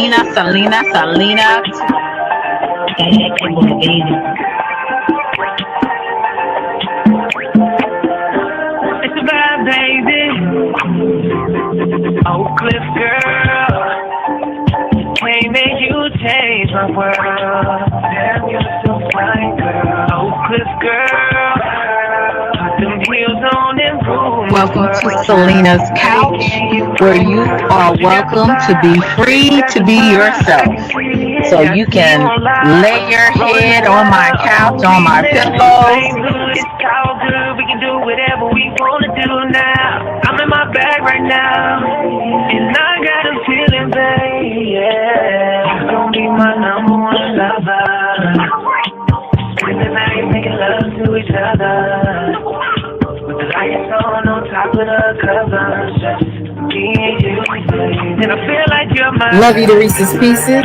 Selena. It's a vibe, baby. Oak Cliff girl. Can't make you change my world. Damn, you're so fine, girl. Oak Cliff girl. Put them heels on and prove. Welcome to Selena's Couch, where you are welcome to be free to be yourself. So you can lay your head on my couch, on my pillows. It's all good, we can do whatever we wanna do now. I'm in my bag right now, and I got a feeling, babe, yeah. You're gonna be my number one lover. Spend the night making love to each other, with the lights on top of the covers. Just me and you, babe. And I feel like you're my love you to Reese's Pieces.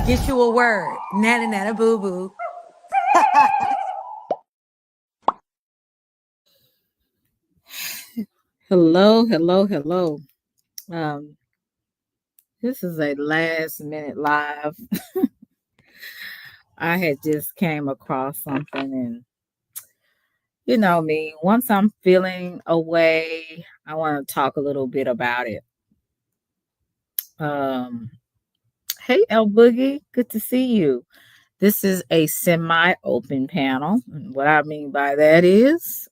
Get you a word. Nana nana boo boo. Hello. This is a last minute live. I had just came across something, and you know me, once I'm feeling away, I want to talk a little bit about it. Hey El Boogie, good to see you. This is a semi-open panel. And what I mean by that is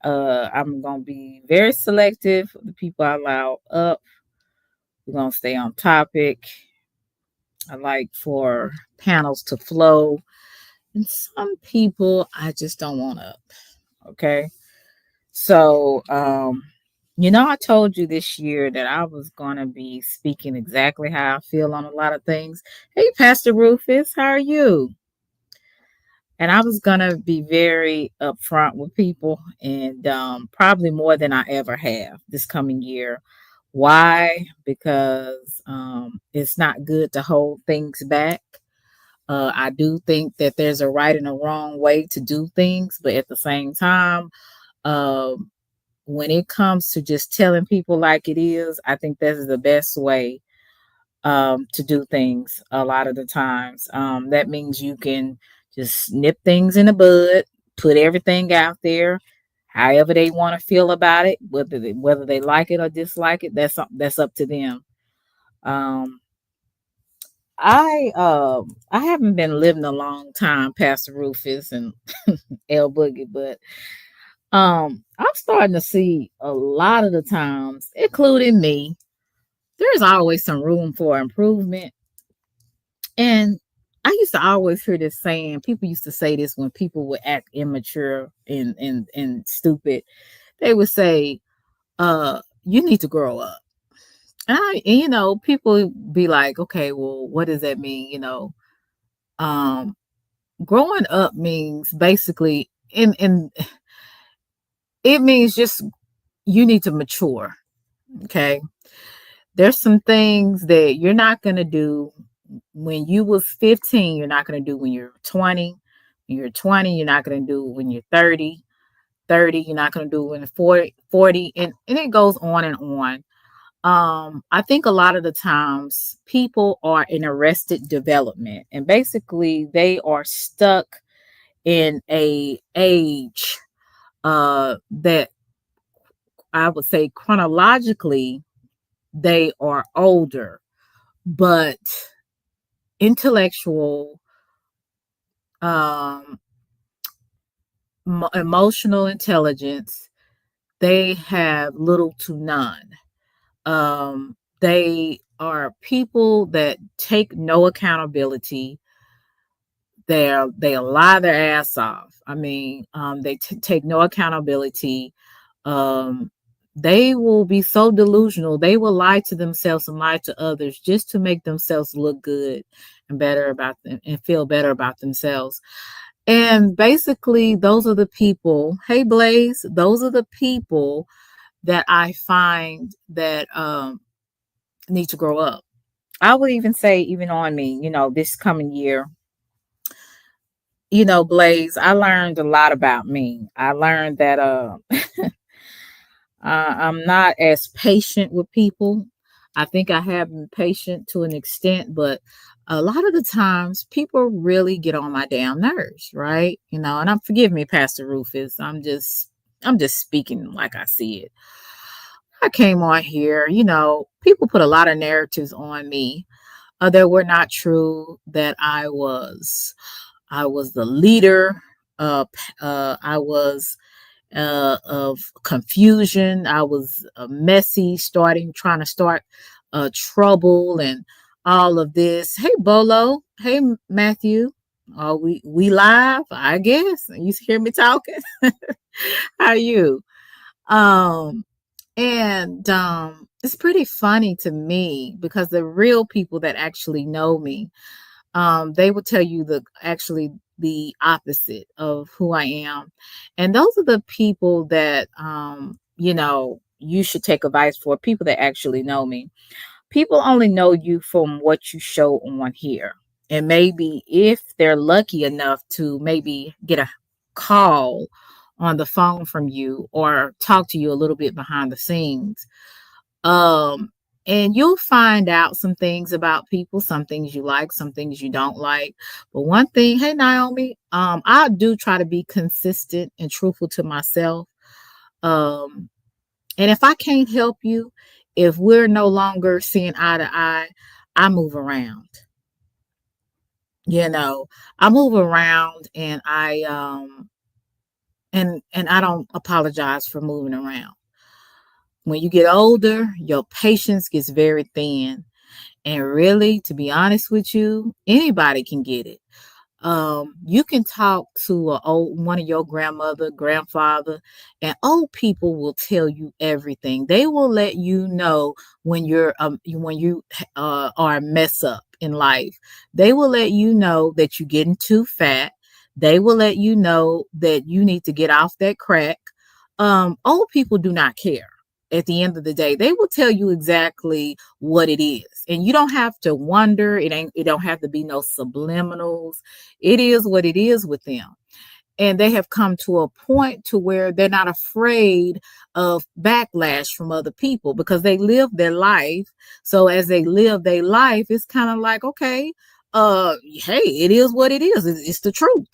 I'm gonna be very selective of the people I allow up. We're gonna stay on topic. I like for panels to flow. And some people I just don't want up. Okay. So I told you this year that I was gonna be speaking exactly how I feel on a lot of things. Hey Pastor Rufus, how are you? And I was gonna be very upfront with people, and probably more than I ever have this coming year. Why? Because it's not good to hold things back. I do think that there's a right and a wrong way to do things, but at the same time, um, when it comes to just telling people like it is, I think this is the best way to do things a lot of the times. That means you can just nip things in the bud, put everything out there, however they want to feel about it, whether they like it or dislike it. That's up to them. Um, I haven't been living a long time, Pastor Rufus and El Boogie, but I'm starting to see a lot of the times, including me, there's always some room for improvement. And I used to always hear this saying, people used to say this when people would act immature and stupid. They would say, you need to grow up. And people be like, okay, well, what does that mean? Um, growing up means basically in it means just you need to mature. Okay. There's some things that you're not gonna do when you was 15, you're not gonna do when you're 20. When you're 20, you're not gonna do when you're 30. 30, you're not gonna do when you're 40, and it goes on and on. I think a lot of the times people are in arrested development, and basically they are stuck in a age that I would say chronologically they are older, but intellectual, um, emotional intelligence, they have little to none. They are people that take no accountability. They lie their ass off. I mean, they take no accountability. Um, they will be so delusional. They will lie to themselves and lie to others just to make themselves look good and better about them and feel better about themselves. And basically, those are the people. Hey, Blaze, those are the people that I find that need to grow up. I would even say, even on me, this coming year, Blaze, I learned a lot about me. I learned that I'm not as patient with people. I think I have been patient to an extent, but a lot of the times people really get on my damn nerves, right? And I'm forgive me, Pastor Rufus. I'm just speaking like I see it. I came on here, people put a lot of narratives on me that were not true, that I was the leader. I was of confusion. I was messy, trying to start trouble and all of this. Hey, Bolo. Hey, Matthew. We live, I guess. You hear me talking? How are you? Um, and it's pretty funny to me because the real people that actually know me, they will tell you the opposite of who I am. And those are the people that you should take advice for, people that actually know me. People only know you from what you show on here. And maybe if they're lucky enough to maybe get a call on the phone from you or talk to you a little bit behind the scenes, um, and you'll find out some things about people, some things you like, some things you don't like. But one thing, hey Naomi, I do try to be consistent and truthful to myself. Um, and if I can't help you, if we're no longer seeing eye to eye, I move around. You know, I move around and I don't apologize for moving around. When you get older, your patience gets very thin. And really, to be honest with you, anybody can get it. You can talk to one of your grandmother, grandfather, and old people will tell you everything. They will let you know when you are a mess up in life. They will let you know that you're getting too fat. They will let you know that you need to get off that crack. Old people do not care. At the end of the day, they will tell you exactly what it is, and you don't have to wonder. It don't have to be no subliminals. It is what it is with them. And they have come to a point to where they're not afraid of backlash from other people because they live their life. So as they live their life, it's kind of like, okay, hey, it is what it is. It's the truth.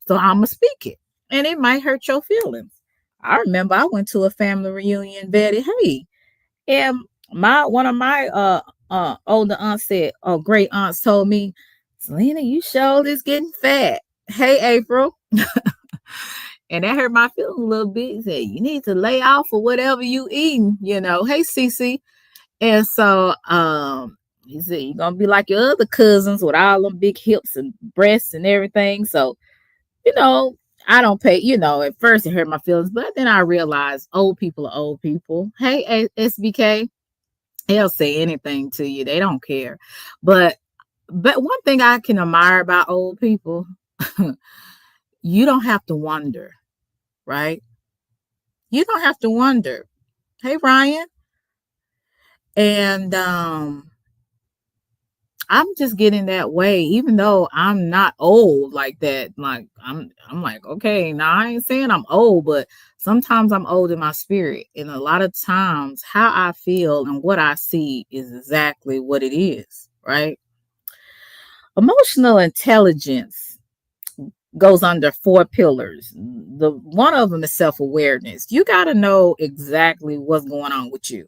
So I'm gonna speak it. And it might hurt your feelings. I remember I went to a family reunion, Betty. Hey, and my one of my older aunts said, oh, great aunts told me, Selena, you sure is getting fat. Hey, April. And that hurt my feelings a little bit. He said, you need to lay off of whatever you eating. Hey, Cece. And so he said, you're gonna be like your other cousins with all them big hips and breasts and everything. So, you know, I don't pay, at first it hurt my feelings, but then I realized old people are old people. Hey, SBK, they'll say anything to you. They don't care. But one thing I can admire about old people, you don't have to wonder, right? You don't have to wonder. Hey, Ryan. And I'm just getting that way, even though I'm not old like that. Like I'm like, okay, now I ain't saying I'm old, but sometimes I'm old in my spirit. And a lot of times how I feel and what I see is exactly what it is, right? Emotional intelligence goes under 4 pillars. The one of them is self-awareness. You got to know exactly what's going on with you.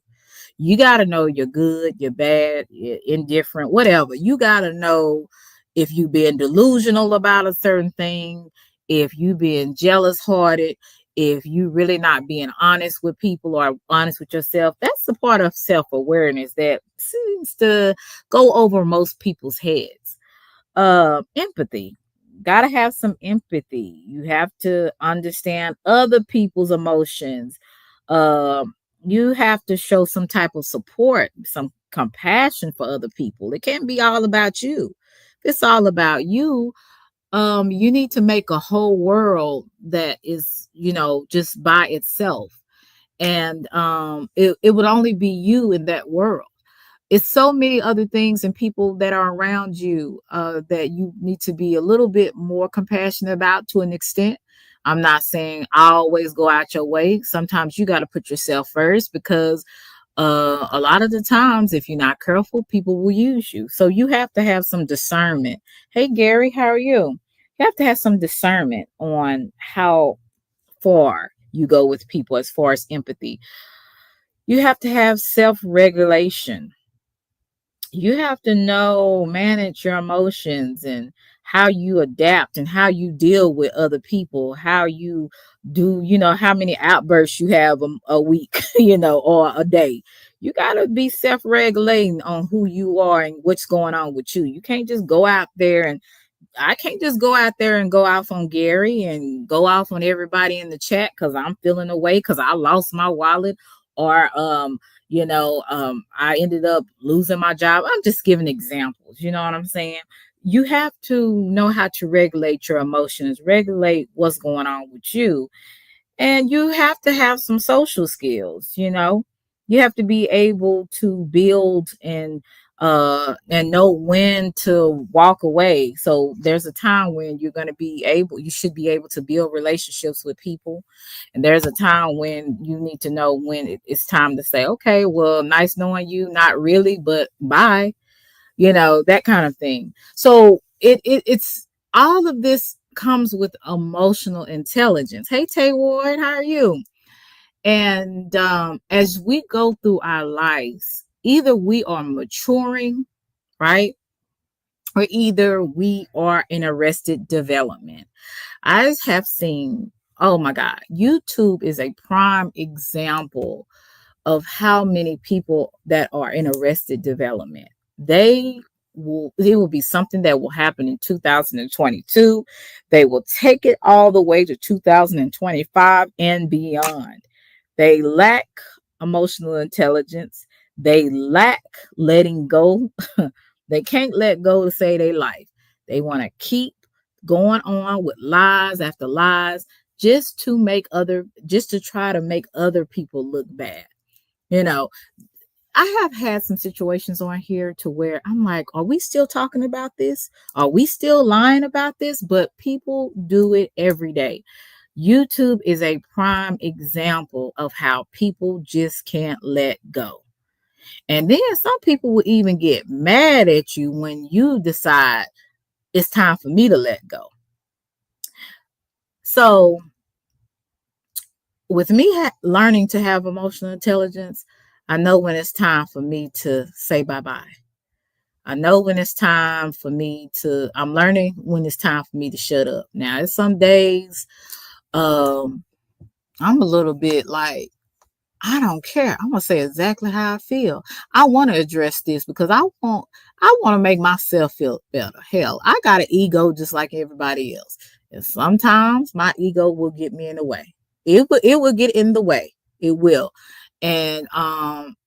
You got to know you're good, you're bad, you're indifferent, whatever. You got to know if you've been delusional about a certain thing, if you've been jealous hearted, if you really not being honest with people or honest with yourself. That's the part of self-awareness that seems to go over most people's heads. Empathy. Gotta have some empathy. You have to understand other people's emotions. You have to show some type of support, some compassion for other people. It can't be all about you. If it's all about you, you need to make a whole world that is, just by itself. And it would only be you in that world. It's so many other things and people that are around you that you need to be a little bit more compassionate about to an extent. I'm not saying always go out your way. Sometimes you got to put yourself first because A lot of the times, if you're not careful, people will use you. So you have to have some discernment. Hey, Gary, how are you? You have to have some discernment on how far you go with people as far as empathy. You have to have self regulation. You have to know, manage your emotions and how you adapt and how you deal with other people, how you do, how many outbursts you have a week, or a day. You got to be self regulating on who you are and what's going on with you. You can't just go out there and I can't just go out there and go off on Gary and go off on everybody in the chat because I'm feeling away because I lost my wallet or I ended up losing my job. I'm just giving examples, you know what I'm saying? You have to know how to regulate your emotions, regulate what's going on with you, and you have to have some social skills. You have to be able to build and know when to walk away. So there's a time when you should be able to build relationships with people, and there's a time when you need to know when it's time to say, okay, well, nice knowing you, not really, but bye. That kind of thing. So it's all of this comes with emotional intelligence. Hey, Tay Ward, how are you? And as we go through our lives, either we are maturing, right? Or either we are in arrested development. I have seen, oh my God, YouTube is a prime example of how many people that are in arrested development. It will be something that will happen in 2022. They will take it all the way to 2025 and beyond. They lack emotional intelligence. They lack letting go. They can't let go to save their life. They want to keep going on with lies after lies just to try to make other people look bad. You know, I have had some situations on here to where I'm like, are we still talking about this? Are we still lying about this? But people do it every day. YouTube is a prime example of how people just can't let go. And then some people will even get mad at you when you decide it's time for me to let go. So, with me learning to have emotional intelligence, I know when it's time for me to say bye bye. I know when it's time for me I'm learning when it's time for me to shut up. Now, it's some days I'm a little bit like, I don't care. I'm gonna say exactly how I feel. I want to address this because I want to make myself feel better. Hell, I got an ego just like everybody else. And sometimes my ego will get me in the way. It will get in the way. It will. And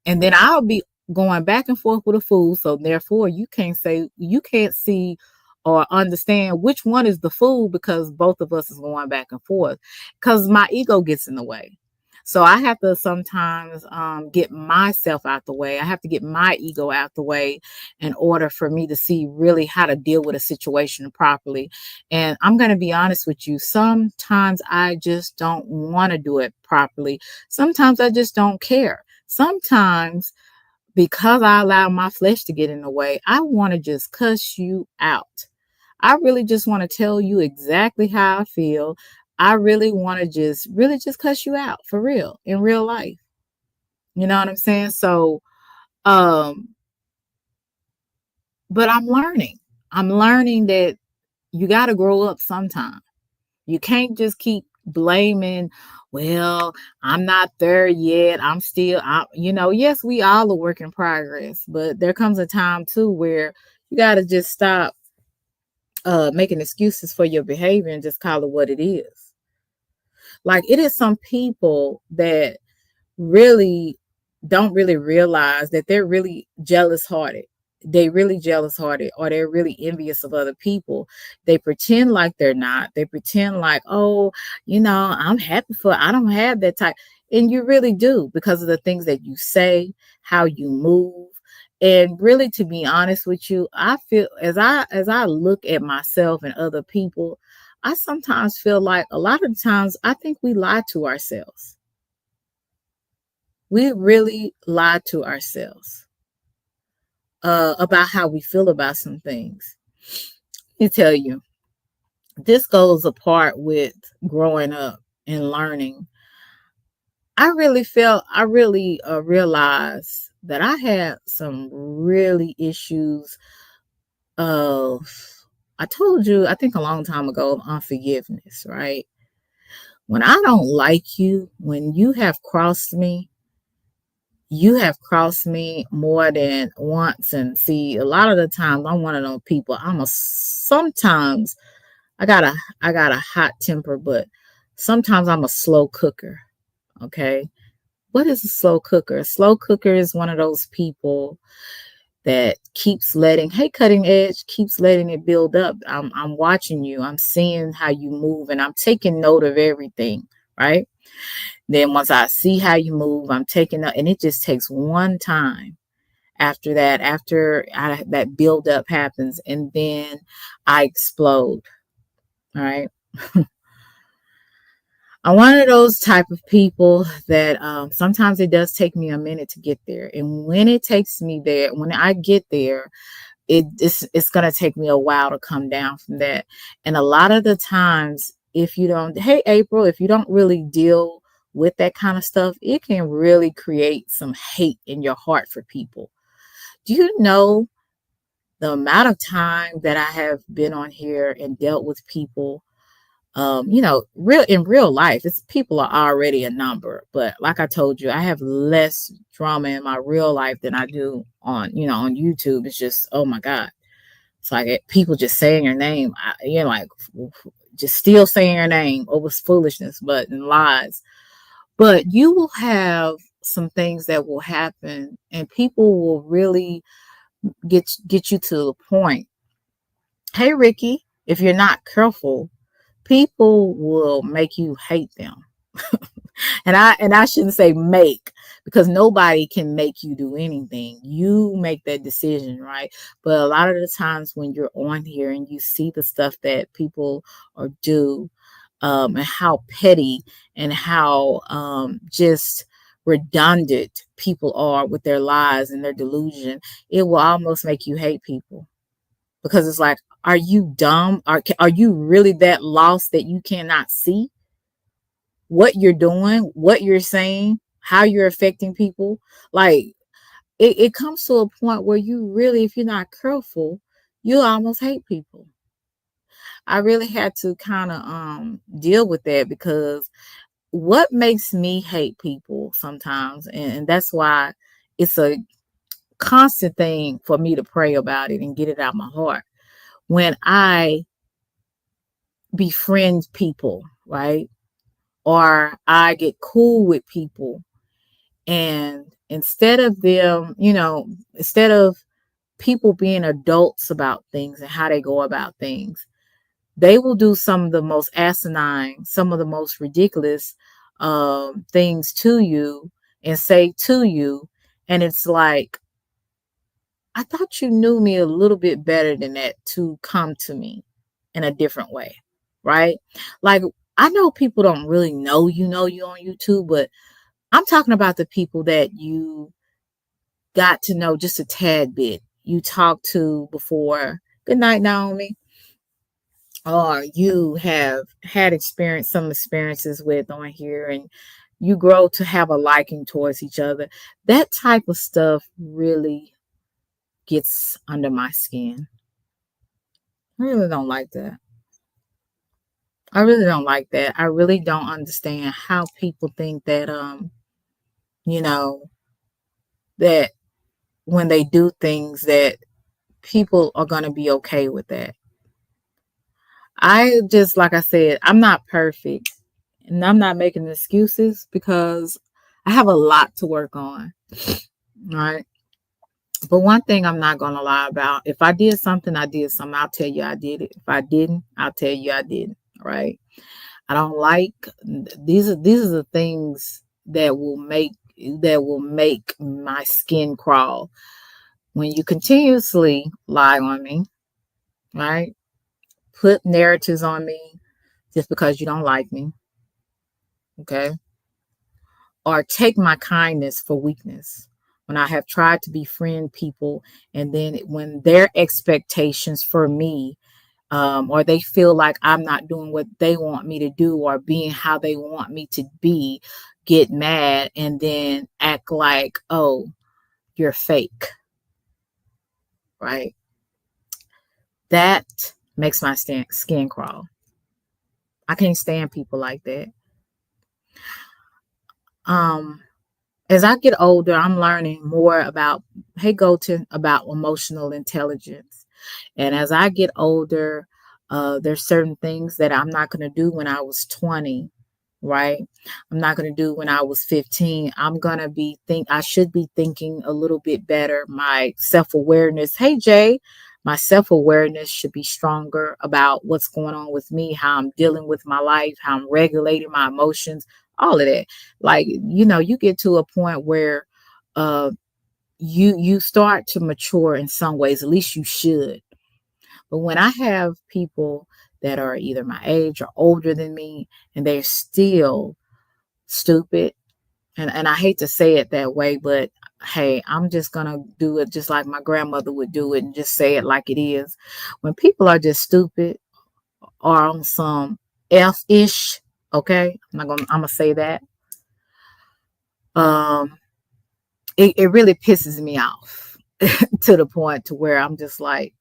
then I'll be going back and forth with a fool. So therefore you can't see or understand which one is the fool because both of us is going back and forth because my ego gets in the way. So I have to sometimes get myself out the way. I have to get my ego out the way in order for me to see really how to deal with a situation properly. And I'm going to be honest with you. Sometimes I just don't want to do it properly. Sometimes I just don't care. Sometimes because I allow my flesh to get in the way, I want to just cuss you out. I really just want to tell you exactly how I feel. I really want to really just cuss you out for real in real life. You know what I'm saying? So, um, but I'm learning. I'm learning that you got to grow up sometime. You can't just keep blaming, well, I'm not there yet. Yes, we all a work in progress, but there comes a time too where you got to just stop making excuses for your behavior and just call it what it is. Like it is some people that really don't really realize that they're really jealous hearted. They really jealous hearted or they're really envious of other people. They pretend like they're not. They pretend like, oh, I'm happy I don't have that type. And you really do because of the things that you say, how you move. And really, to be honest with you, I feel as I look at myself and other people, I sometimes feel like a lot of the times I think we lie to ourselves. We really lie to ourselves about how we feel about some things. Let me tell you, this goes apart with growing up and learning. I really realized that I had some really issues of, I told you, I think a long time ago, of unforgiveness, right? When I don't like you, when you have crossed me more than once. And see, a lot of the times I'm one of those people. Sometimes I got a, I got a hot temper, but sometimes I'm a slow cooker. Okay. What is a slow cooker? A slow cooker is one of those people that keeps letting, hey, cutting edge, keeps letting it build up. I'm watching you. I'm seeing how you move and I'm taking note of everything, right? Then once I see how you move, I'm taking note, and it just takes one time after that, that build up happens, and then I explode, right? I'm one of those type of people that sometimes it does take me a minute to get there. And when it takes me there, when I get there, it's going to take me a while to come down from that. And a lot of the times, if you don't, hey, April, if you don't really deal with that kind of stuff, it can really create some hate in your heart for people. Do you know the amount of time that I have been on here and dealt with people? Real in real life, it's people are already a number, but like I told you, I have less drama in my real life than I do on YouTube. It's just, oh my God. It's like people just saying your name, like just still saying your name over foolishness, but and lies. But you will have some things that will happen and people will really get you to the point. Hey, Ricky, if you're not careful, people will make you hate them. And I shouldn't say make, because nobody can make you do anything. You make that decision, right? But a lot of the times when you're on here and you see the stuff that people are do, and how petty and how just redundant people are with their lies and their delusion, it will almost make you hate people, because it's like, are you dumb? Are you really that lost that you cannot see what you're doing, what you're saying, how you're affecting people? Like, it comes to a point where you really, if you're not careful, you almost hate people. I really had to kind of deal with that, because what makes me hate people sometimes, and that's why it's a constant thing for me to pray about it and get it out my heart. When I befriend people, right? Or I get cool with people, and instead of people being adults about things and how they go about things, they will do some of the most asinine, some of the most ridiculous things to you and say to you. And it's like, I thought you knew me a little bit better than that to come to me in a different way, right? Like, I know people don't really know you on YouTube, but I'm talking about the people that you got to know just a tad bit. You talked to before. Good night, Naomi. Or you have had some experiences with on here, and you grow to have a liking towards each other. That type of stuff really gets under my skin. I really don't like that. I really don't like that. I really don't understand how people think that you know, that when they do things that people are going to be okay with that. I just, like I said, I'm not perfect, and I'm not making excuses, because I have a lot to work on. Right? But one thing I'm not going to lie about, if I did something, I did something. I'll tell you I did it. If I didn't, I'll tell you I didn't. Right? I don't like, these are the things that will make my skin crawl. When you continuously lie on me, right? Put narratives on me just because you don't like me. Okay? or take my kindness for weakness. When I have tried to befriend people, and then when their expectations for me, or they feel like I'm not doing what they want me to do or being how they want me to be, get mad and then act like, oh, you're fake, right? That makes my skin crawl. I can't stand people like that. Um, as I get older, I'm learning more about, hey, Golden, about emotional intelligence. And as I get older, there's certain things that I'm not going to do when I was 20, right? I'm not going to do when I was 15. I should be thinking a little bit better. My self-awareness, hey, Jay, my self-awareness should be stronger about what's going on with me, how I'm dealing with my life, how I'm regulating my emotions, all of that. Like, you get to a point where, uh, you start to mature in some ways, at least you should. But when I have people that are either my age or older than me and they're still stupid, and I hate to say it that way, but hey, I'm just gonna do it just like my grandmother would do it and just say it like it is. When people are just stupid or on some F-ish, okay, I'm gonna say that. Um, it really pisses me off to the point to where I'm just like,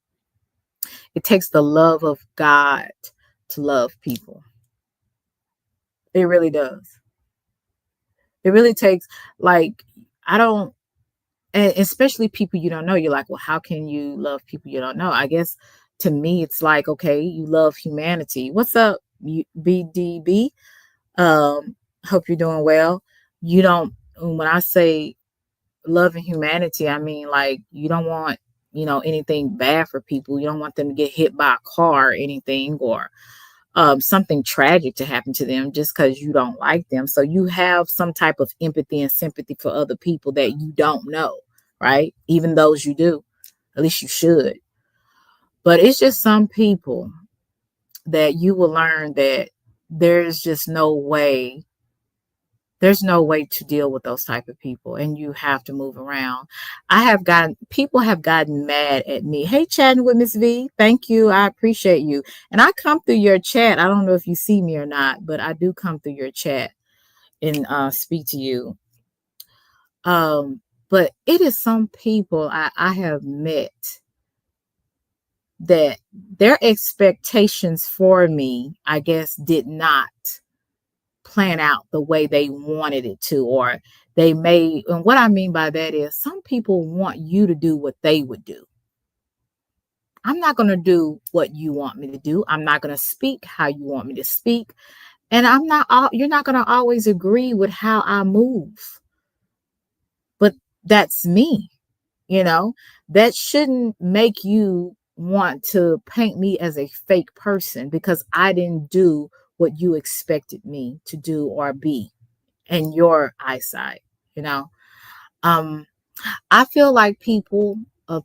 it takes the love of God to love people. It really does. It really takes, like, I don't, and especially people you don't know. You're like, well, how can you love people you don't know? I guess to me, it's like, okay, you love humanity. What's up, BDB? Hope you're doing well. You don't, when I say loving humanity, I mean, like, you don't want, anything bad for people. You don't want them to get hit by a car or anything, or something tragic to happen to them just because you don't like them. So you have some type of empathy and sympathy for other people that you don't know, right? Even those you do, at least you should. But it's just some people that you will learn that there's just no way there's no way to deal with those type of people, and you have to move around. People have gotten mad at me. Hey, chatting with Miss V, thank you, I appreciate you. And I come through your chat. I don't know if you see me or not, but I do come through your chat and speak to you. But it is some people I have met that their expectations for me, I guess, did not plan out the way they wanted it to, or they may, and what I mean by that is some people want you to do what they would do. I'm not going to do what you want me to do. I'm not going to speak how you want me to speak. And you're not going to always agree with how I move. But that's me, that shouldn't make you want to paint me as a fake person because I didn't do what you expected me to do or be in your eyesight, you know. Um, I feel like people a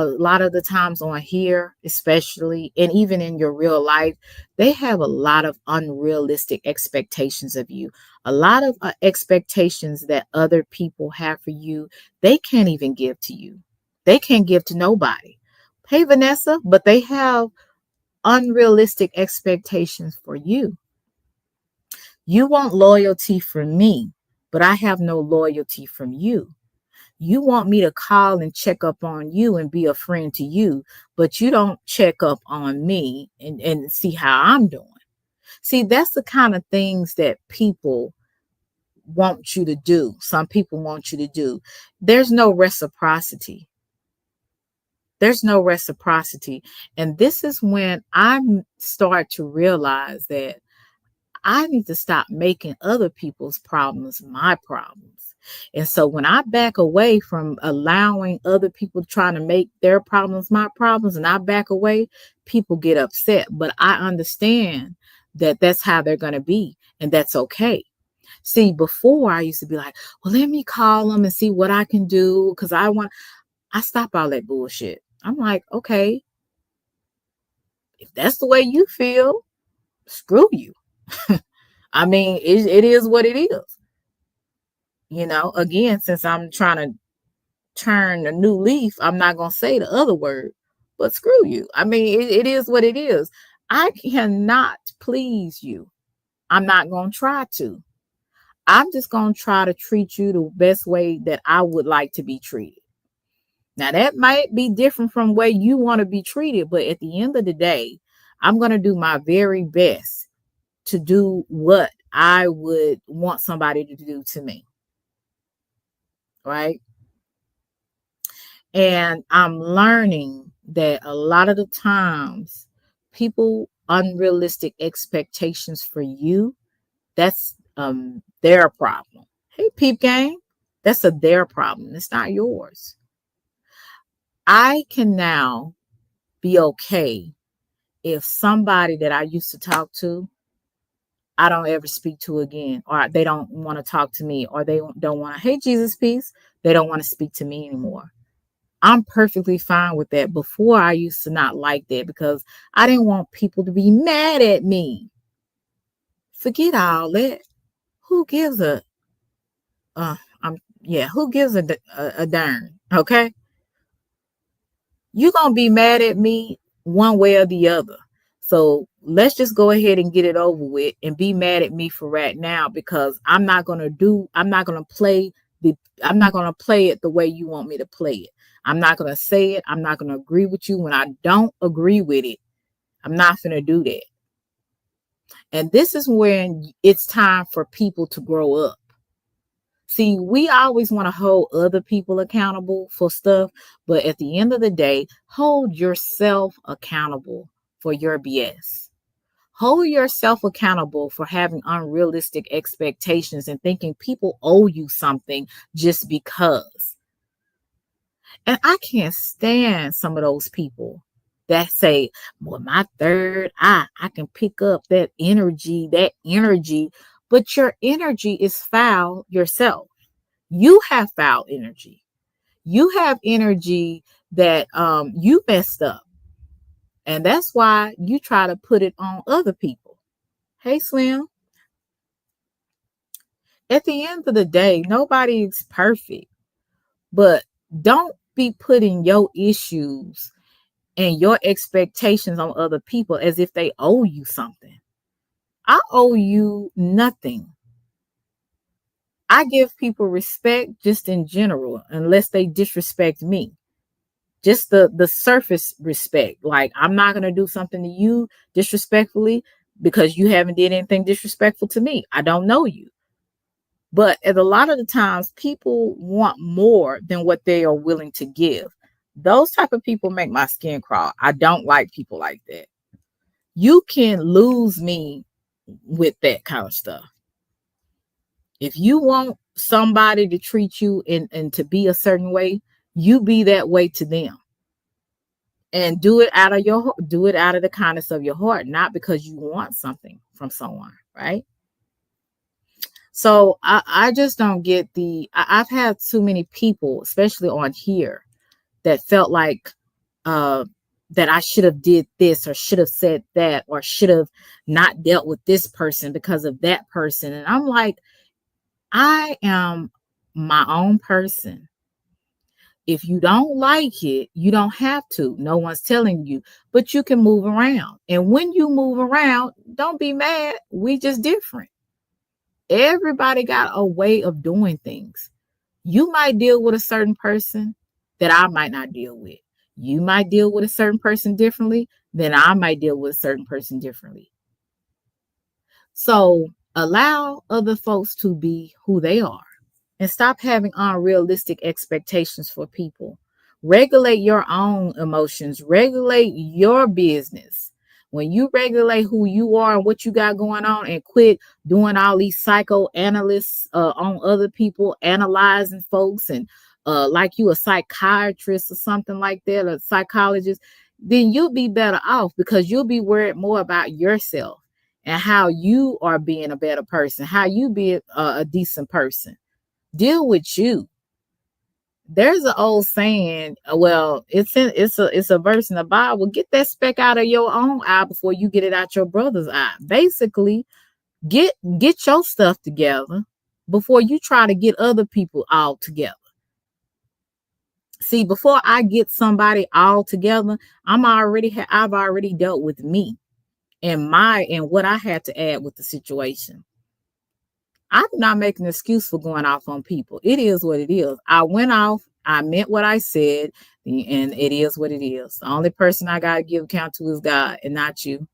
lot of the times on here, especially, and even in your real life, they have a lot of unrealistic expectations of you. A lot of expectations that other people have for you, they can't even give to you. They can't give to nobody. Hey, Vanessa, but they have unrealistic expectations for you. You want loyalty from me, but I have no loyalty from you. You want me to call and check up on you and be a friend to you, but you don't check up on me and see how I'm doing. See, that's the kind of things that people want you to do. Some people want you to do. There's no reciprocity. There's no reciprocity. And this is when I start to realize that I need to stop making other people's problems my problems. And so when I back away from allowing other people trying to make their problems my problems, and I back away, people get upset. But I understand that that's how they're going to be, and that's okay. See, before I used to be like, well, let me call them and see what I can do because I stop all that bullshit. I'm like, okay, if that's the way you feel, screw you. I mean, it is what it is. Again, since I'm trying to turn a new leaf, I'm not going to say the other word, but screw you. I mean, it is what it is. I cannot please you. I'm not going to try to. I'm just going to try to treat you the best way that I would like to be treated. Now, that might be different from way you want to be treated, but at the end of the day, I'm going to do my very best to do what I would want somebody to do to me. Right? And I'm learning that a lot of the times people unrealistic expectations for you, that's their problem. Hey, peep gang, that's their problem. It's not yours. I can now be okay if somebody that I used to talk to, I don't ever speak to again, or they don't want to talk to me, or they don't want to, hey, Jesus, peace. They don't want to speak to me anymore. I'm perfectly fine with that. Before, I used to not like that because I didn't want people to be mad at me. Forget all that. Who gives who gives a darn? Okay. You're going to be mad at me one way or the other. So let's just go ahead and get it over with and be mad at me for right now, because I'm not going to play it the way you want me to play it. I'm not going to say it. I'm not going to agree with you when I don't agree with it. I'm not going to do that. And this is when it's time for people to grow up. See, we always want to hold other people accountable for stuff, but at the end of the day, hold yourself accountable for your BS. Hold yourself accountable for having unrealistic expectations and thinking people owe you something just because. And I can't stand some of those people that say, well, my third eye, I can pick up that energy, but your energy is foul yourself. You have foul energy. You have energy that you messed up. And that's why you try to put it on other people. Hey, Slim. At the end of the day, nobody's perfect. But don't be putting your issues and your expectations on other people as if they owe you something. I owe you nothing. I give people respect just in general, unless they disrespect me. Just the surface respect. Like, I'm not going to do something to you disrespectfully because you haven't did anything disrespectful to me. I don't know you. But at a lot of the times, people want more than what they are willing to give. Those type of people make my skin crawl. I don't like people like that. You can lose me with that kind of stuff. If you want somebody to treat you and to be a certain way, you be that way to them. And do it out of the kindness of your heart, not because you want something from someone, right? So I just don't get I've had too many people, especially on here, that felt like that I should have did this or should have said that or should have not dealt with this person because of that person. And I'm like, I am my own person. If you don't like it, you don't have to. No one's telling you, but you can move around. And when you move around, don't be mad. We just different. Everybody got a way of doing things. You might deal with a certain person that I might not deal with. You might deal with a certain person differently than I might deal with a certain person differently. So allow other folks to be who they are and stop having unrealistic expectations for people. Regulate your own emotions. Regulate your business. When you regulate who you are and what you got going on, and quit doing all these psychoanalysts on other people, analyzing folks, and like you a psychiatrist or something like that, a psychologist, then you'll be better off, because you'll be worried more about yourself and how you are being a better person, how you be a decent person. Deal with you. There's an old saying, well, it's a verse in the Bible. Get that speck out of your own eye before you get it out your brother's eye. Basically, get your stuff together before you try to get other people all together. See, before I get somebody all together, I've already dealt with me and what I had to add with the situation. I do not make an excuse for going off on people. It is what it is. I went off. I meant what I said, and it is what it is. The only person I gotta give account to is God, and not you.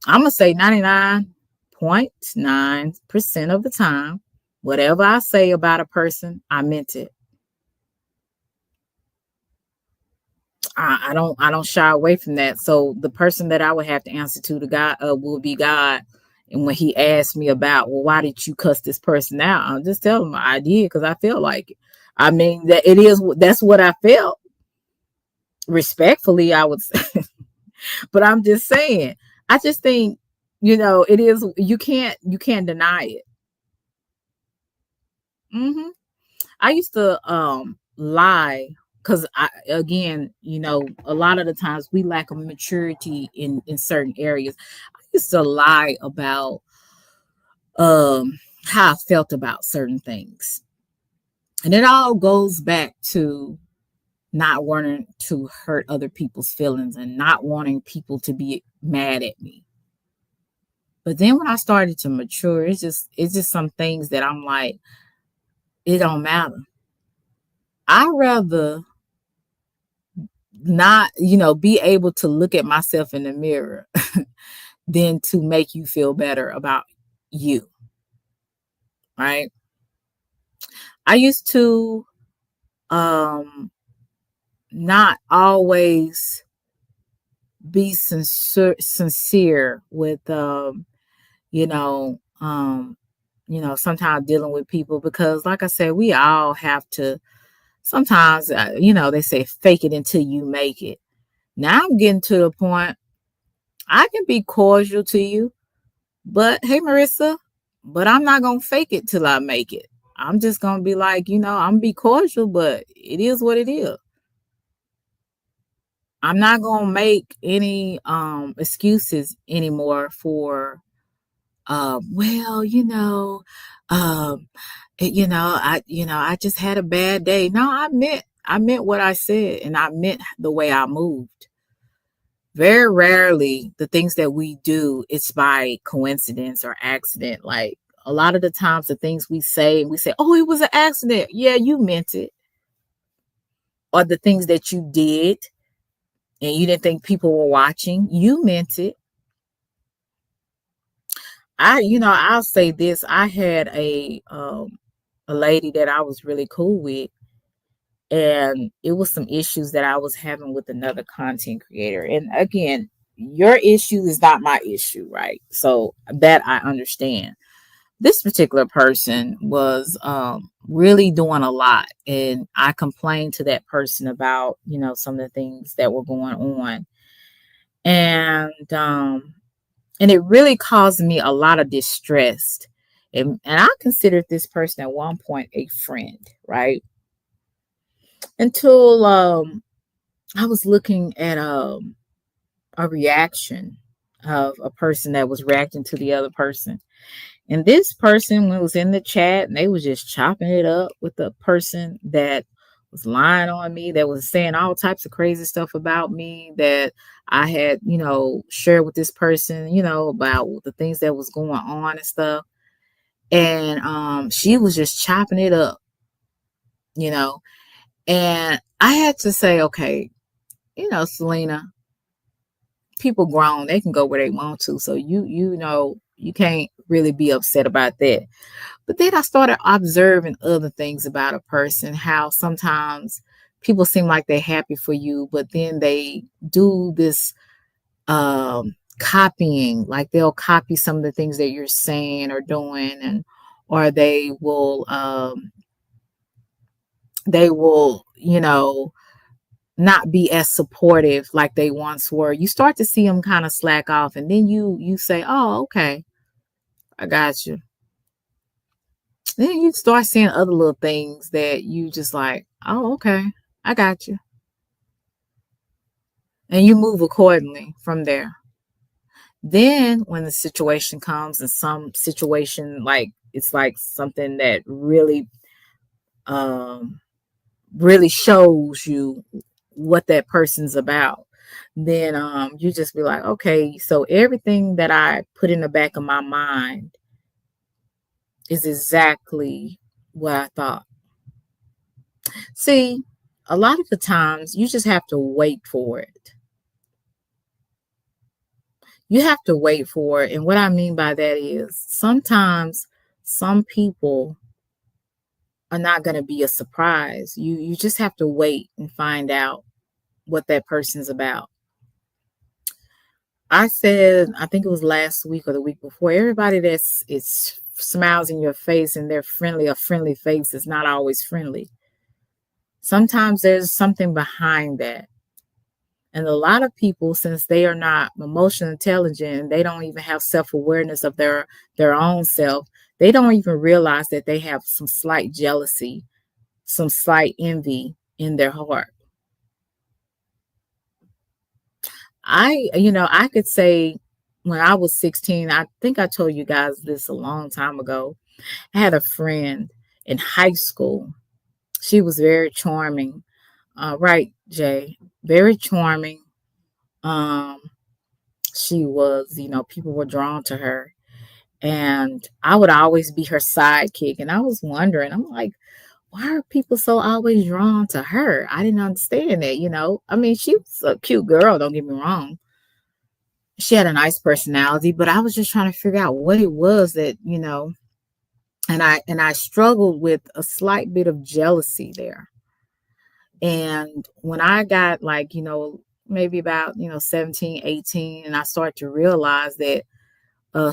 I'm gonna say 99.9% of the time, whatever I say about a person, I meant it. I don't shy away from that. So the person that I would have to answer to God will be God. And when he asked me about, well, why did you cuss this person out? I'll just tell him I did because I felt like it. I mean, that's what I felt. Respectfully, I would say. But I'm just saying, I just think, it is, you can't deny it. Hmm. I used to lie because again, a lot of the times we lack of maturity in certain areas. I used to lie about how I felt about certain things. And it all goes back to not wanting to hurt other people's feelings and not wanting people to be mad at me. But then when I started to mature, it's just some things that I'm like, it don't matter. I rather not, be able to look at myself in the mirror than to make you feel better about you. Right. I used to not always be sincere with you know um sometimes dealing with people because like I said, we all have to sometimes they say fake it until you make it. Now I'm getting to the point I can be cordial to you, but hey, Marissa, but I'm not gonna fake it till I make it. I'm just gonna be like, I'm gonna be cordial, but it is what it is. I'm not gonna make any excuses anymore for well, um I just had a bad day. No, I meant what I said and I meant the way I moved. Very rarely the things that we do it's by coincidence or accident. Like a lot of the times the things we say, oh, it was an accident. Yeah, you meant it. Or the things that you did and you didn't think people were watching, you meant it. I'll say this. I had a lady that I was really cool with, and it was some issues that I was having with another content creator. And again, your issue is not my issue, right? So that I understand. This particular person was really doing a lot, and I complained to that person about some of the things that were going on, and it really caused me a lot of distress. And I considered this person at one point a friend, right? Until I was looking at a reaction of a person that was reacting to the other person. And this person was in the chat and they was just chopping it up with the person that was lying on me, that was saying all types of crazy stuff about me that I had, shared with this person, about the things that was going on and stuff. And she was just chopping it up, you know. And I had to say, okay, Selena, people grown, they can go where they want to. So you can't really be upset about that. But then I started observing other things about a person, how sometimes people seem like they're happy for you, but then they do this copying, like they'll copy some of the things that you're saying or doing, and or they will not be as supportive like they once were. You start to see them kind of slack off, and then you say, oh, okay, I got you. Then you start seeing other little things that you just like, oh, okay, I got you. And you move accordingly from there. Then when the situation comes and some situation like it's like something that um really shows you what that person's about, then you just be like, okay, so everything that I put in the back of my mind is exactly what I thought. See, a lot of the times you just have to wait for it. You have to wait for it. And what I mean by that is sometimes some people are not going to be a surprise. You just have to wait and find out what that person's about. I said, I think it was last week or the week before, everybody that's it's smiles in your face and they're friendly, a friendly face is not always friendly. Sometimes there's something behind that. And a lot of people, since they are not emotionally intelligent, they don't even have self-awareness of their own self, they don't even realize that they have some slight jealousy, some slight envy in their heart. I could say when I was 16, I think I told you guys this a long time ago. I had a friend in high school. She was very charming. Right, Jay? Very charming. Um, she was, people were drawn to her. And I would always be her sidekick. And I was wondering, I'm like, why are people so always drawn to her? I didn't understand that. I mean, she was a cute girl, don't get me wrong. She had a nice personality, but I was just trying to figure out what it was that. And I struggled with a slight bit of jealousy there. And when I got like, maybe about, 17, 18, and I started to realize that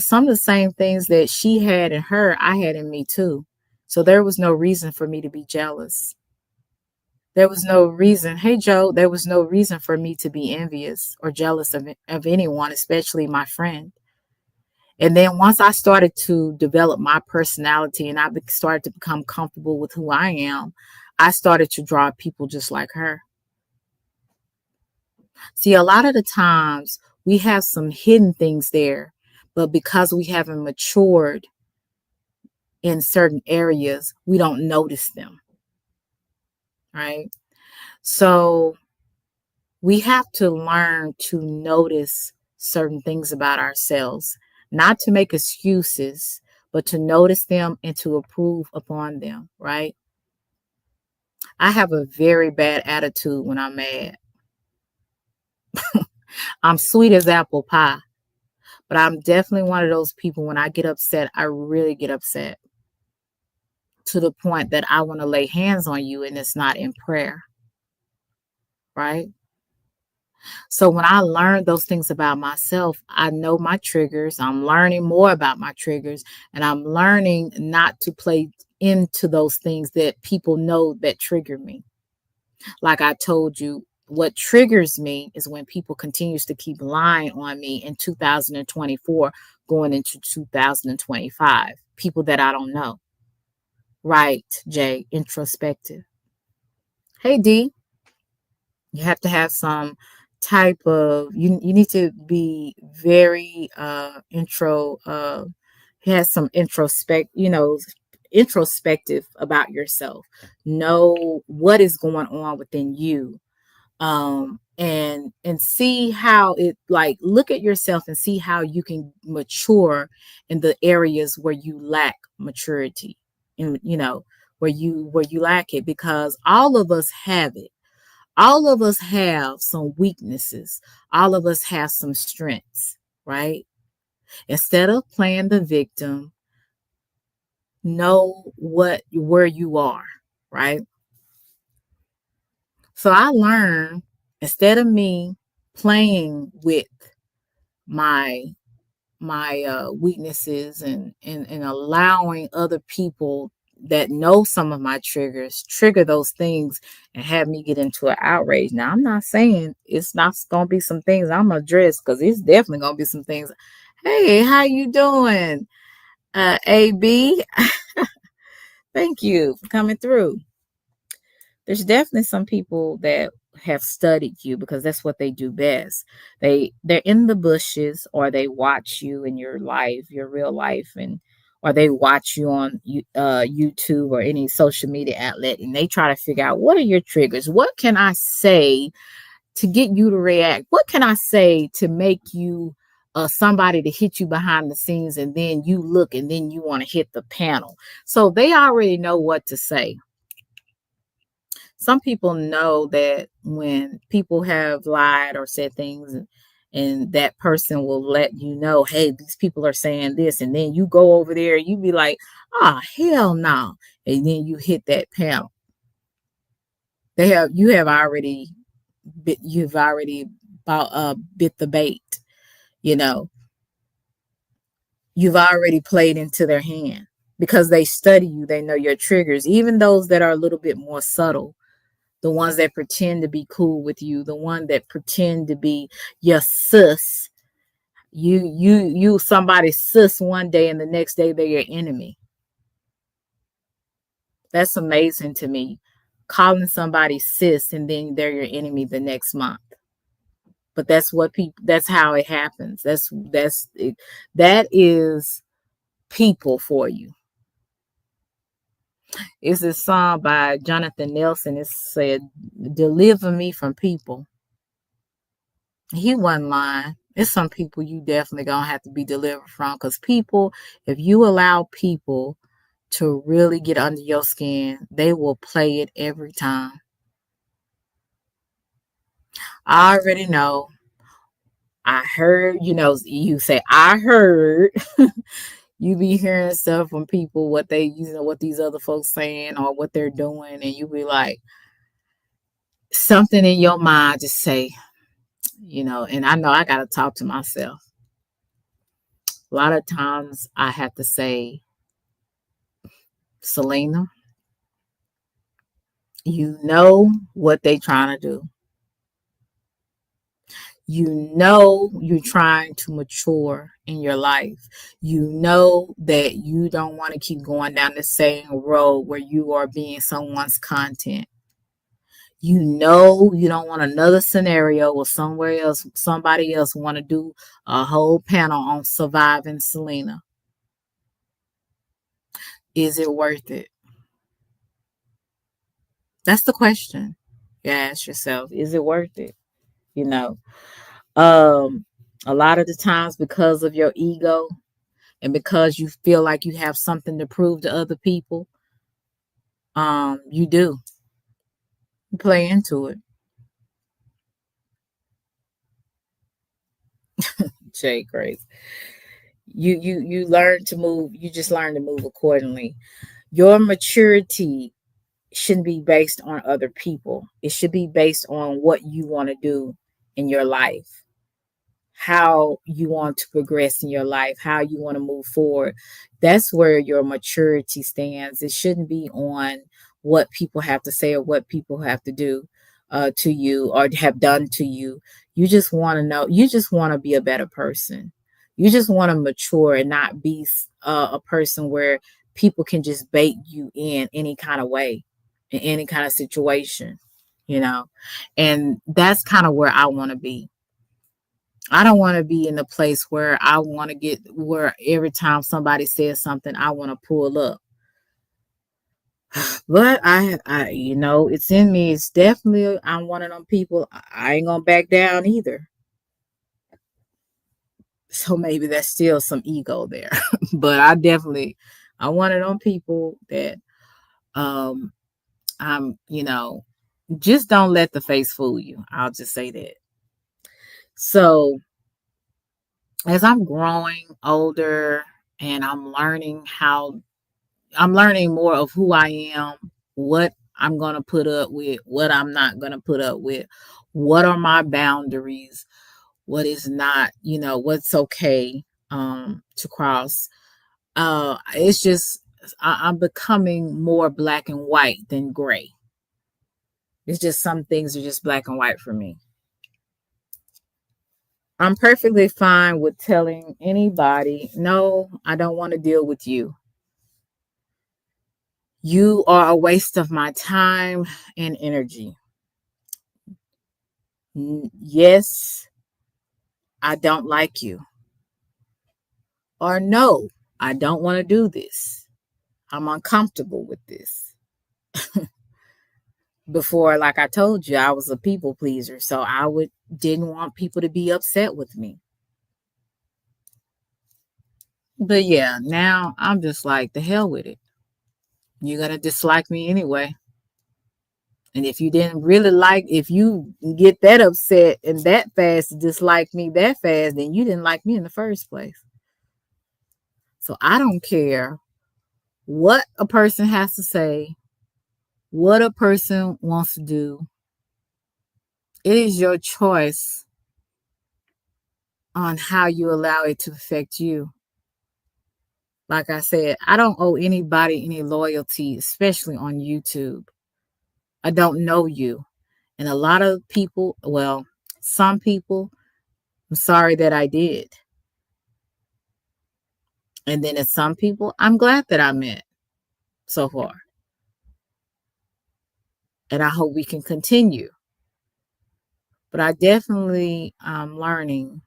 some of the same things that she had in her, I had in me too. So there was no reason for me to be jealous. There was no reason. Hey, Joe, there was no reason for me to be envious or jealous of anyone, especially my friend. And then once I started to develop my personality and I started to become comfortable with who I am, I started to draw people just like her. See, a lot of the times we have some hidden things there, but because we haven't matured in certain areas, we don't notice them, right? So we have to learn to notice certain things about ourselves, not to make excuses, but to notice them and to improve upon them, right? I have a very bad attitude when I'm mad. I'm sweet as apple pie, but I'm definitely one of those people when I get upset, I really get upset to the point that I want to lay hands on you and it's not in prayer, right? So when I learned those things about myself, I know my triggers. I'm learning more about my triggers and I'm learning not to play into those things that people know that trigger me. Like I told you, what triggers me is when people continues to keep lying on me in 2024 going into 2025. People that I don't know. Right, Jay, introspective. Hey, D. You have to have some type of you need to be very has some introspective about yourself. Know what is going on within you. And see how it like look at yourself and see how you can mature in the areas where you lack maturity, and where you lack it, because all of us have it. All of us have some weaknesses. All of us have some strengths, right? Instead of playing the victim, know where you are, right? So I learned, instead of me playing with my weaknesses and allowing other people that know some of my triggers trigger those things and have me get into an outrage. Now, I'm not saying it's not going to be some things I'm going to address, because it's definitely going to be some things. Hey, how you doing? AB, thank you for coming through. There's definitely some people that have studied you because that's what they do best. They're in the bushes, or they watch you in your life, your real life, and or they watch you on YouTube or any social media outlet, and they try to figure out what are your triggers. What can I say to get you to react? What can I say to make you somebody to hit you behind the scenes, and then you look and then you want to hit the panel? So they already know what to say. Some people know that when people have lied or said things, and that person will let you know, hey, these people are saying this, and then you go over there and you be like, ah, hell no, and then you hit that panel. You've already bit the bait, you know. You've already played into their hand because they study you. They know your triggers, even those that are a little bit more subtle, the ones that pretend to be cool with you, the one that pretend to be your sis. You somebody's sis one day, and the next day they're your enemy. That's amazing to me. Calling somebody sis and then they're your enemy the next month. But that's how it happens. That is people for you. It's a song by Jonathan Nelson. It said, deliver me from people. He wasn't lying. It's some people you definitely gonna have to be delivered from, because people, if you allow people to really get under your skin, they will play it every time. I already know. I heard, you say, I heard. You be hearing stuff from people, what these other folks saying or what they're doing, and you be like, something in your mind just say, and I know I got to talk to myself. A lot of times I have to say, Selena, you know what they trying to do. You know you're trying to mature in your life. You know that you don't want to keep going down the same road where you are being someone's content. You know you don't want another scenario where somebody else want to do a whole panel on surviving Selena. Is it worth it? That's the question you ask yourself. Is it worth it? You know, a lot of the times, because of your ego and because you feel like you have something to prove to other people, you do. You play into it. Jay Grace. You learn to move, you just learn to move accordingly. Your maturity shouldn't be based on other people. It should be based on what you want to do in your life, how you want to progress in your life, how you want to move forward. That's where your maturity stands. It shouldn't be on what people have to say or what people have to do to you or have done to you. You just want to know, you just want to be a better person. You just want to mature and not be a person where people can just bait you in any kind of way, in any kind of situation, you know. And that's kind of where I want to be. I don't want to be in a place where I want to get where every time somebody says something, I want to pull up. But it's in me. It's definitely, I'm one of them people. I ain't gonna back down either. So maybe that's still some ego there. But I'm one of them people that um just don't let the face fool you. I'll just say that. So as I'm growing older and I'm learning more of who I am, what I'm going to put up with, what I'm not going to put up with, what are my boundaries, what is not, what's okay to cross. It's just, I'm becoming more black and white than gray. It's just some things are just black and white for me. I'm perfectly fine with telling anybody, no, I don't want to deal with you. You are a waste of my time and energy. Yes, I don't like you. Or no, I don't want to do this. I'm uncomfortable with this. Before, like I told you, I was a people pleaser, so didn't want people to be upset with me. But yeah, now I'm just like, the hell with it. You're gonna dislike me anyway. And if you didn't really if you get that upset and that fast to dislike me that fast, then you didn't like me in the first place. So I don't care what a person has to say, what a person wants to do. It is your choice on how you allow it to affect you. Like I said, I don't owe anybody any loyalty, especially on YouTube. I don't know you. And a lot of people, well, some people, I'm sorry that I did. And then at some people, I'm glad that I met so far. And I hope we can continue. But I definitely am learning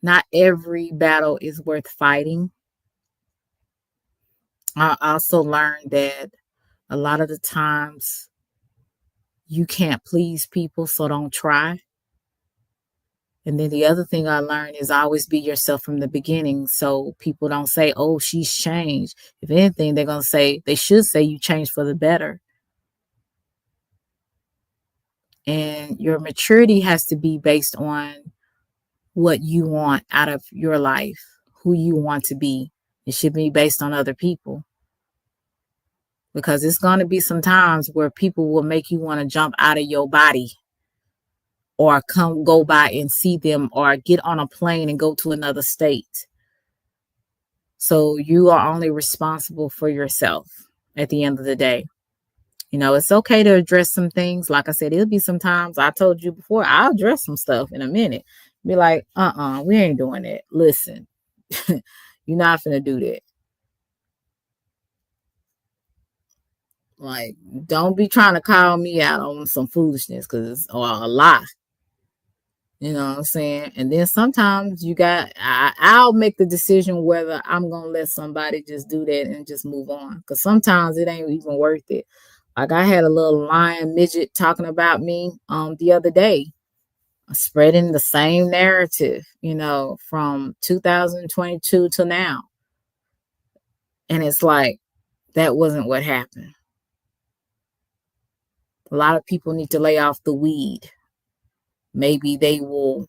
not every battle is worth fighting. I also learned that a lot of the times you can't please people, so don't try. And then the other thing I learned is always be yourself from the beginning, so people don't say, oh, she's changed. If anything, they should say you changed for the better. And your maturity has to be based on what you want out of your life, who you want to be. It should be based on other people. Because it's going to be some times where people will make you want to jump out of your body or go by and see them or get on a plane and go to another state. So you are only responsible for yourself at the end of the day. You know, it's okay to address some things. Like I said, it'll be sometimes, I told you before, I'll address some stuff in a minute. Be like, we ain't doing that. Listen, you're not finna do that. Like, don't be trying to call me out on some foolishness or a lie. You know what I'm saying? And then sometimes I'll make the decision whether I'm going to let somebody just do that and just move on. Because sometimes it ain't even worth it. Like I had a little lying midget talking about me the other day, spreading the same narrative, from 2022 to now. And it's like, that wasn't what happened. A lot of people need to lay off the weed. Maybe they will,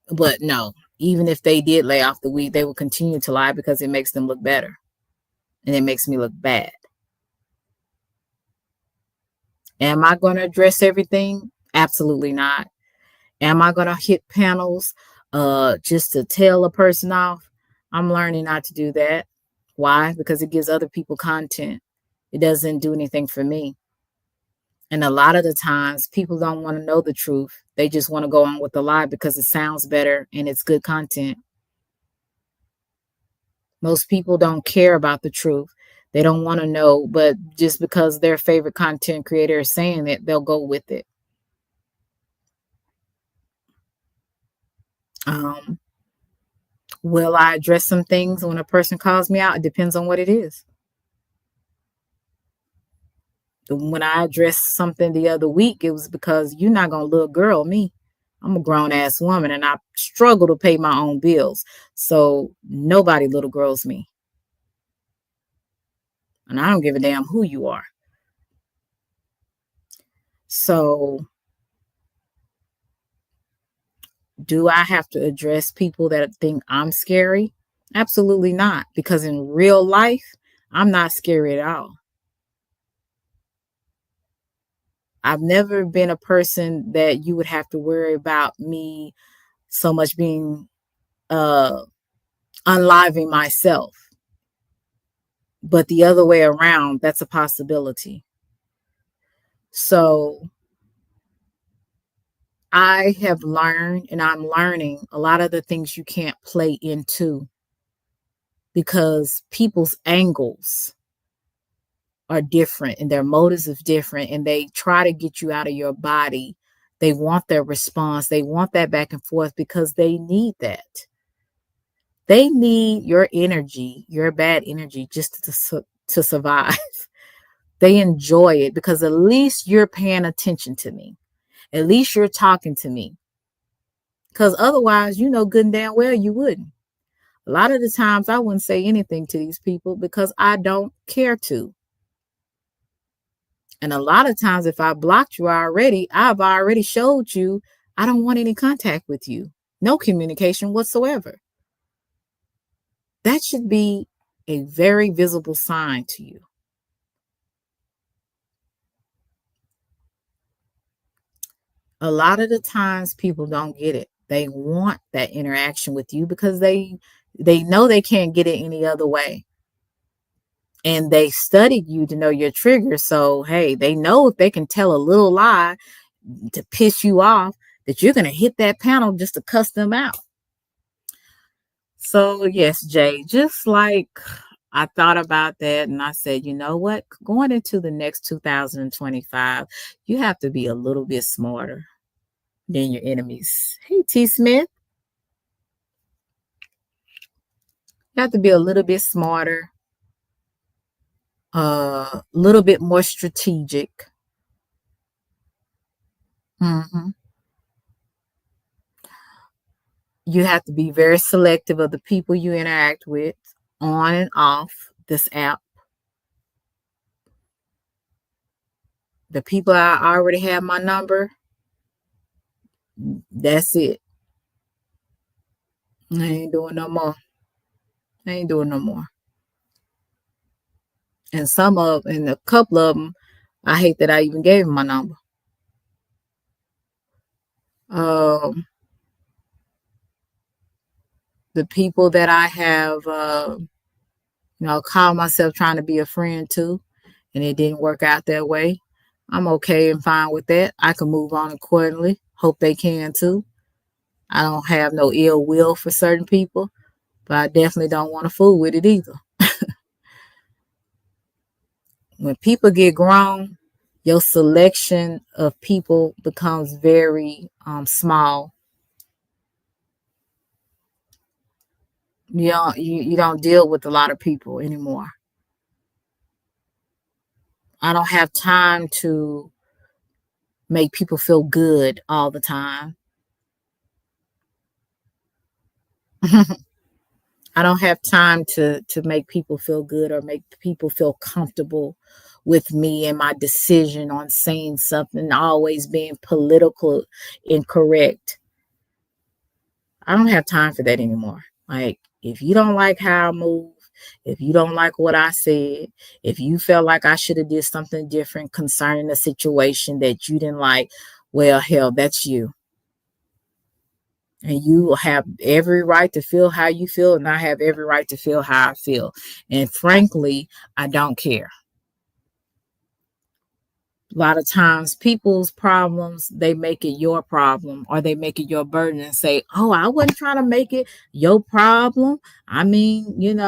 but no, even if they did lay off the weed, they will continue to lie because it makes them look better. And it makes me look bad. Am I going to address everything? Absolutely not. Am I going to hit panels just to tell a person off? I'm learning not to do that. Why? Because it gives other people content. It doesn't do anything for me. And a lot of the times, people don't want to know the truth. They just want to go on with the lie because it sounds better and it's good content. Most people don't care about the truth. They don't want to know, but just because their favorite content creator is saying it, they'll go with it. Will I address some things when a person calls me out? It depends on what it is. When I addressed something the other week, it was because you're not going to little girl me. I'm a grown ass woman and I struggle to pay my own bills. So nobody little girls me. And I don't give a damn who you are. So do I have to address people that think I'm scary? Absolutely not. Because in real life, I'm not scary at all. I've never been a person that you would have to worry about me so much being unliving myself. But the other way around, that's a possibility. So I have learned, and I'm learning a lot of the things you can't play into because people's angles are different and their motives are different, and they try to get you out of your body. They want their response. They want that back and forth because they need that. They need your energy, your bad energy, just to survive. They enjoy it because at least you're paying attention to me. At least you're talking to me. Because otherwise, you know good and damn well you wouldn't. A lot of the times I wouldn't say anything to these people because I don't care to. And a lot of times if I blocked you already, I've already showed you I don't want any contact with you. No communication whatsoever. That should be a very visible sign to you. A lot of the times people don't get it. They want that interaction with you because they know they can't get it any other way. And they studied you to know your triggers. So, hey, they know if they can tell a little lie to piss you off, that you're going to hit that panel just to cuss them out. So, yes, Jay, just like I thought about that and I said, you know what? Going into the next 2025, you have to be a little bit smarter than your enemies. Hey, T. Smith. You have to be a little bit smarter, a little bit more strategic. You have to be very selective of the people you interact with on and off this app. The people I already have my number, that's it. I ain't doing no more. And a couple of them, I hate that I even gave them my number. The people that I have, call myself trying to be a friend to, and it didn't work out that way. I'm okay and fine with that. I can move on accordingly. Hope they can too. I don't have no ill will for certain people, but I definitely don't want to fool with it either. When people get grown, your selection of people becomes very small. You don't deal with a lot of people anymore. I don't have time to make people feel good all the time. I don't have time to make people feel good or make people feel comfortable with me and my decision on saying something, always being political incorrect. I don't have time for that anymore. Like, if you don't like how I move, if you don't like what I said, if you felt like I should have did something different concerning a situation that you didn't like, well, hell, that's you. And you have every right to feel how you feel, and I have every right to feel how I feel. And frankly, I don't care. A lot of times people's problems, they make it your problem, or they make it your burden and say, oh, I wasn't trying to make it your problem. I mean,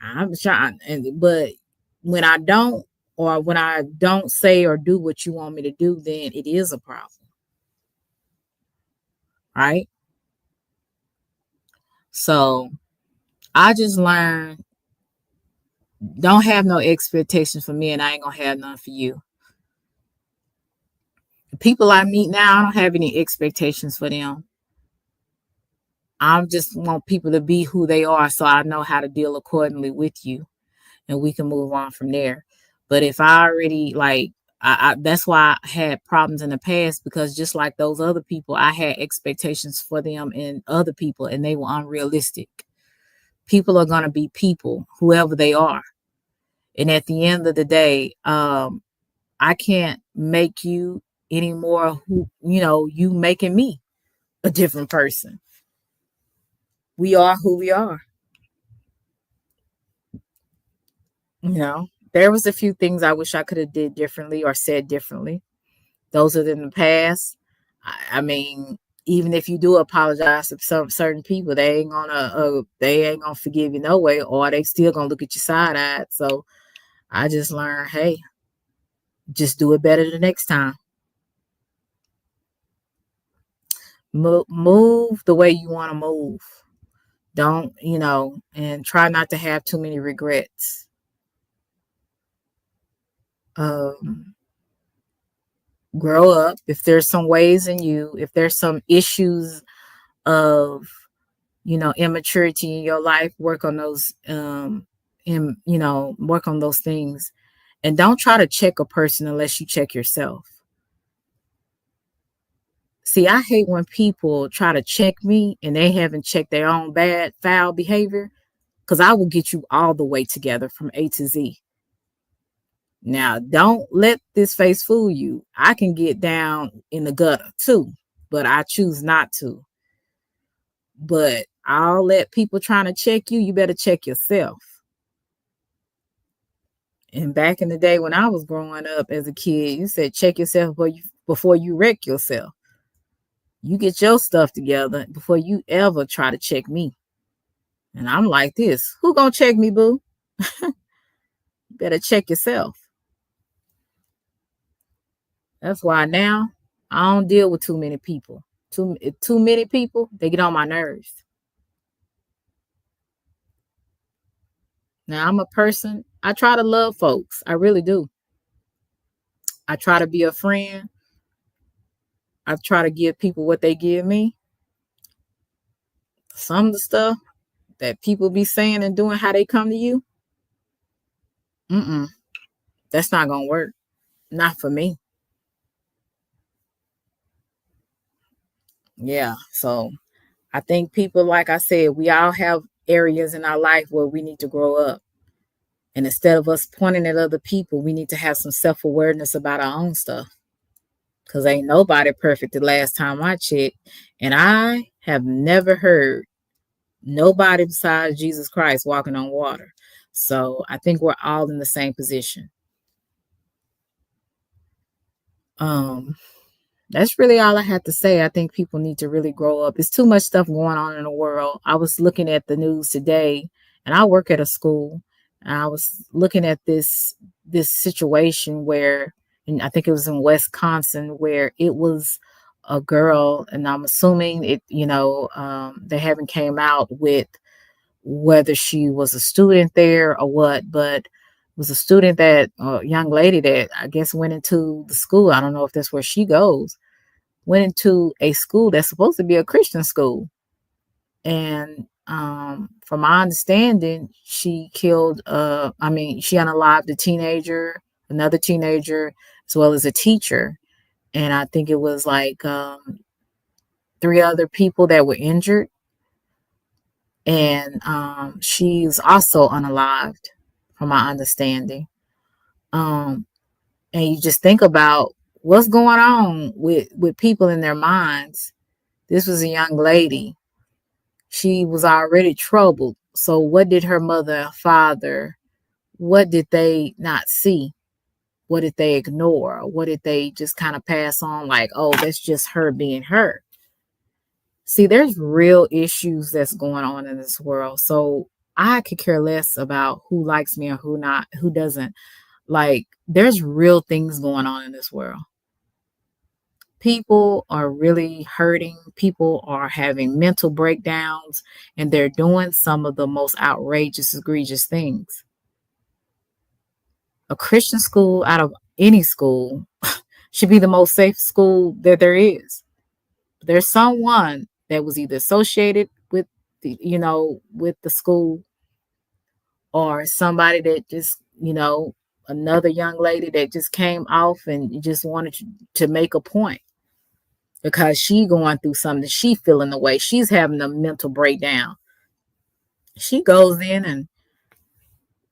I'm trying. But when I don't, or when I don't say or do what you want me to do, then it is a problem. Right? So I just learned, don't have no expectations for me, and I ain't gonna have none for you. The people I meet now, I don't have any expectations for them. I just want people to be who they are, so I know how to deal accordingly with you, and we can move on from there. But if I already that's why I had problems in the past, because just like those other people, I had expectations for them and other people, and they were unrealistic. People are gonna be people, whoever they are. And at the end of the day, I can't make you anymore you making me a different person. We are who we are. There was a few things I wish I could have did differently or said differently. Those are in the past. I mean, even if you do apologize to some certain people, they ain't gonna forgive you no way, or they still gonna look at you side-eyed. So I just learned, hey, just do it better the next time. Move the way you want to move. Don't, and try not to have too many regrets. Um, Grow up. If there's some ways in you, if there's some issues of, immaturity in your life, work on those, work on those things. And don't try to check a person unless you check yourself. See, I hate when people try to check me and they haven't checked their own bad, foul behavior, because I will get you all the way together from A to Z. Now, don't let this face fool you. I can get down in the gutter too, but I choose not to. But I'll let people trying to check you. You better check yourself. And back in the day when I was growing up as a kid, you said check yourself before you wreck yourself. You get your stuff together before you ever try to check me. And I'm like this. Who gonna check me, boo? You better check yourself. That's why now I don't deal with too many people. Too many people, they get on my nerves. Now I'm a person, I try to love folks. I really do. I try to be a friend. I try to give people what they give me. Some of the stuff that people be saying and doing, how they come to you, that's not gonna work. Not for me. Yeah. So I think people, like I said, we all have areas in our life where we need to grow up. And instead of us pointing at other people, we need to have some self-awareness about our own stuff. Because ain't nobody perfect the last time I checked. And I have never heard nobody besides Jesus Christ walking on water. So I think we're all in the same position. That's really all I have to say. I think people need to really grow up. There's too much stuff going on in the world. I was looking at the news today, and I work at a school, and I was looking at this situation where, and I think it was in Wisconsin, where it was a girl, and I'm assuming it, they haven't came out with whether she was a student there or what, but was a student that, a young lady that I guess went into the school. I don't know if that's where she goes. Went into a school that's supposed to be a Christian school. And from my understanding, she killed, she unalived a teenager, another teenager, as well as a teacher. And I think it was like 3 other people that were injured. And she's also unalived, from my understanding. And you just think about what's going on with people in their minds. This was a young lady. She was already troubled. So what did her mother and father, what did they not see? What did they ignore? What did they just kind of pass on like, oh, that's just her being her? See, there's real issues that's going on in this world. So I could care less about who likes me or who doesn't. Like, there's real things going on in this world. People are really hurting. People are having mental breakdowns, and they're doing some of the most outrageous, egregious things. A Christian school out of any school should be the most safe school that there is. There's someone that was either associated with with the school, or somebody that just, another young lady that just came off and just wanted to make a point because she going through something, she feeling the way, she's having a mental breakdown. She goes in and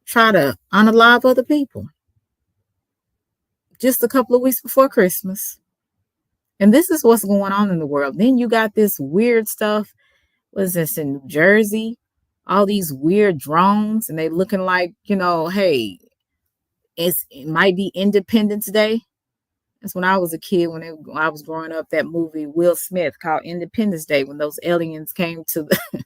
try to unalive other people just a couple of weeks before Christmas. And this is what's going on in the world. Then you got this weird stuff. What is this in New Jersey? All these weird drones, and they looking like, hey, it might be Independence Day. That's when I was a kid, when I was growing up, that movie Will Smith called Independence Day, when those aliens came to the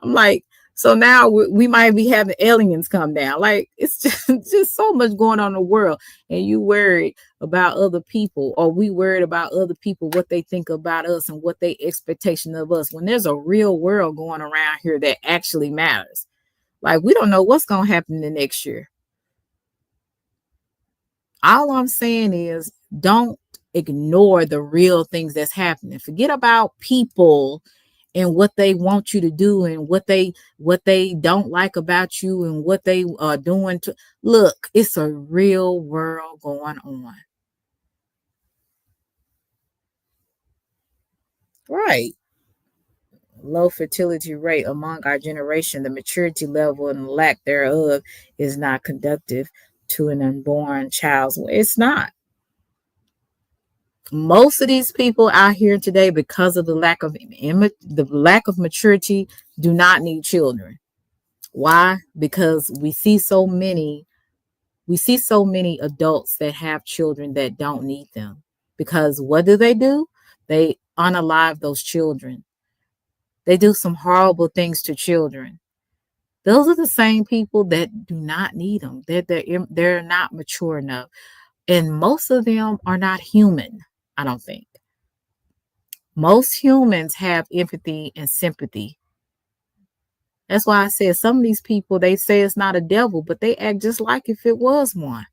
I'm like, So now we might be having aliens come down. Like it's just so much going on in the world, and you worried about other people, or we worried about other people, what they think about us and what they expectation of us. When there's a real world going around here that actually matters. Like we don't know what's gonna happen the next year. All I'm saying is don't ignore the real things that's happening. Forget about people and what they want you to do and what they don't like about you and what they are doing to look. It's a real world going on. Right. Low fertility rate among our generation, the maturity level and lack thereof is not conducive to an unborn child's. It's not. Most of these people out here today, because of the lack of maturity, do not need children. Why? Because we see so many adults that have children that don't need them. Because what do? They unalive those children. They do some horrible things to children. Those are the same people that do not need them. They're not mature enough, and most of them are not human. I don't think. Most humans have empathy and sympathy. That's why I said some of these people, they say it's not a devil, but they act just like if it was one.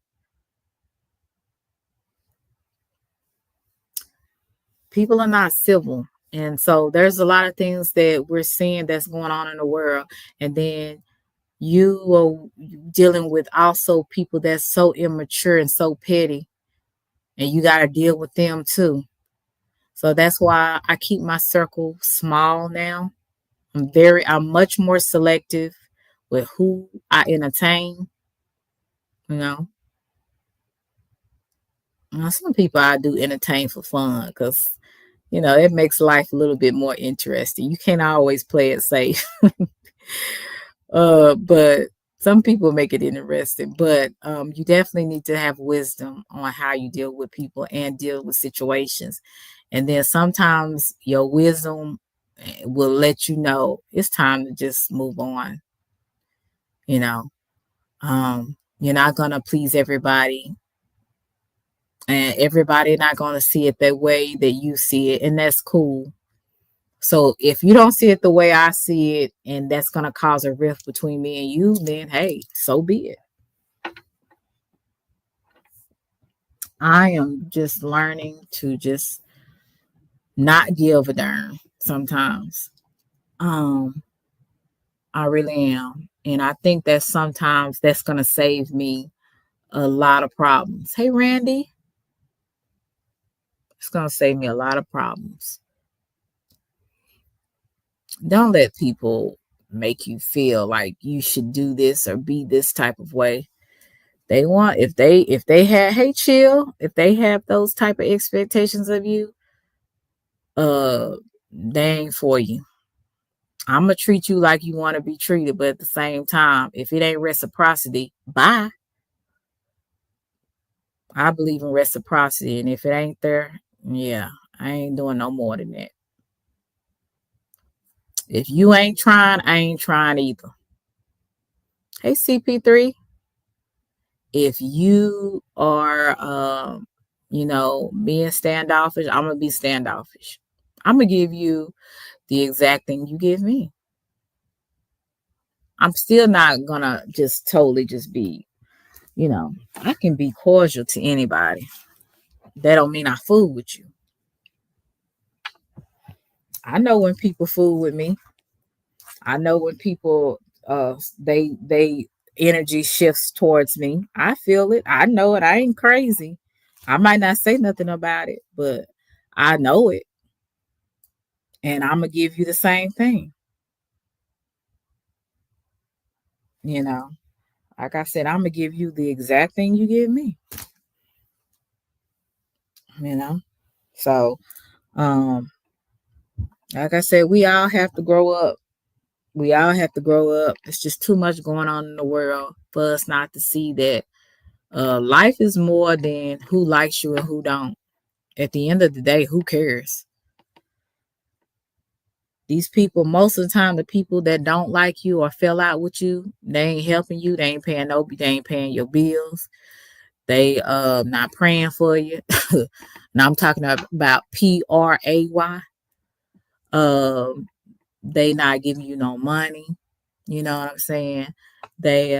People are not civil. And so there's a lot of things that we're seeing that's going on in the world. And then you are dealing with also people that's so immature and so petty. And you got to deal with them too. So that's why I keep my circle small now. I'm much more selective with who I entertain. You know, some people I do entertain for fun because it makes life a little bit more interesting. You can't always play it safe, but some people make it interesting. But you definitely need to have wisdom on how you deal with people and deal with situations. And then sometimes your wisdom will let you know it's time to just move on. You know, you're not gonna please everybody, and everybody not gonna see it the way that you see it, and that's cool. So if you don't see it the way I see it, and that's gonna cause a rift between me and you, then hey, so be it. I am just learning to just not give a darn sometimes. Um, I really am. And I think that sometimes that's gonna save me a lot of problems. Hey Randy, it's gonna save me a lot of problems. Don't let people make you feel like you should do this or be this type of way. They want if they had hey chill, if they have those type of expectations of you, uh they ain't for you. I'm gonna treat you like you want to be treated, but at the same time, if it ain't reciprocity, bye. I believe in reciprocity, and if it ain't there, yeah, I ain't doing no more than that. If you ain't trying, I ain't trying either. Hey CP3, if you are being standoffish, I'm gonna be standoffish. I'm gonna give you the exact thing you give me. I'm still not gonna just totally just be, I can be cordial to anybody. That don't mean I fool with you. I know when people fool with me. I know when people they energy shifts towards me. I feel it. I know it. I ain't crazy. I might not say nothing about it, but I know it. And I'm gonna give you the same thing. You know, like I said, I'm gonna give you the exact thing you give me. You know, so like I said, we all have to grow up. We all have to grow up. It's just too much going on in the world for us not to see that life is more than who likes you and who don't. At the end of the day, who cares? These people, most of the time, the people that don't like you or fell out with you, they ain't helping you. They ain't paying they ain't paying your bills. They not praying for you. Now I'm talking about PRAY. Um, they not giving you no money. You know what I'm saying? They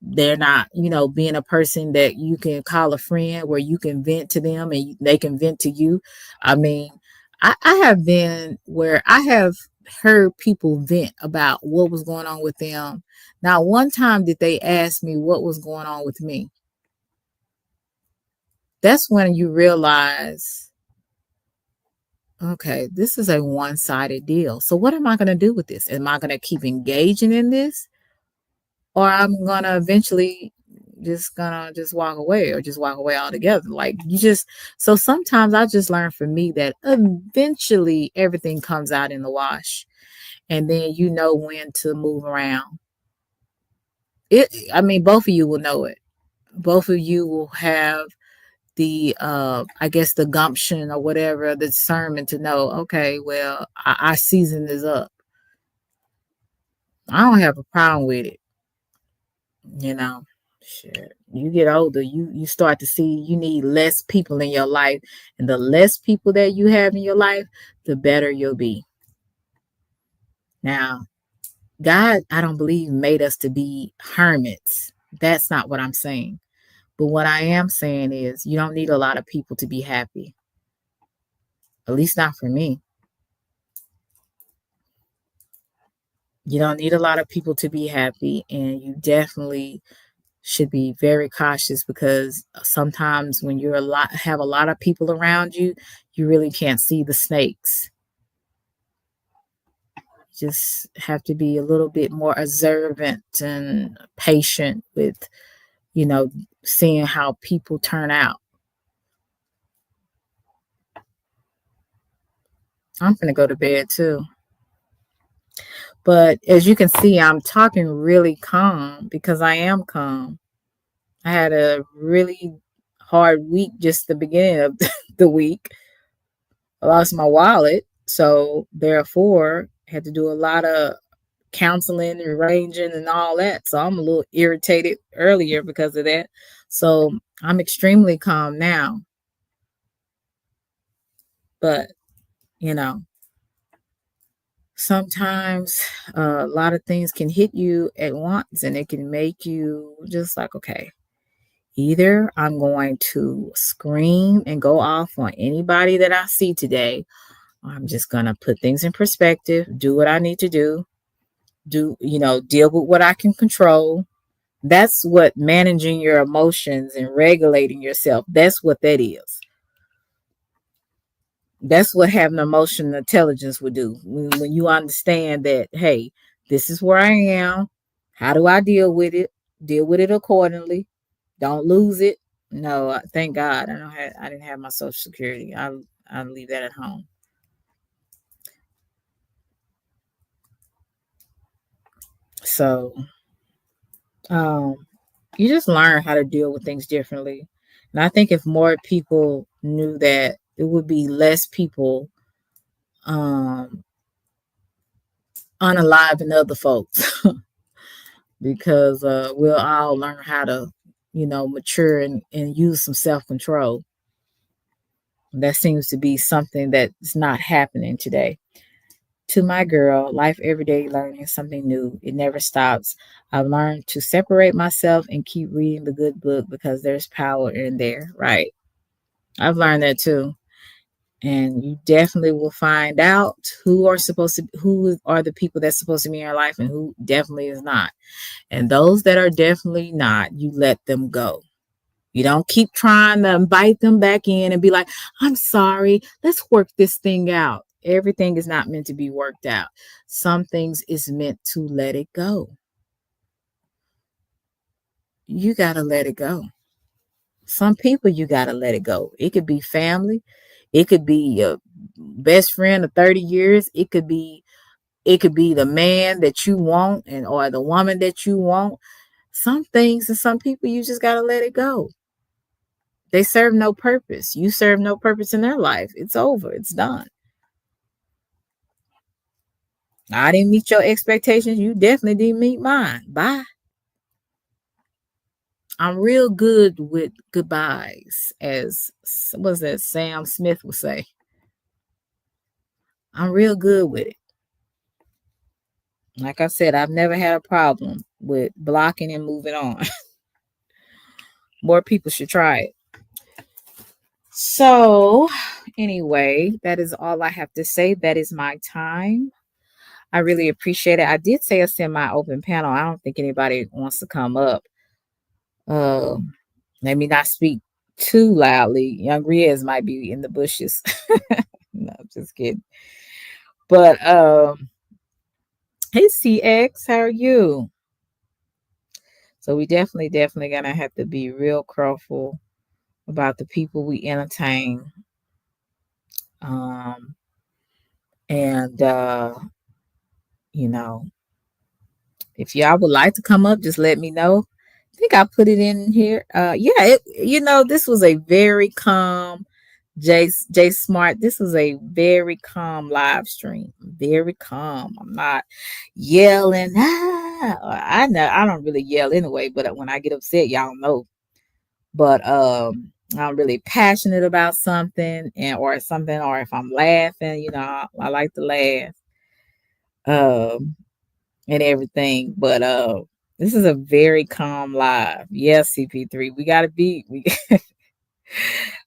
they're not, being a person that you can call a friend where you can vent to them and they can vent to you. I mean, I have been where I have heard people vent about what was going on with them. Now, one time did they ask me what was going on with me. That's when you realize, okay, this is a one-sided deal. So what am I going to do with this? Am I going to keep engaging in this? Or I'm gonna eventually just walk away or just walk away altogether. Like so sometimes I just learned for me that eventually everything comes out in the wash and then you know when to move around. I mean, both of you will know it. Both of you will have the I guess the gumption or whatever, the discernment to know, okay, well, our season is up. I don't have a problem with it. Shit, you get older, you start to see you need less people in your life, and the less people that you have in your life, the better you'll be. Now, God, I don't believe, made us to be hermits. That's not what I'm saying. But what I am saying is you don't need a lot of people to be happy. At least not for me. You don't need a lot of people to be happy, and you definitely should be very cautious because sometimes when have a lot of people around you, you really can't see the snakes. You just have to be a little bit more observant and patient with, seeing how people turn out. I'm gonna go to bed too. But as you can see, I'm talking really calm because I am calm. I had a really hard week just the beginning of the week. I lost my wallet, so therefore had to do a lot of counseling and arranging and all that. So I'm a little irritated earlier because of that. So I'm extremely calm now. But, you know, sometimes a lot of things can hit you at once and it can make you just like, okay, either I'm going to scream and go off on anybody that I see today. I'm just going to put things in perspective, do what I need to do, deal with what I can control. That's what managing your emotions and regulating yourself, that's what that is. That's what having emotional intelligence would do. When you understand that, hey, this is where I am. How do I deal with it? Deal with it accordingly. Don't lose it. No, thank God I didn't have my Social Security. I leave that at home. So you just learn how to deal with things differently. And I think if more people knew that, it would be less people unaliving other folks because we'll all learn how to, mature and use some self-control. That seems to be something that's not happening today. To my girl, life every day learning something new. It never stops. I've learned to separate myself and keep reading the good book because there's power in there. Right. I've learned that too. And you definitely will find out who are the people that's supposed to be in your life and who definitely is not. And those that are definitely not, you let them go. You don't keep trying to invite them back in and be like, I'm sorry, let's work this thing out. Everything is not meant to be worked out. Some things is meant to let it go. You got to let it go. Some people, you got to let it go. It could be family. It could be your best friend of 30 years. It could be the man that you want or the woman that you want. Some things and some people, you just got to let it go. They serve no purpose. You serve no purpose in their life. It's over. It's done. I didn't meet your expectations. You definitely didn't meet mine. Bye. I'm real good with goodbyes, as what's that Sam Smith would say. I'm real good with it. Like I said, I've never had a problem with blocking and moving on. More people should try it. So, anyway, that is all I have to say. That is my time. I really appreciate it. I did say a semi-open panel. I don't think anybody wants to come up. Uh, Let me not speak too loudly. Young Riaz might be in the bushes. No, I'm just kidding. But hey CX, how are you? So we definitely gonna have to be real careful about the people we entertain. Um and you know, if y'all would like to come up, just let me know. I think I put it in here. This was a very calm J Smart. This was a very calm live stream. Very calm. I'm not yelling. I know I don't really yell anyway, but when I get upset, y'all know. But I'm really passionate about something or something, or if I'm laughing, I like to laugh. Um and everything. But this is a very calm live. Yes, CP3. We gotta be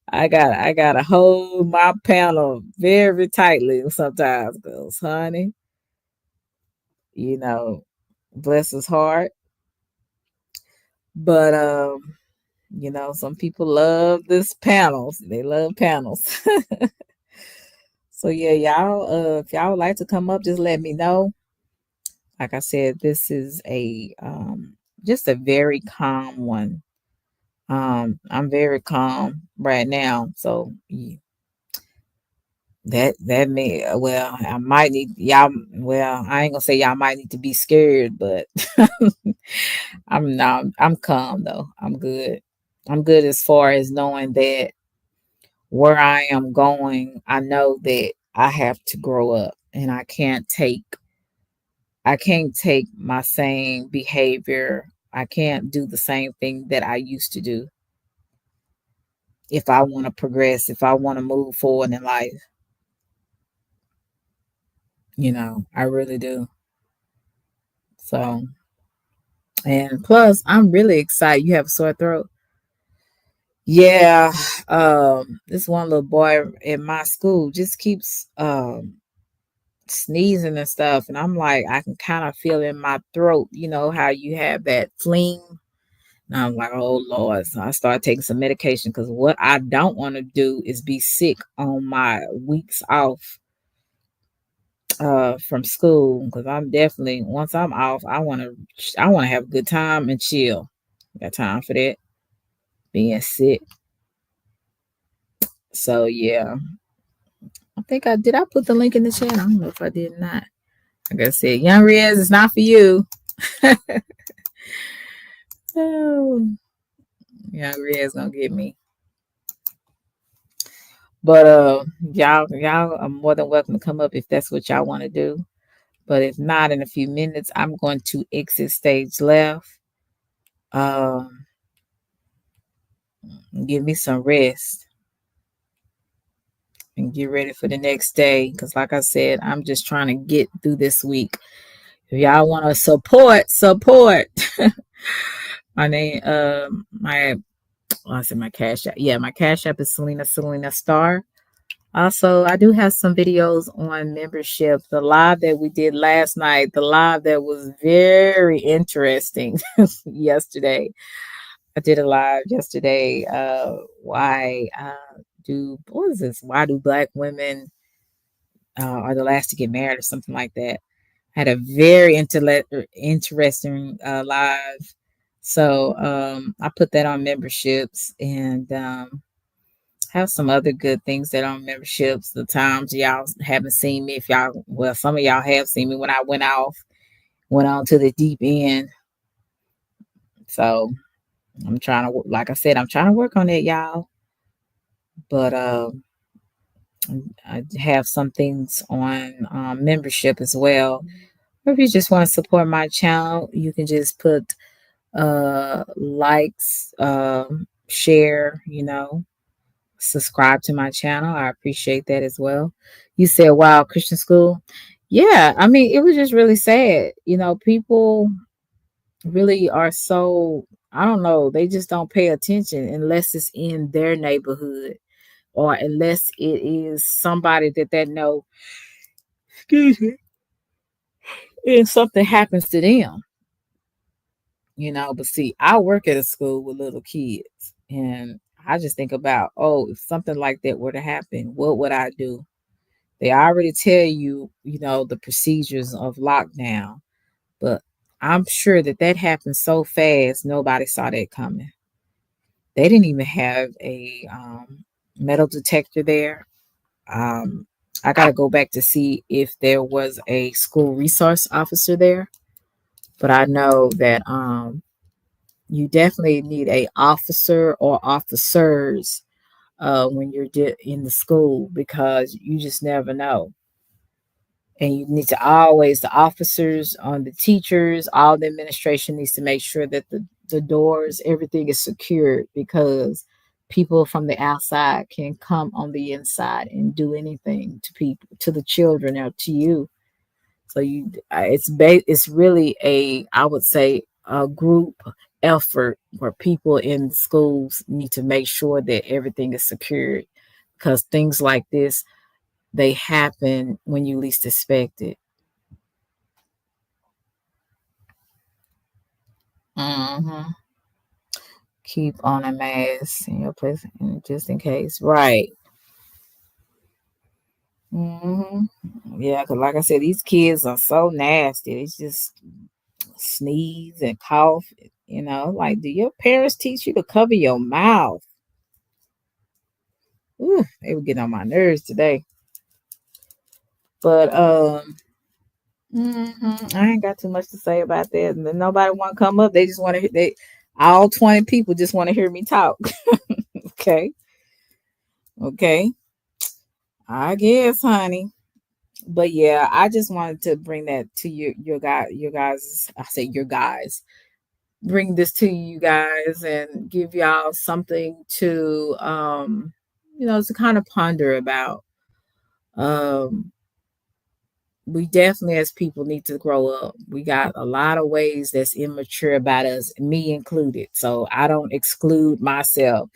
I gotta hold my panel very tightly sometimes because honey, you know, bless his heart. But some people love this panels. They love panels. So yeah, y'all if y'all would like to come up, just let me know. Like I said, this is a just a very calm one. I'm very calm right now, so that may I might need y'all. Well, I ain't gonna say y'all might need to be scared, but I'm calm though. I'm good. I'm good as far as knowing that where I am going, I know that I have to grow up, and I can't take my same behavior. I can't do the same thing that I used to do if I want to progress, if I want to move forward in life. I really do. So, and plus, I'm really excited. You have a sore throat. Yeah, this one little boy at my school just keeps sneezing and stuff, and I'm like, I can kind of feel in my throat. You know how you have that phlegm. And I'm like, oh Lord. So I started taking some medication because what I don't want to do is be sick on my weeks off from school, because I'm definitely, once I'm off, I want to have a good time and chill. Got time for that being sick. So yeah, I think I put the link in the chat. I don't know if I did not. Like I said, Young Riaz, it's not for you. Oh, Young Riaz gonna get me. But y'all are more than welcome to come up if that's what y'all want to do. But if not, in a few minutes, I'm going to exit stage left. Give me some rest and get ready for the next day. Because like I said, I'm just trying to get through this week. If y'all want to support. My name, I said my cash app. Yeah, my cash app is Selena Star. Also, I do have some videos on membership. The live that we did last night, the live that was very interesting yesterday. I did a live yesterday. What is this? Why do black women are the last to get married or something like that? Had a very interesting live. So I put that on memberships, and have some other good things that on memberships. The times y'all haven't seen me, some of y'all have seen me when I went on to the deep end. So I'm trying to, like I said, I'm trying to work on it, y'all. But I have some things on membership as well. Or if you just want to support my channel, you can just put likes, share, subscribe to my channel. I appreciate that as well. You said, wow, Christian school. Yeah, I mean, it was just really sad. People really are so, I don't know, they just don't pay attention unless it's in their neighborhood or unless it is somebody that they know, excuse me, and something happens to them. But see, I work at a school with little kids, and I just think about, oh, if something like that were to happen, what would I do? They already tell you, the procedures of lockdown, but I'm sure that happened so fast, nobody saw that coming. They didn't even have a metal detector there. Um, I got to go back to see if there was a school resource officer there, but I know that you definitely need a officer or officers when you're in the school, because you just never know. And you need to always, the officers, on the teachers, all the administration needs to make sure that the doors, everything is secured, because people from the outside can come on the inside and do anything to people, to the children, or to you. So it's really I would say, a group effort where people in schools need to make sure that everything is secured, because things like this, they happen when you least expect it. hmm Keep on a mask in your place, just in case. Right. hmm Yeah, because like I said, these kids are so nasty. It's just sneeze and cough. Like, do your parents teach you to cover your mouth? Ooh, they were getting on my nerves today. But I ain't got too much to say about that. And then nobody want to come up. They just want to. They all 20 people just want to hear me talk. Okay, okay, I guess, honey. But yeah, I just wanted to bring that to your guys. I say your guys. Bring this to you guys and give y'all something to to kind of ponder about. Um we definitely, as people, need to grow up. We got a lot of ways that's immature about us, me included. So I don't exclude myself.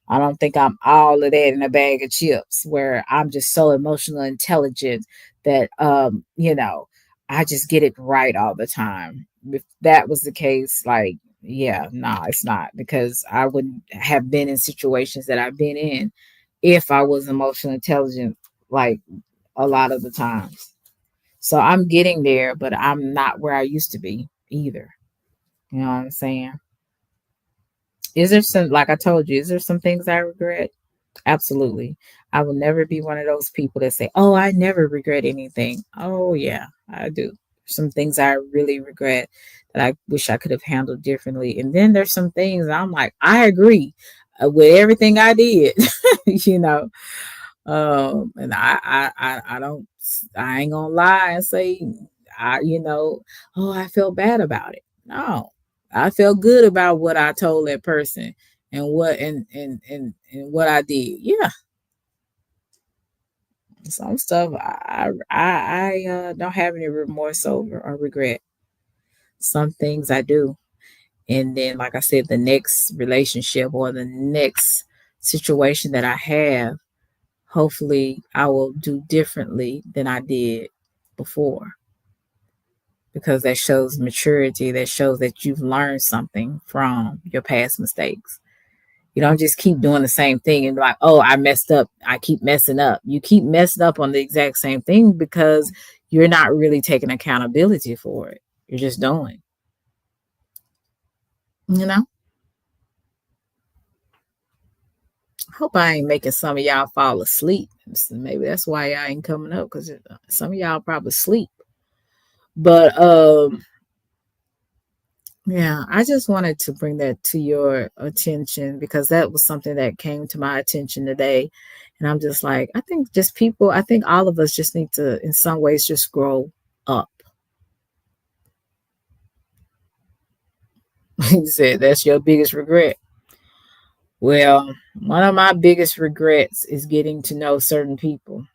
I don't think I'm all of that in a bag of chips where I'm just so emotional intelligent that I just get it right all the time. If that was the case, like, yeah, no, it's not, because I wouldn't have been in situations that I've been in if I was emotional intelligent, like, a lot of the times. So I'm getting there, but I'm not where I used to be either. You know what I'm saying? Is there some, like I told you, is there some things I regret? Absolutely. I will never be one of those people that say, oh, I never regret anything. Oh, yeah, I do. Some things I really regret that I wish I could have handled differently. And then there's some things I'm like, I agree with everything I did, you know. And I don't, I ain't gonna lie and say, oh, I felt bad about it. No, I felt good about what I told that person and and what I did. Yeah, some stuff I don't have any remorse over or regret. Some things I do, and then, like I said, the next relationship or the next situation that I have, hopefully I will do differently than I did before, because that shows maturity, that shows that you've learned something from your past mistakes. You don't just keep doing the same thing and be like, oh, I messed up, I keep messing up. You keep messing up on the exact same thing because you're not really taking accountability for it. You're just doing, you know. Hope I ain't making some of y'all fall asleep. Maybe that's why y'all ain't coming up, because some of y'all probably sleep. But Yeah, I just wanted to bring that to your attention because that was something that came to my attention today. And I'm just like, I think just people, I think all of us just need to, in some ways, just grow up. He said, that's your biggest regret. Well, one of my biggest regrets is getting to know certain people.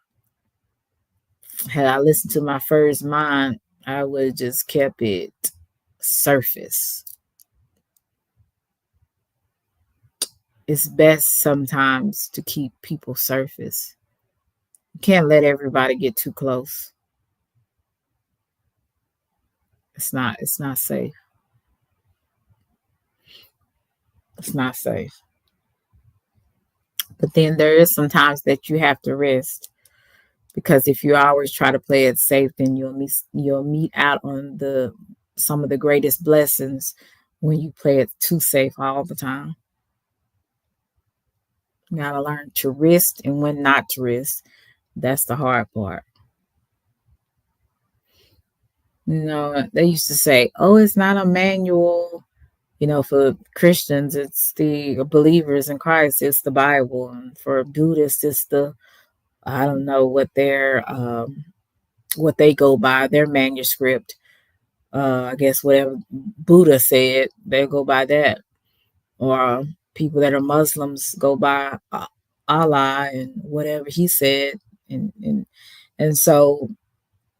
Had I listened to my first mind, I would have just kept it surface. It's best sometimes to keep people surface. You can't let everybody get too close. It's not safe. It's not safe. But then there is sometimes that you have to rest because if you always try to play it safe, then you'll meet out on the some of the greatest blessings when you play it too safe all the time. You gotta learn to rest and when not to rest. That's the hard part. They used to say, "Oh, it's not a manual." For Christians, it's the believers in Christ, it's the Bible, and for Buddhists, it's the I don't know what they go by, their manuscript. I guess whatever Buddha said, they go by that. Or people that are Muslims go by Allah and whatever he said, and so.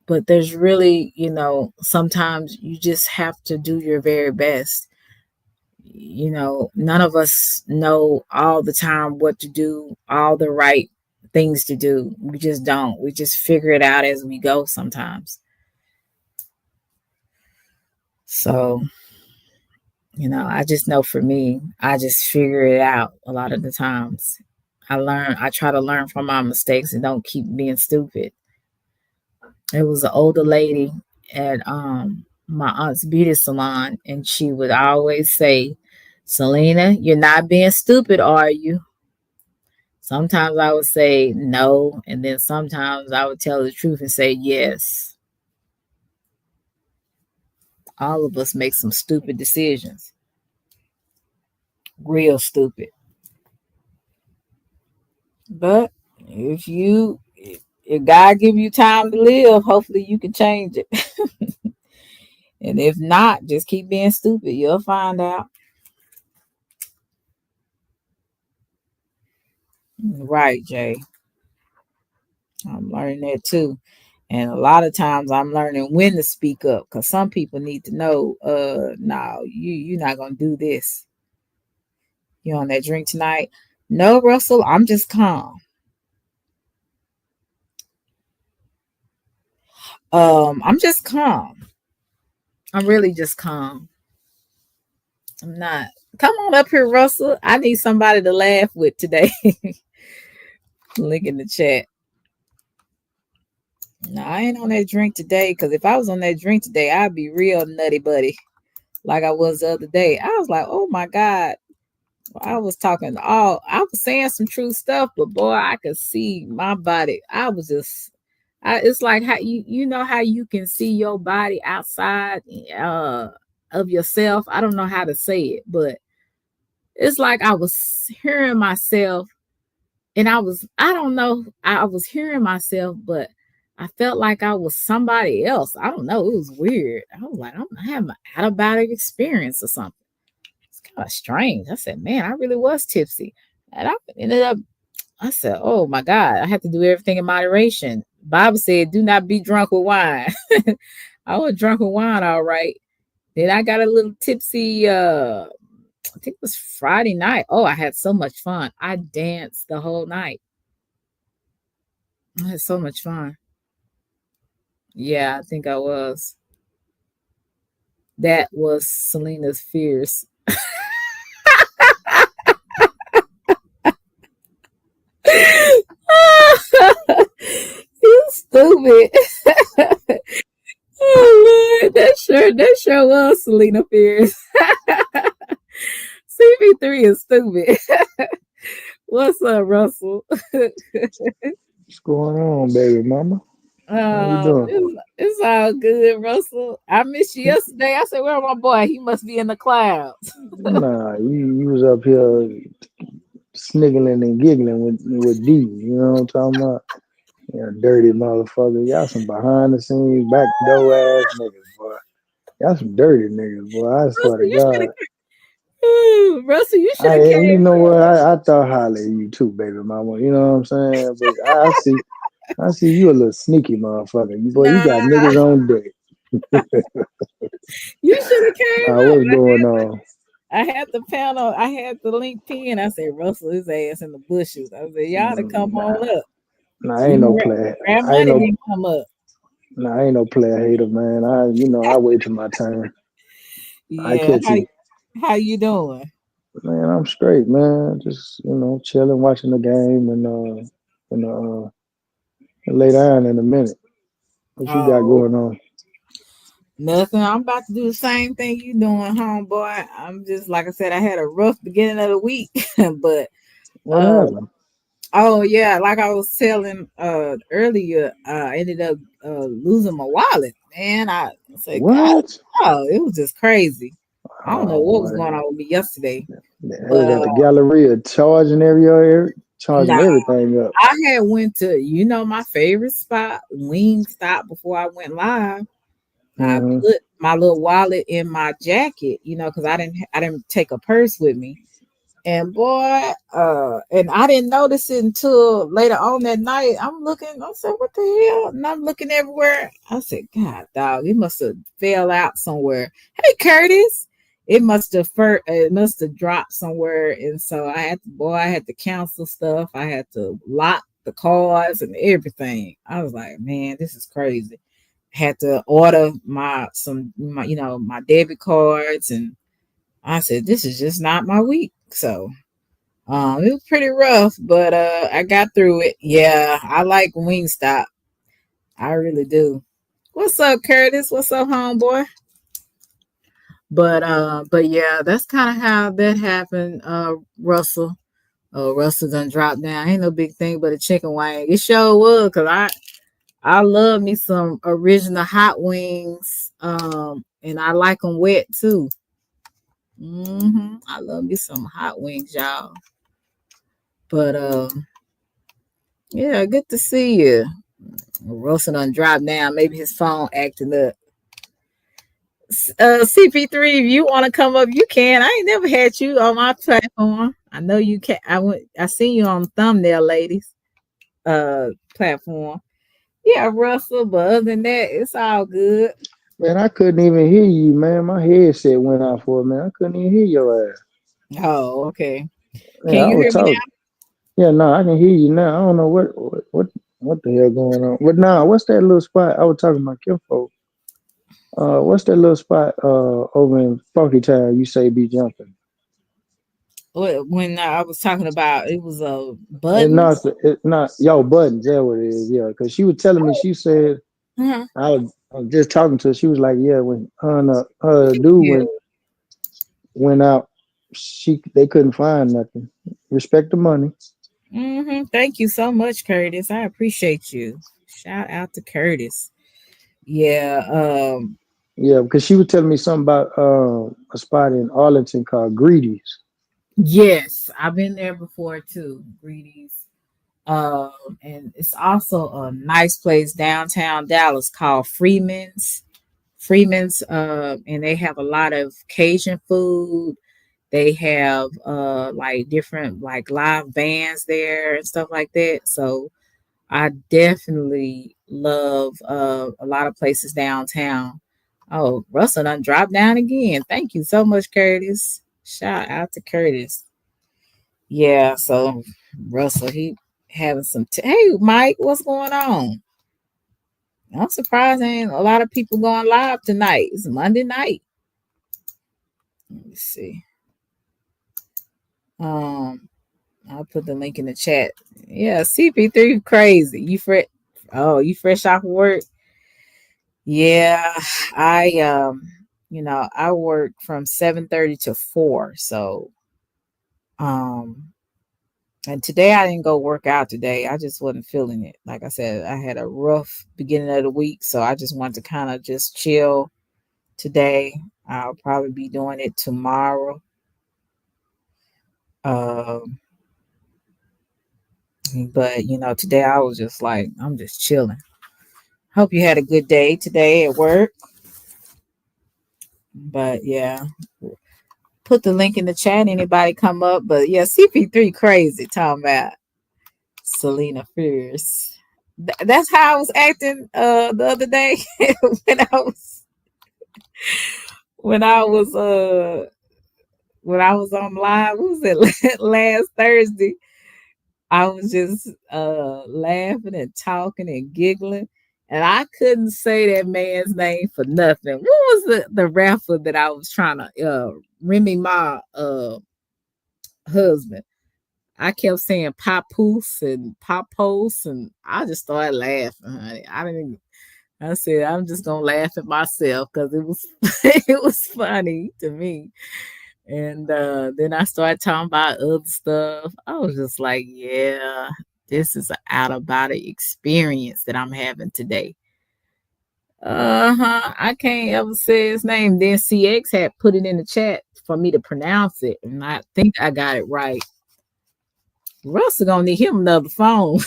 But there's really, sometimes you just have to do your very best. None of us know all the time what to do, all the right things to do. We just don't. We just figure it out as we go sometimes. So, I just know for me, I just figure it out a lot of the times. I try to learn from my mistakes and don't keep being stupid. It was an older lady at my aunt's beauty salon, and she would always say, Selena, you're not being stupid, are you? Sometimes I would say no, and then sometimes I would tell the truth and say yes. All of us make some stupid decisions, real stupid. But if God give you time to live, hopefully you can change it. And if not, just keep being stupid. You'll find out. Right, Jay. I'm learning that too. And a lot of times I'm learning when to speak up because some people need to know, no, you're not gonna do this. You on that drink tonight? No, Russell, I'm just calm. I'm just calm. I'm really just calm. I'm not. Come on up here, Russell. I need somebody to laugh with today. Link in the chat. No, I ain't on that drink today because if I was on that drink today, I'd be real nutty buddy like I was the other day. I was like, oh my God. I was saying some true stuff, but boy, I could see my body. It's like how you know how you can see your body outside of yourself. I don't know how to say it, but it's like I was hearing myself and I don't know, I was hearing myself, but I felt like I was somebody else. I don't know. It was weird. I was like, I have an out of body experience or something. It's kind of strange. I said, man, I really was tipsy. And I ended up, I said, oh my God, I have to do everything in moderation. Bible said, do not be drunk with wine. I was drunk with wine, all right. Then I got a little tipsy, I think it was Friday night. Oh, I had so much fun. I danced the whole night. I had so much fun. Yeah, I think I was. That was Selena's fears. You stupid. Oh Lord, that sure was Selena Fears. CP3 is stupid. What's up, Russell? What's going on, baby mama? How you doing? It's all good, Russell. I missed you yesterday. I said, "Where my boy? He must be in the clouds." Nah, you was up here sniggling and giggling with D. You know what I'm talking about? Yeah, dirty motherfucker. Y'all some behind the scenes, back door ass niggas, boy. Y'all some dirty niggas, boy. I swear Russell, to you should God. have. Russell, you should have And you came know up. what? I thought highly of you too, baby mama. You know what I'm saying? But I see you a little sneaky motherfucker. Boy, you Nah, got niggas on deck. you should have came Nah, up. what's going on? I had the panel. I had the link pin. I said, Russell his ass in the bushes. I said, y'all to come Nah, on up. nah, I ain't Even no player. Grand I ain't Money no didn't come up. Nah, I ain't no player hater, man. I wait till my turn. I Yeah. catch you. How you doing? Man, I'm straight, man. Just chilling, watching the game, and lay down in a minute. What you got Oh, going on? nothing. I'm about to do the same thing you doing, homeboy. I'm just like I said, I had a rough beginning of the week, but What uh happened? oh yeah, like I was telling earlier, I ended up losing my wallet. Man, I said, God, What? oh, it was just crazy. I don't know Oh what was boy, going on with me yesterday, they but was at the Galleria charging nah, everything up. I had went to my favorite spot, Wing Stop, before I went live. I Hmm. put my little wallet in my jacket, because I didn't take a purse with me. And boy, and I didn't notice it until later on that night. I'm looking, I said, what the hell? And I'm looking everywhere. I said, God, dog, it must have fell out somewhere. Hey, Curtis. It must have dropped somewhere. And so I had to cancel stuff. I had to lock the cards and everything. I was like, man, this is crazy. Had to order my debit cards, and I said, this is just not my week. So it was pretty rough, but I got through it. Yeah, I like Wingstop. I really do. What's up, Curtis? What's up, homeboy? But yeah, that's kind of how that happened, Russell. Russell done dropped down. Ain't no big thing but a chicken wing. It sure was, cause I love me some original hot wings. And I like them wet too. I love me some hot wings, y'all. But yeah, good to see you. Russell done dropped down. Maybe his phone acting up. CP3, if you want to come up, you can. I ain't never had you on my platform. I know you can. I seen you on thumbnail ladies platform. Yeah, Russell, but other than that, it's all good. Man, I couldn't even hear you, man. My headset went out for a minute. I couldn't even hear your ass. Oh, okay. Yeah, Can I you was hear me talking. Yeah, no, I can hear you now. I don't know what the hell going on. But now, what's that little spot I was talking about, Kim folk? What's that little spot over in Funky Town you say be jumping? now? When I was talking about it was And no, buttons. it's not yo buttons. That's what it is. Yeah, because she was telling me. She said Uh-huh. I was just talking to her. She was like, yeah, when her Thank dude you. went out, they couldn't find nothing. Respect the money. Thank you so much, Curtis. I appreciate you. Shout out to Curtis. Yeah. Yeah, because she was telling me something about a spot in Arlington called Greedy's. Yes, I've been there before too. Greetings. And it's also a nice place downtown Dallas called Freeman's. Freeman's, and they have a lot of Cajun food. They have like different like live bands there and stuff like that. So I definitely love a lot of places downtown. Oh, Russell done dropped down again. Thank you so much, Curtis. Shout out to Curtis. Yeah, so Russell, he having some. Hey, Mike, what's going on? I'm surprised ain't a lot of people going live tonight. It's Monday night. Let me see. Um, I'll put the link in the chat. Yeah, CP3 crazy. You fresh off work? Yeah, I work from 7:30 to 4. So um And today I didn't go work out today. I just wasn't feeling it. Like I said, I had a rough beginning of the week, so I just wanted to kind of just chill today. I'll probably be doing it tomorrow. Um, but today I was just like, I'm just chilling. Hope you had a good day today at work. But yeah, put the link in the chat. Anybody come up? But yeah, CP3 crazy talking about Selena Fierce. That's how I was acting the other day when I was when I was when I was on live. What was it last Thursday? I was just laughing and talking and giggling. And I couldn't say that man's name for nothing. What was the rapper that I was trying to Remy Ma husband? I kept saying Papoose and Papos, and I just started laughing, honey. I didn't even, I said I'm just gonna laugh at myself because it was it was funny to me. And then I started talking about other stuff. I was just like, yeah, this is an out of body experience that I'm having today. I can't ever say his name. Then CX had put it in the chat for me to pronounce it, and I think I got it right. Russell gonna need him another phone.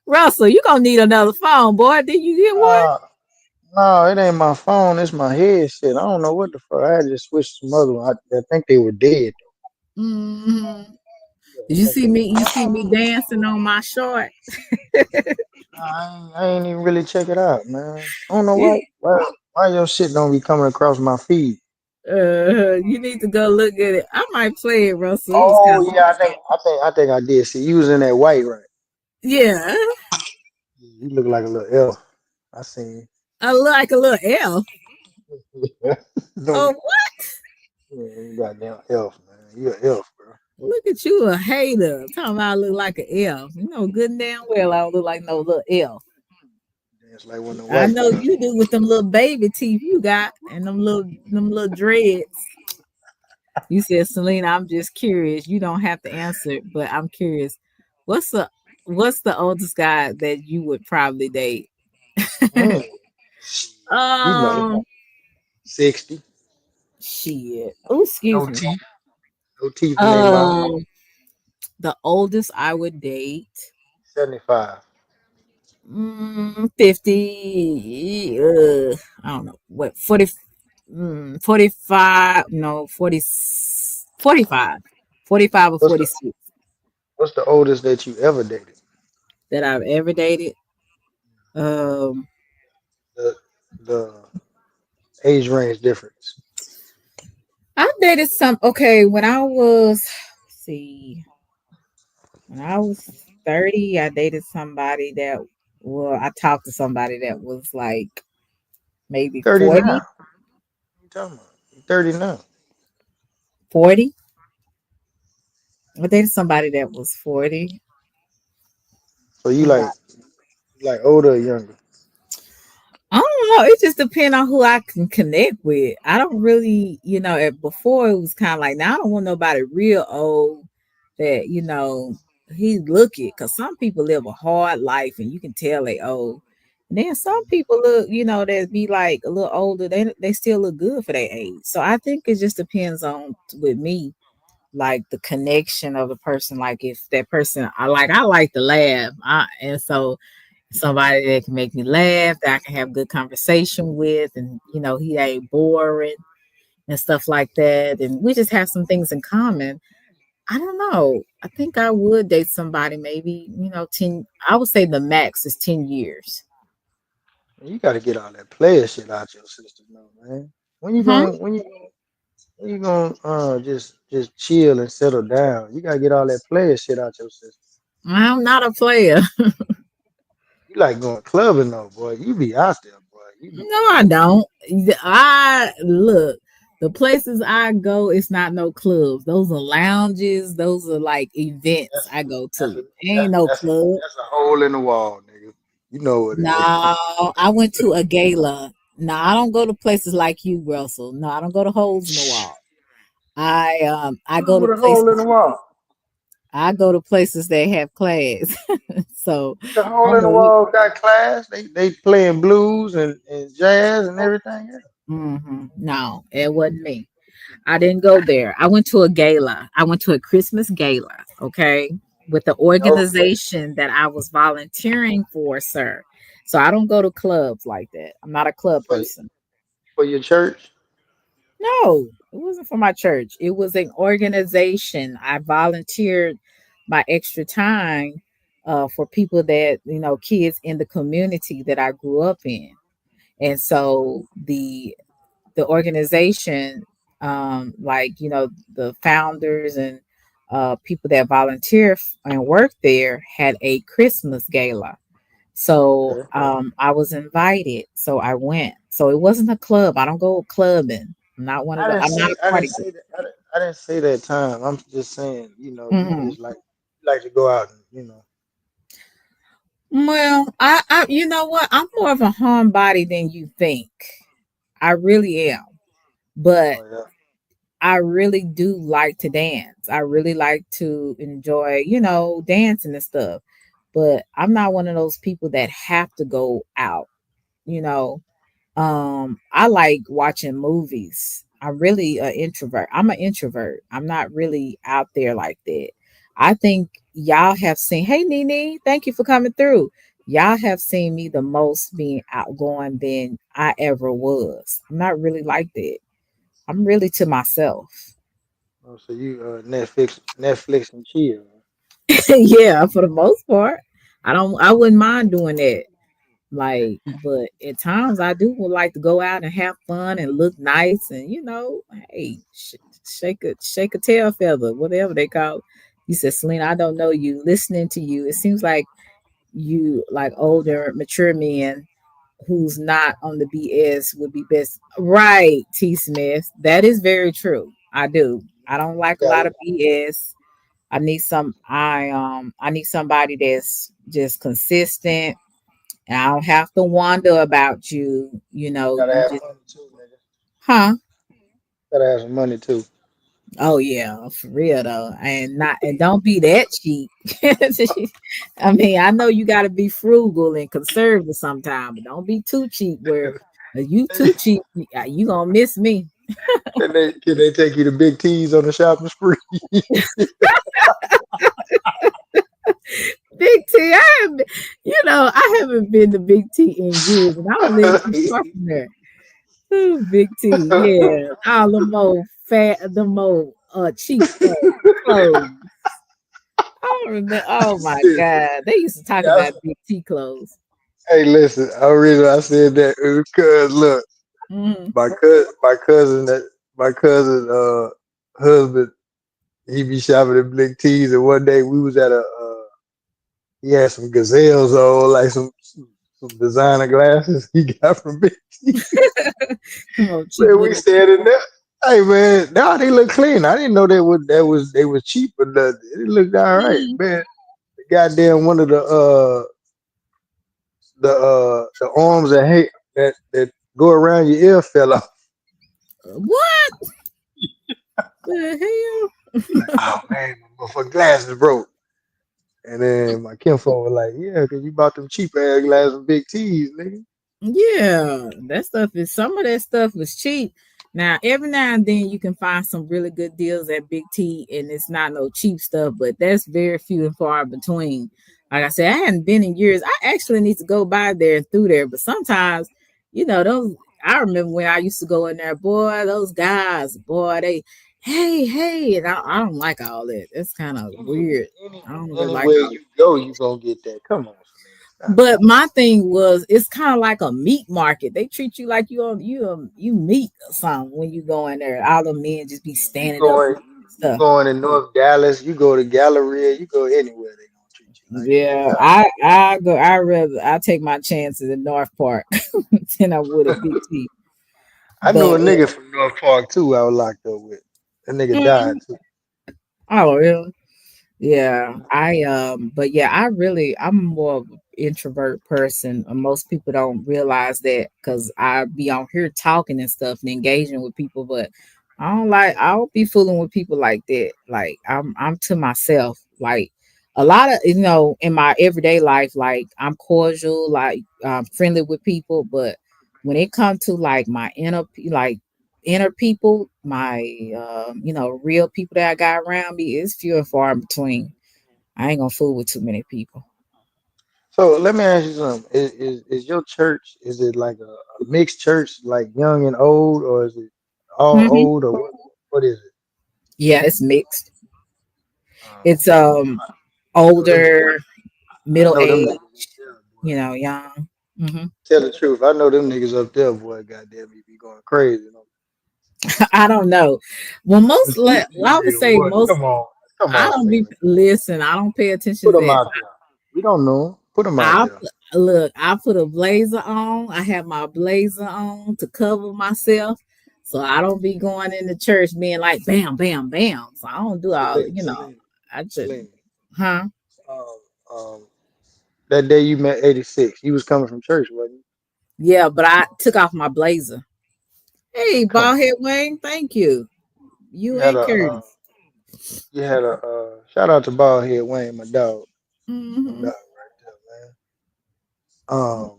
Russell, you gonna need another phone, boy. Did you get one? Uh, no, it ain't my phone. It's my headset. I don't know what the fuck. I had to switch to some other one. I think they were dead. Hmm. Did I you think see they me? were. You see me dancing on my short? I ain't even really check it out, man. I don't know why. You, Why your shit don't be coming across my feed? you need to go look at it. I might play it, Russell. It was kind Oh of yeah, I did. See, you was in that white, right? yeah. You look like a little elf. I seen. I look like a little elf. You. Oh, Don't what? you goddamn elf, man. You an elf, bro. Look at you, a hater. Talking about I look like an elf. You know good and damn well I don't look like no little elf. It's like when the I white know people. you do with them little baby teeth you got and them little dreads. You said, Selena, I'm just curious. You don't have to answer, it, but I'm curious. What's the what's the oldest guy that you would probably date? Mm, you know, um 60. Shit. Oh, excuse No me. teeth. No teeth in their mouth. Um the oldest I would date 75. 50, I don't know what 40, 45, no 40, 45, 45 or What's the 46 What's the oldest that you ever dated? that I've ever dated. um The the age range difference. I dated some, okay, when I was, let's see, when I was 30, I dated somebody that, well, I talked to somebody that was like You maybe 30 now. 40, What you talking about? You 30 now. 40. I dated somebody that was 40. So you About, like older or younger? I don't know. It just depends on who I can connect with. I don't really, before it was kind of like, now I don't want nobody real old that, he look it. Because some people live a hard life and you can tell they old. And then some people look, that be like a little older, they still look good for their age. So I think it just depends on, with me, like the connection of the person. Like if that person, I like to laugh. And so somebody that can make me laugh, that I can have good conversation with, and he ain't boring and stuff like that. And we just have some things in common. I don't know. I think I would date somebody maybe, 10, I would say the max is 10 years. You got to get all that player shit out your system, though, man. When you Huh? going when you going just chill and settle down? You gotta get all that player shit out your system. I'm not a player. You like going clubbing though, boy. You be out there, boy. You be No, I don't. I look, the places I go, it's not no clubs. Those are lounges. Those are like events that's I go that's a to. Ain't no club. that's a hole in the wall, nigga. You know what it is. No, I went to a gala. No, I don't go to places like you, Russell. No, I don't go to holes in the wall. I What's go to with a hole in places. the wall? I go to places that have class. So The I hole don't in the know. wall got class. They playing blues and jazz and everything else. No, it wasn't me. I didn't go there. I went to a gala. I went to a Christmas gala, okay, with the Okay. organization that I was volunteering for, sir. So I don't go to clubs like that. I'm not a club For y- person. for your church. No, it wasn't for my church. It was an organization. I volunteered my extra time for people that, kids in the community that I grew up in. And so the organization, like the founders and people that volunteer and work there, had a Christmas gala. So Okay. I was invited, so I went. So it wasn't a club. I don't go clubbing. I'm not one of the. I'm not a I didn't party girl. say that. I didn't say that time. I'm just saying, you Mhm. just like to go out and Well, I, you know what? I'm more of a homebody than you think. I really am. But Oh yeah. I really do like to dance. I really like to enjoy, dancing and stuff. But I'm not one of those people that have to go out, you know. I like watching movies. I'm really an introvert. I'm an introvert. I'm not really out there like that. I think y'all have seen, hey Nene, thank you for coming through. Y'all have seen me the most being outgoing than I ever was. I'm not really like that. I'm really to myself. Oh, so you Netflix and chill. Yeah, for the most part. I wouldn't mind doing that. Like, but at times I do would like to go out and have fun and look nice and hey, shake a tail feather, whatever they call it. You said, Selena, I don't know you. Listening to you, it seems like you like older, mature men who's not on the BS would be best. Right, T Smith. That is very true. I do. I don't You like a got lot it. of BS. I need somebody that's just consistent, and I don't have to wonder about you. Gotta You have just, money too, nigga. huh? Gotta have some money too. Oh yeah, for real though, and don't be that cheap. I mean, I know you got to be frugal and conservative sometimes, but don't be too cheap. Where you too cheap, you gonna miss me. Can they take you to Big T's on the shopping spree? Big T, I haven't been to Big T in years, and I don't live too far from there. Ooh, Big T, yeah, all the more fat, the more cheap clothes. I don't remember. Oh my Shit. God, they used to talk Yeah, about Big T clothes. hey, listen. The reason I said that is because look, Hmm. my cousin, husband, he be shopping at Big T's, and one day we was at he had some gazelles on, like some designer glasses he got from Big T. More cheap Man, we looking. standing there. Hey man, now they look clean. I didn't know they was cheap or nothing. It looked all right, Mhm. man. The goddamn one of the arms that go around your ear fell off. What the Like, oh man, my motherfucking glasses broke. And then my kinfolk was like, yeah, cause you bought them cheap ass glasses from Big T's, nigga. Yeah, that stuff is some of that stuff was cheap. Now, every now and then you can find some really good deals at Big T, and it's not no cheap stuff, but that's very few and far between. Like I said, I hadn't been in years. I actually need to go by there and through there, but sometimes, those. I remember when I used to go in there, boy, those guys, boy, hey, and I don't like all that. That's kind of weird. I don't really like Anywhere all that. you go, you gonna get that. Come on, Selena, stop. But my thing was, it's kind of like a meat market. They treat you like you meat or something when you go in there. All the men just be You standing up going looking at you stuff. going in North Dallas, you go to Galleria, you go anywhere they gonna treat you like that. Yeah, Stop. I take my chances in North Park than I would at Big T. I knew But a nigga from North Park too I was locked up with. That nigga died mm, too. oh really? Yeah, but yeah, I'm more of an introvert person. Most people don't realize that because I be on here talking and stuff and engaging with people, but I don't be fooling with people like that. Like I'm to myself. Like a lot of in my everyday life, like I'm cordial, like friendly with people, but when it comes to like my inner people, my real people that I got around me, it's few and far in between. I ain't gonna fool with too many people. So let me ask you something. Is your church, is it like a mixed church, like young and old, or is it all Hmm. old, or what is it? Yeah, it's mixed. It's Okay. I know them. older, I middle know them age, niggas up there, boy. young. Hmm. Tell the truth. I know them niggas up there, boy. Goddamn, be going crazy. You know? I don't know. Well, I would Yeah, say what? most. Come I on, don't be man. listen. I don't pay attention Put to them that. out there. We don't know. Put them out I there. look. I put a blazer on. I have my blazer on to cover myself, so I don't be going into church being like bam, bam, bam. So I don't do all. Celine, Celine, I just, Celine. huh? Um, um, that day you met 86, he was coming from church, wasn't Yeah, but I took off my blazer. he? Hey, Come bald on. head Wayne, thank you. You You had ain't a Curtis. shout out to Bald Head Wayne, my dog. My dog Hmm. right there, man.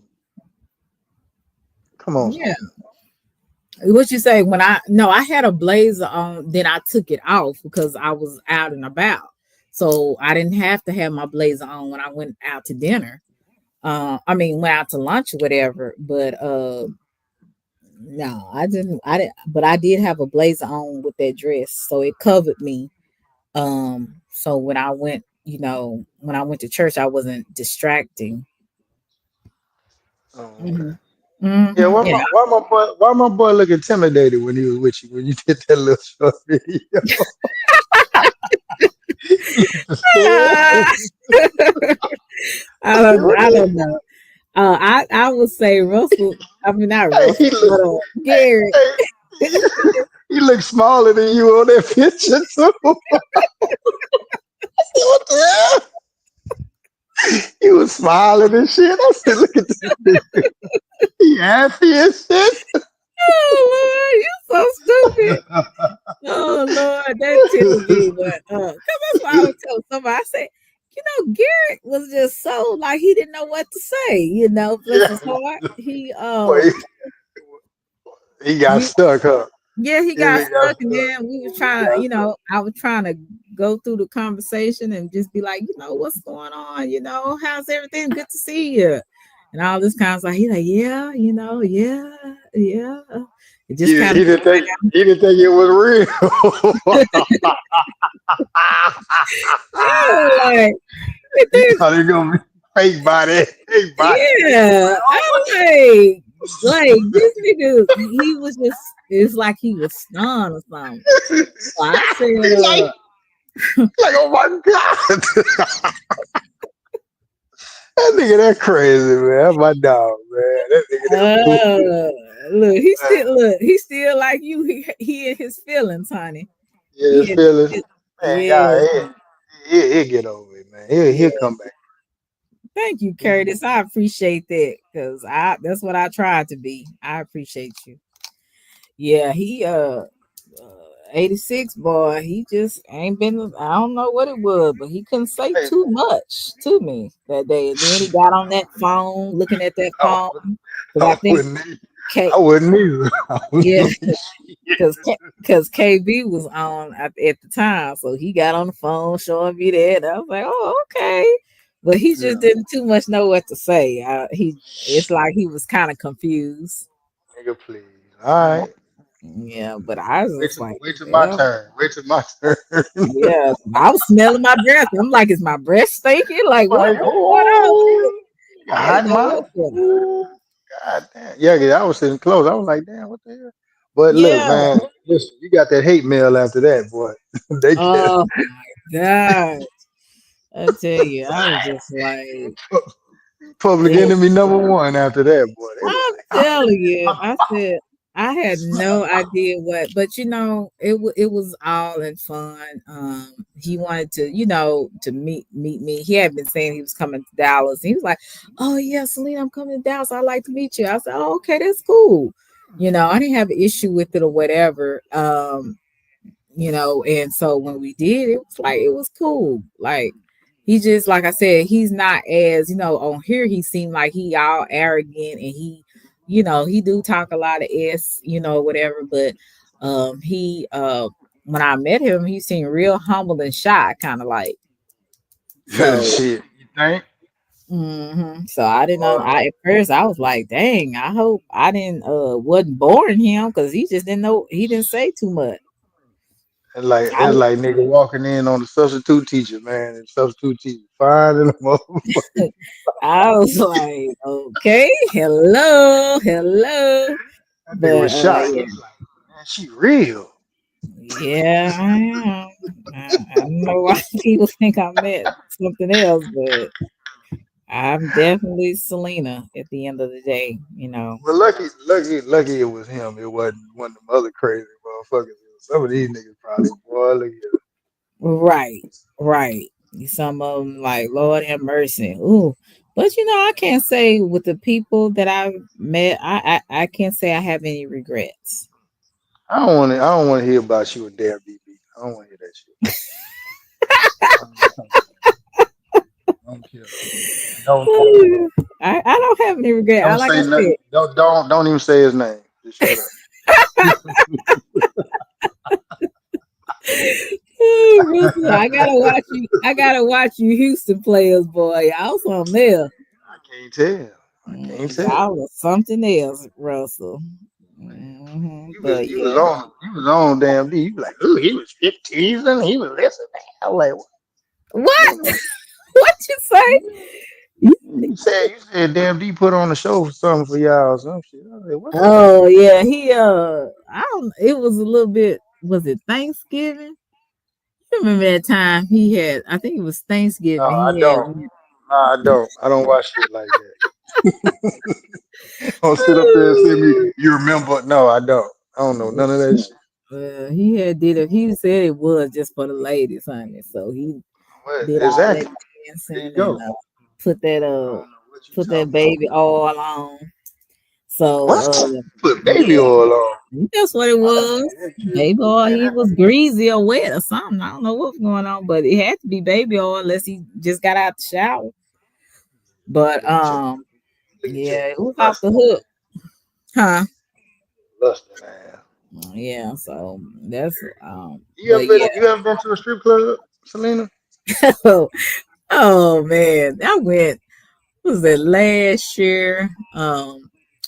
Come on, Yeah. Celine. What you say when I no, I had a blazer on, then I took it off because I was out and about. So I didn't have to have my blazer on when I went out to dinner. I mean went out to lunch or whatever. But no, I didn't but I did have a blazer on with that dress. So it covered me. So when I went, when I went to church, I wasn't distracting. Oh, okay. Hmm. Yeah, Hmm. Yeah. why my boy look intimidated when he was with you when you did that little short video? He looked scared. I I said, don't what I the don't know. I would say Russell. I mean not hey, he Russell, look but Gary. hey, he looked smaller than you on that picture too. I said, what the hell? He was smiling and shit. I said, look at this nigga. He happy and shit. Oh Lord, you're so stupid. Oh Lord, that tickled me. But cause that's why I was telling somebody. I said, Garrett was just so like he didn't know what to say. Bless his Yeah. heart. He Boy, he got we stuck, huh? Yeah, he Yeah, got he got stuck, and stuck. then we was He trying to, got stuck. I was trying to go through the conversation and just be like, what's going on? How's everything? Good to see you, and all this kind of stuff. He's like, yeah, yeah, yeah. It just kind of, He didn't think it was real. like, He thought he gonna be fake body. yeah. I'm like this nigga, he was just, it's like he was stunned or something. So I said, He like, oh my god. That nigga that crazy, man. That's my dog, man. That nigga that fool. Uh, he still like you. He in his feelings, honey. Yeah, his He in feelings. his, Man, yeah, God, he'll get over it, man. He'll yeah. come back. Thank you, He'll Curtis. I appreciate that because that's what I tried to be. I appreciate you. Yeah, he 86 boy. He just ain't been. I don't know what it was, but he couldn't say hey, too much to me that day. And then he got on that phone, looking at that I, phone because I I think wouldn't either. K. I wouldn't either. I Yeah, wouldn't either. because KB was on at the time, so he got on the phone showing me that. I was like, oh, okay, but he just Yeah, didn't too much know what to say. It's like he was kind of confused. nigga, please. All Uh, right. yeah, but I was just like, Wait till my yeah, turn. Wait till my turn. yeah. I was smelling my breath. I'm like, is my breath stinking? Like, Like, what's going on? oh, you got I didn't hot know mouth. what's going on. Ooh, God damn. Yeah, 'cause I was sitting close. I was like, damn, what the hell? But look, Yeah. man, listen, you got that hate mail after that, boy. they get Oh my god. I tell you, I was just like, public enemy number one after that, boy. They was I'm like, telling you, I said I had no idea what, but it was all in fun. He wanted to, to meet me. He had been saying he was coming to Dallas. He was like, "Oh yeah, Selena, I'm coming to Dallas. I'd like to meet you." I said, "Oh, okay, that's cool." I didn't have an issue with it or whatever. And so when we did, it was like it was cool. Like he just like I said, he's not as on here. He seemed like he all arrogant and he do talk a lot of whatever. But he when I met him, he seemed real humble and shy, kind of like so. Shit, you think? So I didn't know. Boy, I At first I was like, "Dang, I hope I didn't wasn't boring him because he just didn't know. He didn't say too much." I it's like nigga walking in on the substitute teacher, man. And substitute teacher fine in the motherfucker. I was like, "Okay, hello, hello," That nigga but was shocked. yeah, He's like, man, she real. yeah, I am. I don't know why people think I'm at something else, but I'm definitely Selena at the end of the day. Well, lucky it was him. It wasn't one of them other crazy motherfuckers. Some of these niggas probably, boy, look at Right, right. Some of them like Lord have mercy. Ooh, but I can't say with the people that I've met, I can't say I have any regrets. I don't want to hear about you and damn BB. I don't want to hear that shit. I don't care. Don't I don't have any regret. I don't like I say said, nothing. Don't even say his name. Just shut up. Russell, I gotta watch you. I gotta watch you, Houston players, boy. Y'all something else. I can't tell. I can't tell. Y'all was something else, Russell. Man, you was But you was yeah, on you was on damn D. You was like, ooh, he was 15 and he was listening. I was like, what? what? Man, what? What you say? You said damn D put on a show for something for y'all or some shit. I was like, what? Oh yeah, he I don't. It was a little bit. Was it Thanksgiving? You remember that time he had? I think it was No, Thanksgiving. I He had. don't. No, I don't. I don't watch shit like that. Don't sit up there and say me. You remember? No, I don't. I don't know none of that shit. He had did it. He said it was just for the ladies, honey. So he What? did all that Exactly. There you dancing and go. put that I don't know what you put that talking about. baby oil on. So What? Put baby yeah, oil on. that's what it Oh, that was. man, that trip. Baby oil. Man, He that, was greasy or wet or something. I don't know what's going on, but it had to be baby oil unless he just got out the shower. But look at your look at your yeah, it was off the lusting hook, huh? lusting ass. Yeah, so that's You ever but been yeah. you ever been to a strip club, Selena? Oh man, I went. Was it last year? Which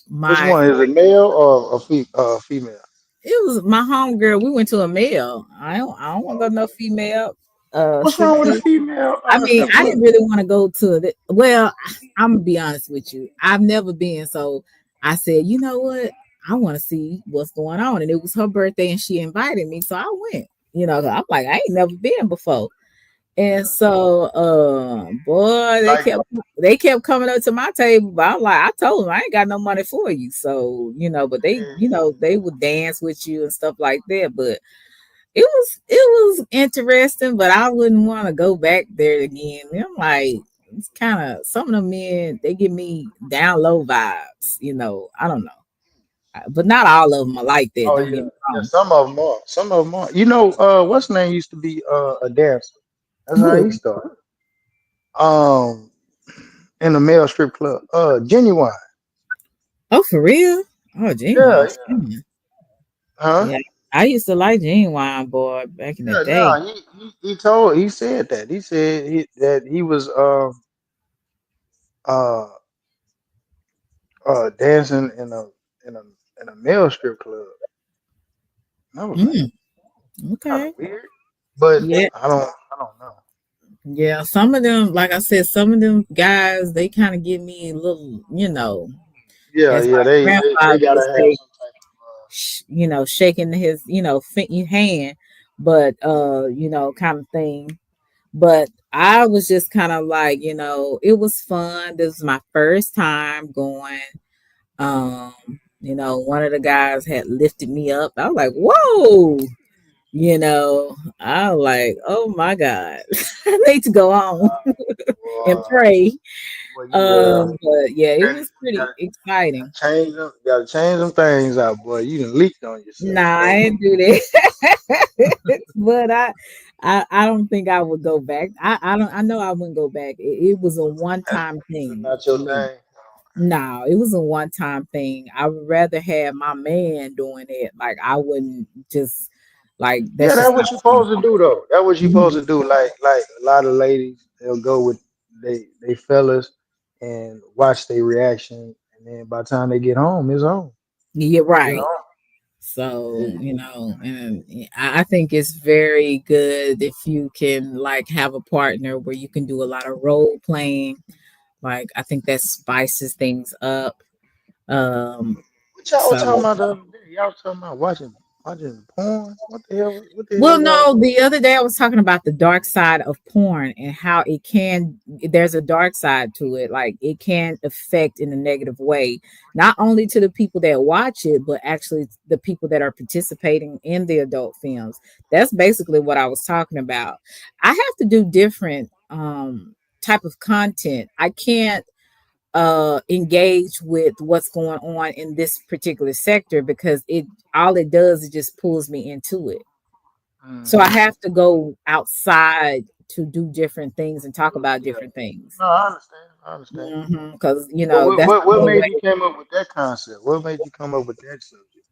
My one is it, male or female? It was my home girl. We went to a male. I don't want to go Oh, to no okay. female What's strip wrong with a club. female I mean, strip I club? didn't really want to go to the. Well, I'm gonna be honest with you. I've never been, so I said, you know what? I want to see what's going on, and it was her birthday, and she invited me, so I went. I'm like, I ain't never been before. And Yeah. so, boy, You like it? they kept coming up to my table, but I'm like, I told them I ain't got no money for you. So, but they would dance with you and stuff like that. But it was interesting, but I wouldn't want to go back there again. I'm like, it's kind of some of the men they give me down low vibes. I don't know, but not all of them are like that. Oh Don't yeah, get me yeah. wrong. Some of them are. Some of them are. What's his name used to be a dancer. That's how he Who? started. Um, in a male strip club. Genuine. Oh, for real? Oh, genuine. Yeah. Huh? Yeah, I used to like Genuine Boy back in the Yeah. day. No. He said that. He said that he was uh dancing in a in a male strip club. And I was like, Mm, kind of okay. weird, but Yeah, I don't know. yeah. Some of them, like I said, some of them guys, they kind of give me a little, Yeah, as yeah. my They grandfather would gotta have say, some type of shaking his, hand, but kind of thing. But I was just kind of like, it was fun. This was my first time going. Um, one of the guys had lifted me up. I was like, whoa, I was like, oh my God, I need to go on and boy, pray. But yeah, But yeah, it gotta, was pretty gotta, exciting. change them. Gotta change them things out, boy. You done leaked on yourself, Nah, I boy. didn't do that. But I don't think I would go back. I don't I know I wouldn't go back. It was a one That's time just thing not for your me. thing. No, it was a one time thing. I would rather have my man doing it. Like I wouldn't just like Yeah, that's that's just not what you're me. supposed to do, though. That's what you're supposed Mhm. to do. Like a lot of ladies, they'll go with they fellas and watch their reaction, and then by the time they get home, it's on. You're You right. know. So, And and I think it's very good if you can like have a partner where you can do a lot of role playing. Like I think that spices things up. Um, what y'all was talking so about the other day? Y'all was talking about watching porn. What the hell? What the well, hell y'all? no, the other day I was talking about the dark side of porn and how it can, there's a dark side to it. Like it can affect in a negative way, not only to the people that watch it, but actually the people that are participating in the adult films. That's basically what I was talking about. I have to do different type of content. I can't engage with what's going on in this particular sector because it all it does is just pulls me into it, so I Mm-hmm. have to go outside to do different things and talk about Yeah. different things. No, I understand. I understand. Because But that's the what only made you way. came up with that concept? What made you come up with that subject?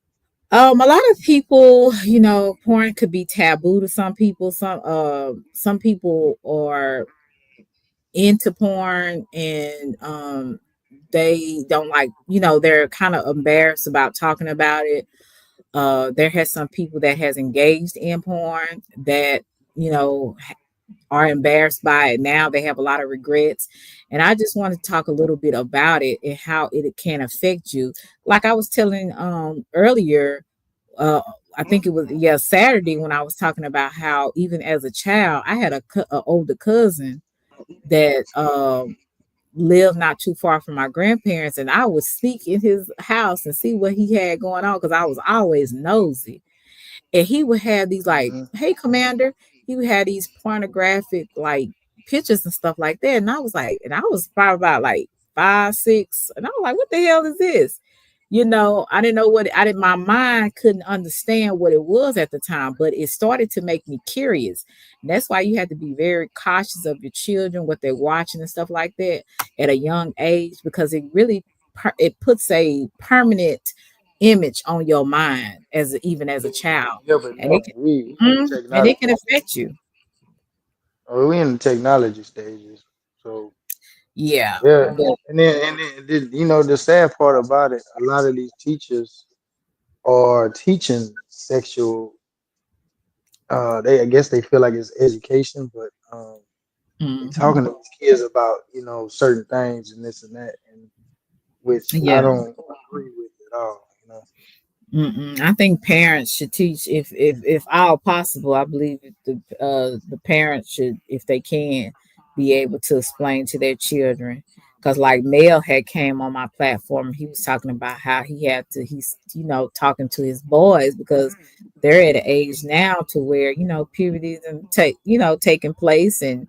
A lot of people, porn could be taboo to some people. Some people are into porn and they don't like, they're kind of embarrassed about talking about it. There has some people that has engaged in porn that you know are embarrassed by it now. They have a lot of regrets. And I just want to talk a little bit about it and how it can affect you. Like I was telling earlier, uh I think it was Saturday when I was talking about how even as a child, I had a older cousin that lived not too far from my grandparents, and I would sneak in his house and see what he had going on because I was always nosy, and he would have these like, Mm-hmm. "Hey, Commander," he would have these pornographic like pictures and stuff like that, and I was like, and I was probably about like 5, 6, and I was like, "What the hell is this?" I didn't know what I did. My mind couldn't understand what it was at the time, but it started to make me curious. And that's why you have to be very cautious of your children, what they're watching and stuff like that at a young age, because it really it puts a permanent image on your mind even as a child, Yeah, but and it can we in the and technology. it can affect you. We in the technology stages. So Yeah, yeah, but and then the sad part about it, a lot of these teachers are teaching sexual. They I guess they feel like it's education, but they mhm, talking to these kids about certain things and this and that, and which I yeah. don't agree with at all. I think parents should teach if all possible. I believe the parents should, if they can, be able to explain to their children. Because like Mel had came on my platform, he was talking about how he's talking to his boys because they're at an age now to where puberty is taking place and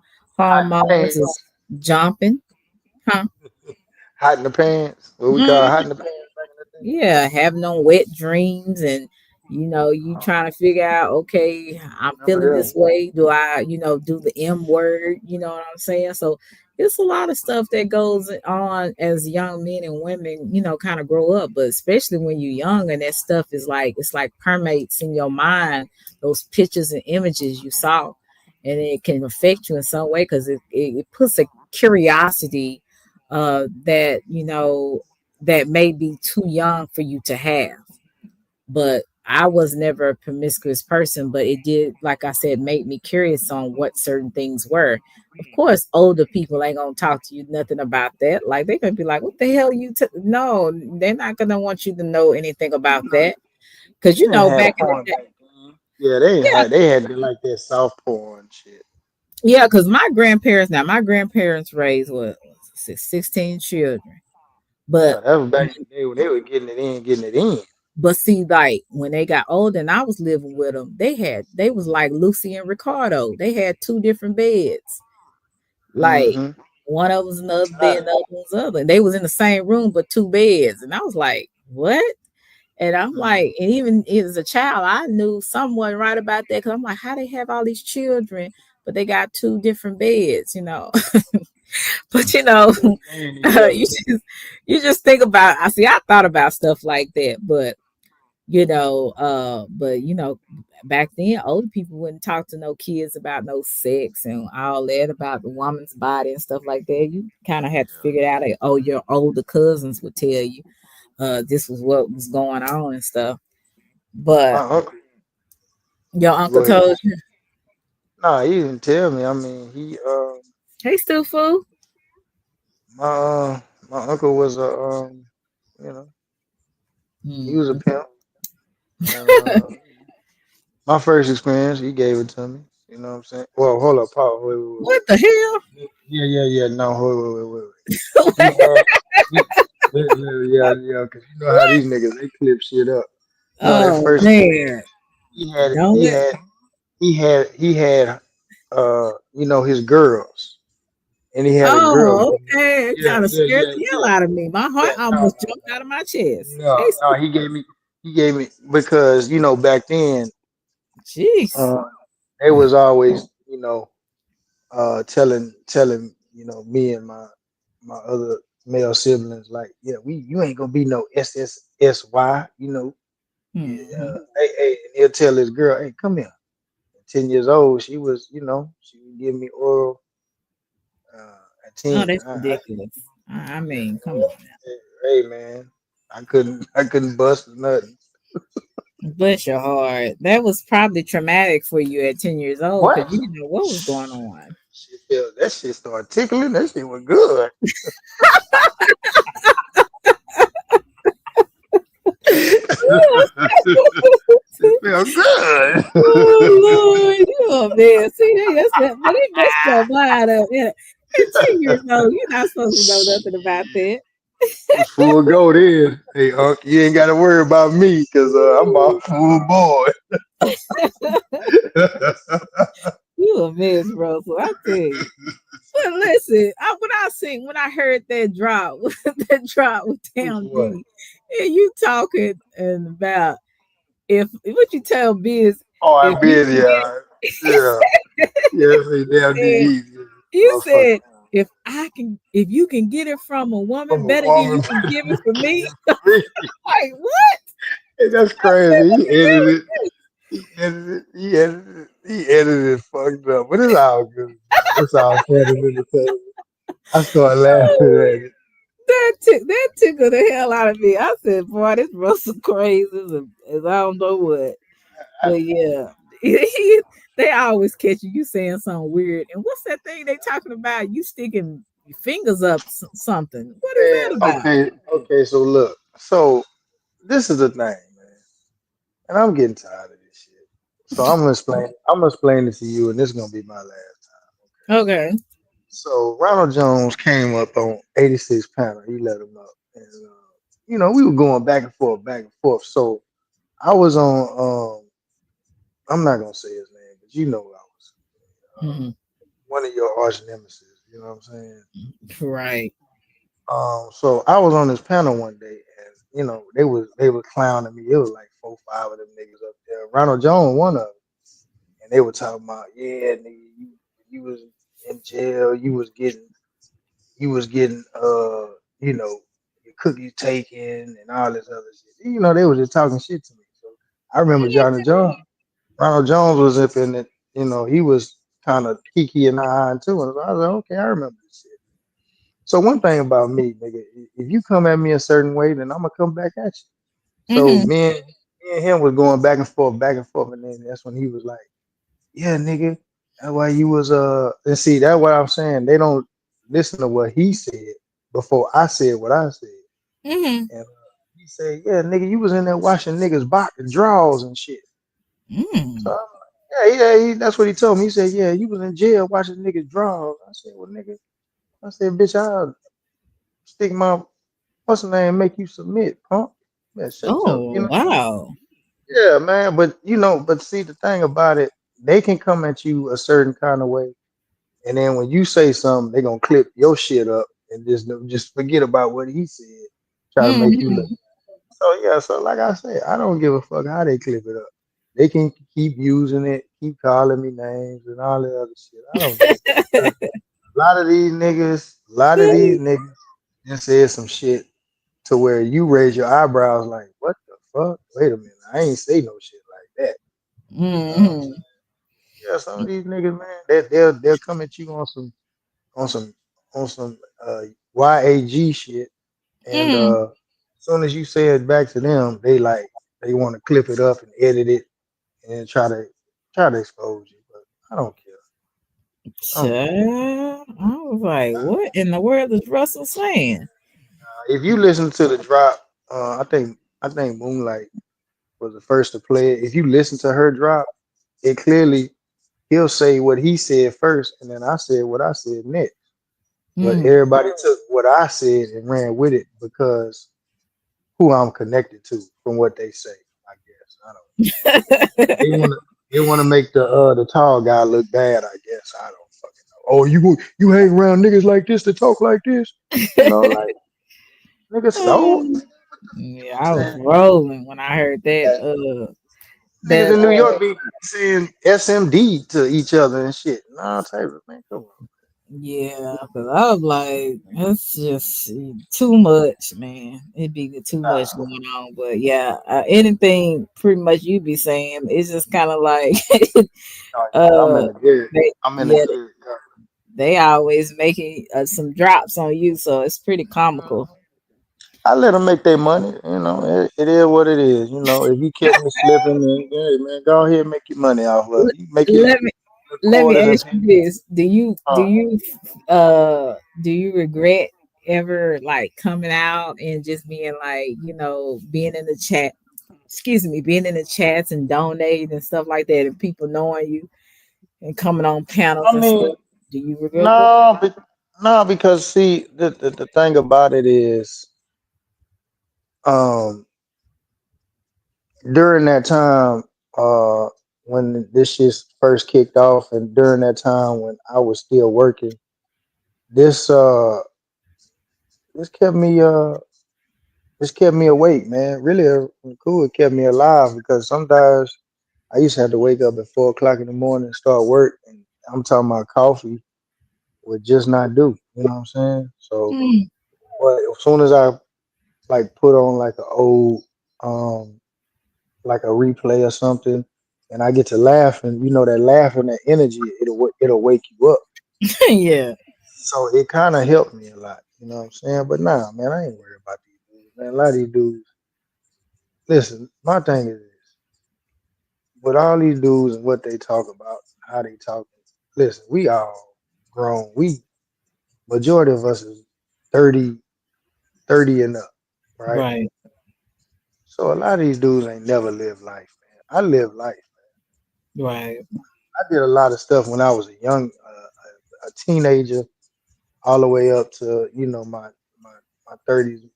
Hot in the hormones pants, is jumping, huh? hot in the pants. What we call hot in the pants back in the day. Yeah, having them wet dreams and you Oh, trying to figure out, okay, I'm feeling remember this that? way. Do I, do the M word? You know what I'm saying? So it's a lot of stuff that goes on as young men and women, kind of grow up, but especially when you're young and that stuff is like it's like permeates in your mind, those pictures and images you saw. And it can affect you in some way because it puts a curiosity that that may be too young for you to have. But I was never a promiscuous person, but it did, like I said, make me curious on what certain things were. Of course, older people ain't gonna talk to you nothing about that. Like they're gonna be like, "What the hell no?" They're not gonna want you to know anything about that because They didn't have back in the porn day, back then. Yeah, they yeah, had they had like that soft porn shit. yeah. Because my grandparents raised what 16 children, but Yeah, that was back in the day when they were getting it in. But see, like when they got older and I was living with them, they was like Lucy and Ricardo. They had two different beds. Like Mm-hmm. One of them was in the other bed, and the other one was the other. And they was in the same room, but two beds. And I was like, what? And I'm like, and even as a child, I knew someone right about that because I'm like, how they have all these children, but they got two different beds, you know. But you know, Staying together. you just think about. I see. I thought about stuff like that, but back then older people wouldn't talk to no kids about no sex and all that about the woman's body and stuff like that. You kind of had to figure it out. Like, oh, your older cousins would tell you this was what was going on and stuff. My But uncle, your go uncle ahead. told you, Nah, he didn't tell me. I mean, hey, still fool. my my uncle was a you know, he was a Mhm. pimp, and my first experience, he gave it to me. You know what I'm saying? Well, hold up, Paul. What the hell? Wait. Yeah. No, wait. He had, he, yeah, because you know how What? these niggas they clip shit up. No, that Oh first experience, man, he had, don't he it? had, he had, his girls, and he had a girl. Oh, okay. It kind of scared the hell out of me. My heart Yeah. almost jumped out of my chest. Hey, No. He gave me because back then, jeez. uh, they was always, telling me and my other male siblings like, yeah, you ain't gonna be no SSSY, Hmm. and he'll tell his girl, hey, come here. At 10 years old, she would give me oral at Oh, 10. that's ridiculous. I Yeah, mean, come on now. hey man, I couldn't bust or nothing. Bless your heart. That was probably traumatic for you at 10 years old What? because you didn't know what was going on. That shit started tickling. That shit was good. It felt Oh good. Lord, you a man. See, that's that, but it messed your mind up. Yeah. At 10 years old, you're not supposed to know nothing about that. Full goat in. Hey, Unc, you ain't got to worry about me because I'm a full boy. You a mess, bro. So I tell you. But listen, when I heard that drop, that drop with Which Town one? D, and you talking and about if what you tell Biz, Oh, I if you been, can get yeah. Yeah. Yeah, see, damn it, DE. you Motherfucker. said if you can get it from a woman From a better than woman. you can give it from me, Hey, like what? that's I said, crazy. what He the hell edited. is He edited fucked up. But it's all good, man. It's all fun and entertainment. I started laughing this? at it. That tickled the hell out of me. I said, boy, this Russell crazy as I don't know what. I, But yeah, they always catch you saying something weird. And what's that thing they talking about? You sticking your fingers up something. What is man, that about? okay, so look. So this is the thing, man. And I'm getting tired of this shit. So I'm gonna explain it to you, and this is gonna be my last. Okay. So Ronald Jones came up on 86 panel. He let him up, and we were going back and forth, back and forth. So I was on. I'm not gonna say his name, but I was Hmm. one of your arch nemesis. You know what I'm saying? Right. So I was on this panel one day, and they were clowning me. It was like 4, 5 of them niggas up there. Ronald Jones, one of them, and they were talking about, yeah, nigga, you was in jail. You was getting your cookies taken and all this other shit. They was just talking shit to me. So I remember Johnny Jones. Ronald Jones was up in it. He was kind of kiki and I too. And I was like, okay, I remember this shit. So one thing about me, nigga, if you come at me a certain way, then I'm gonna come back at you. So Hmm. me and him was going back and forth, and then that's when he was like, yeah, nigga, that's why you was and see that's what I'm saying. They don't listen to what he said before I said what I said. Hmm. And he said, yeah, nigga, you was in there washing niggas box drawers and shit. So Mm. I'm like, yeah, that's what he told me. He said, yeah, you was in jail watching niggas drawers. I said, well, nigga, I said, bitch, I'll stick my what's the name, make you submit, punk. Man, shut up, Oh wow. Yeah, man. But see the thing about it, they can come at you a certain kind of way, And then when you say something, they gonna clip your shit up and just forget about what he said, try to make you look. Mm-hmm. So yeah, so like I said, I don't give a fuck how they clip it up. They can keep using it, keep calling me names and all that other shit. I don't give a fuck. A lot of these niggas just said some shit to where you raise your eyebrows like, what the fuck? Wait a minute, I ain't say no shit like that. You know what I'm Mm-hmm. saying? Yeah, some of these niggas, man, they'll come at you on some on some YAG shit, and Mm. as soon as you say it back to them, they want to clip it up and edit it and try to expose you. But I don't care. I don't care. Child, I was like, what in the world is Russell saying? If you listen to the drop, I think Moonlight was the first to play it. If you listen to her drop, it clearly he'll say what he said first, and then I said what I said next. But Mm. everybody took what I said and ran with it because who I'm connected to from what they say. I guess I don't. They want to make the tall guy look bad. I guess I don't fucking know. Oh, you hang around niggas like this to talk like this? Like nigga, so Yeah, I'm I was saying rolling when I heard that. that niggas That. in New York be saying SMD to each other and shit. Nah, Taylor, man, come on. Yeah, because I was like, it's just too much, man. It'd be too much Nah, going on. But yeah, anything pretty much you be saying, it's just kind of like, oh yeah, I'm in uh, the good. they, I'm in the yeah, good. they always making some drops on you, so it's pretty comical. I let them make their money. It is what it is. If you catch me slipping, then hey, man, go ahead and make your money off of L- it. You make it let me let me quarters and ask you pennies. this: Uh, do you regret ever like coming out and just being like being in the chat? Excuse me, being in the chats and donating and stuff like that, and people knowing you and coming on panels I and mean, stuff. Do you regret that? no, no, because see, the thing about it is, um, during that time, uh, when this shit first kicked off, and during that time when I was still working, this this kept me this kept me awake, man. Really, cool. It kept me alive because sometimes I used to have to wake up at 4 o'clock in the morning and start work, and I'm talking about coffee would just not do. You know what I'm saying? So, Mm. but as soon as I like put on like a old um like a replay or something, and I get to laughing, that laughing, that energy, it'll wake you up. Yeah, So it kind of helped me a lot. You know what I'm saying? But nah, man, I ain't worried about these dudes, man. A lot of these dudes. Listen, my thing is this: with all these dudes and what they talk about, how they talk. Listen, we all grown. We majority of us is 30, 30 and up, right? right, So a lot of these dudes ain't never lived life, man. I live life. right. I did a lot of stuff when I was a teenager, all the way up to my my 30s,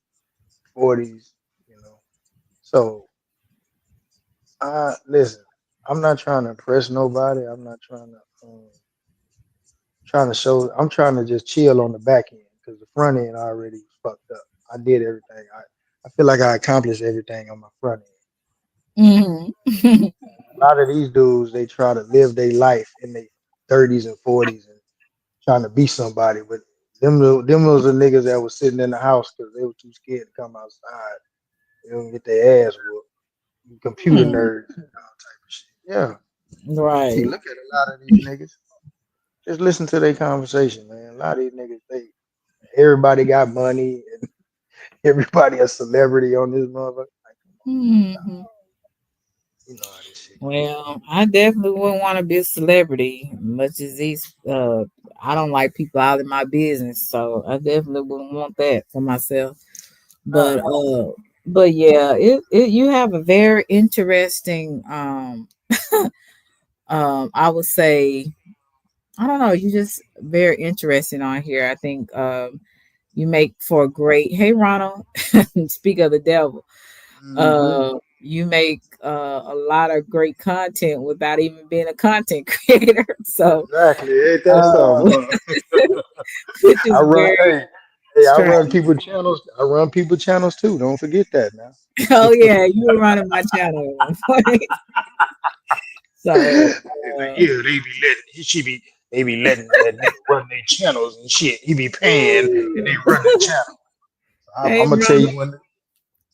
40s. You know, so listen. I'm not trying to impress nobody. I'm not trying to show. I'm trying to just chill on the back end because the front end already fucked up. I did everything. I feel like I accomplished everything on my front end. Hmm. A lot of these dudes, they try to live their life in their 30s and 40s and trying to be somebody. But them was the niggas that was sitting in the house because they were too scared to come outside. They don't get their ass whooped. Computer nerds and all type of shit. Yeah. See, Right. look at a lot of these niggas. Just listen to their conversation, man. A lot of these niggas, everybody got money and everybody a celebrity on this motherfucker. Like, come on, man. Stop. Hmm. You know how this shit go. Well, I definitely wouldn't want to be a celebrity, much as these. I don't like people out in my business, so I definitely wouldn't want that for myself. Nah, But yeah, it you have a very interesting I would say I don't know, you just very interesting on here. I think you make for a great. Hey, Ronald, speak of the devil. mm-hmm. you make a lot of great content without even being a content creator. So, Exactly. Ain't that uh, something? which I is run. very Hey, I strange. run people channels. I run people channels too. Don't forget that now. Oh yeah, you were running my channel at one point. So, He's like, yeah, they be letting he she be they be letting that nigga run their channels and shit. He be paying and they run the channel. I'm hey, gonna tell brother. you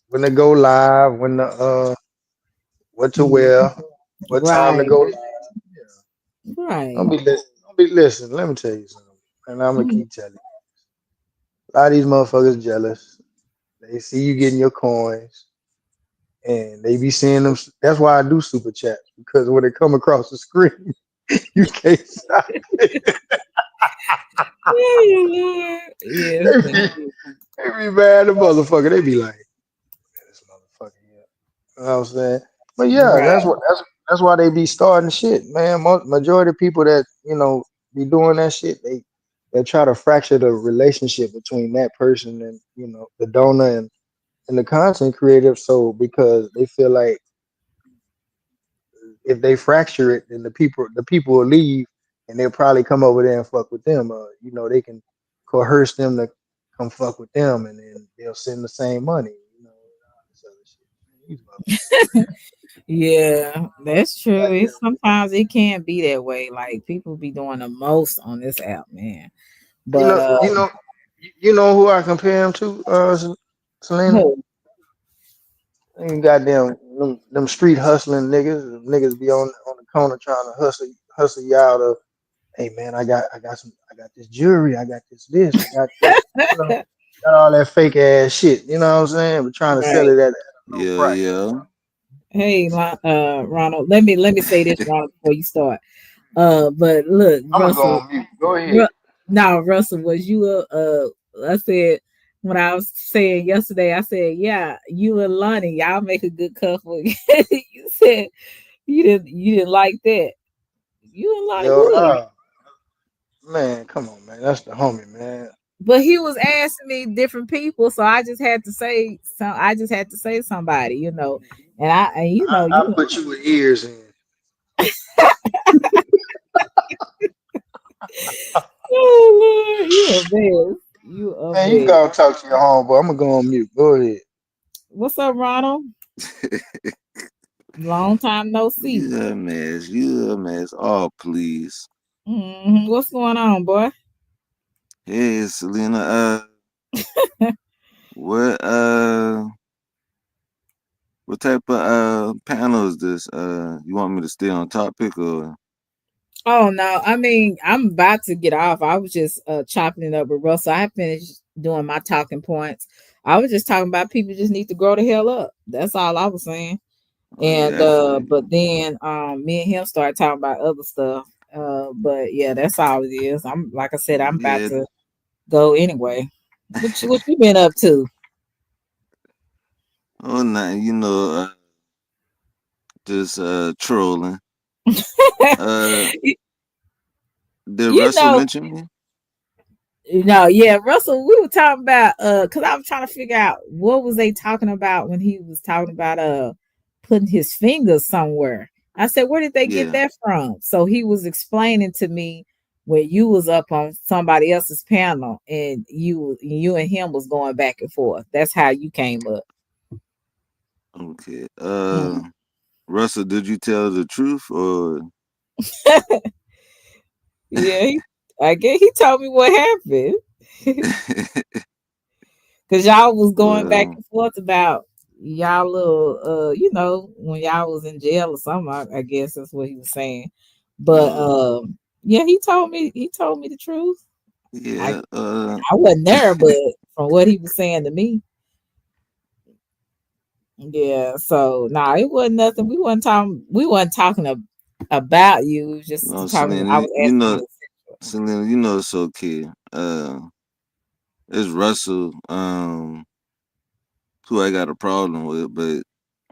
when to go live, when the what to Mm, wear, what time to right, go live. Yeah. right. Don't be listen. Don't be listen. Let me tell you something, and I'm gonna Mm. keep telling you. A lot of these motherfuckers jealous. They see you getting your coins, and they be seeing them. That's why I do super chats because when they come across the screen, you can't stop. Oh, Lord. Yes, They be, they be mad the motherfucker. They be like, this motherfucker here. You know what I'm saying? But yeah, right. that's why they be starting shit, man. Majority of people that be doing that shit, they try to fracture the relationship between that person and the donor and the content creator. So because they feel like if they fracture it, then the people will leave, and they'll probably come over there and fuck with them. They can coerce them to come fuck with them, and then they'll send the same money. And all this other shit. These motherfuckers, man. Yeah, that's true. Goddamn. Sometimes it can be that way. Like people be doing the most on this app, man. You But know, you know, you know who I compare him to, Selena? who? Ain't goddamn them street hustling niggas. Niggas be on the corner trying to hustle you out of. Hey man, I got this jewelry, I got this, I got this, got all that fake ass shit. You know what I'm saying? But trying to sell Right. it at a low Yeah, price. yeah. Hey, Ronald. Let me say this, Ronald, before you start. But look, I'm gonna go Russell. on mute. Go Ru- ahead. now, Russell, was you I said when I was saying yesterday, I said, yeah, you and Lonnie, y'all make a good couple. You said you didn't like that. You and Lonnie Yo, would. man, come on, man. That's the homie, man. But he was asking me different people, so I just had to say somebody, and I put you with ears in. oh Lord, you a mess. You a Man, you can mess. go and talk to your homeboy. I'm gonna go on mute. Go ahead. What's up, Ronald? Long time no see. You a mess. You a mess. Oh, please. What's going on, boy? Hey, Selena. What what type of panel is this? You want me to stay on topic or? Oh no, I mean I'm about to get off. I was just chopping it up with Russell. I finished doing my talking points. I was just talking about people just need to grow the hell up. That's all I was saying. Oh And yeah, I feel you. but then me and him started talking about other stuff. But yeah, that's all it is. I'm like I said, I'm about Yeah. to go anyway. What you been up to? Oh, nothing. Just trolling. Uh, you, did you Russell know, mention me? yeah, Russell, we were talking about because I was trying to figure out what was they talking about when he was talking about putting his fingers somewhere. I said, where did they get Yeah. that from? So he was explaining to me when you was up on somebody else's panel and you and him was going back and forth. That's how you came up. Okay. Mm. Russell, did you tell the truth or? Yeah, I guess he told me what happened. Cause y'all was going back Well, and forth about y'all little when y'all was in jail or something. I guess that's what he was saying. But um, yeah, he told me the truth. I yeah. I wasn't there, but from what he was saying to me, yeah. So nah, it wasn't nothing. We wasn't talking about you. It was just No, talking. I Selena, was asking you. Selena, it's okay. It's Russell, who I got a problem with, but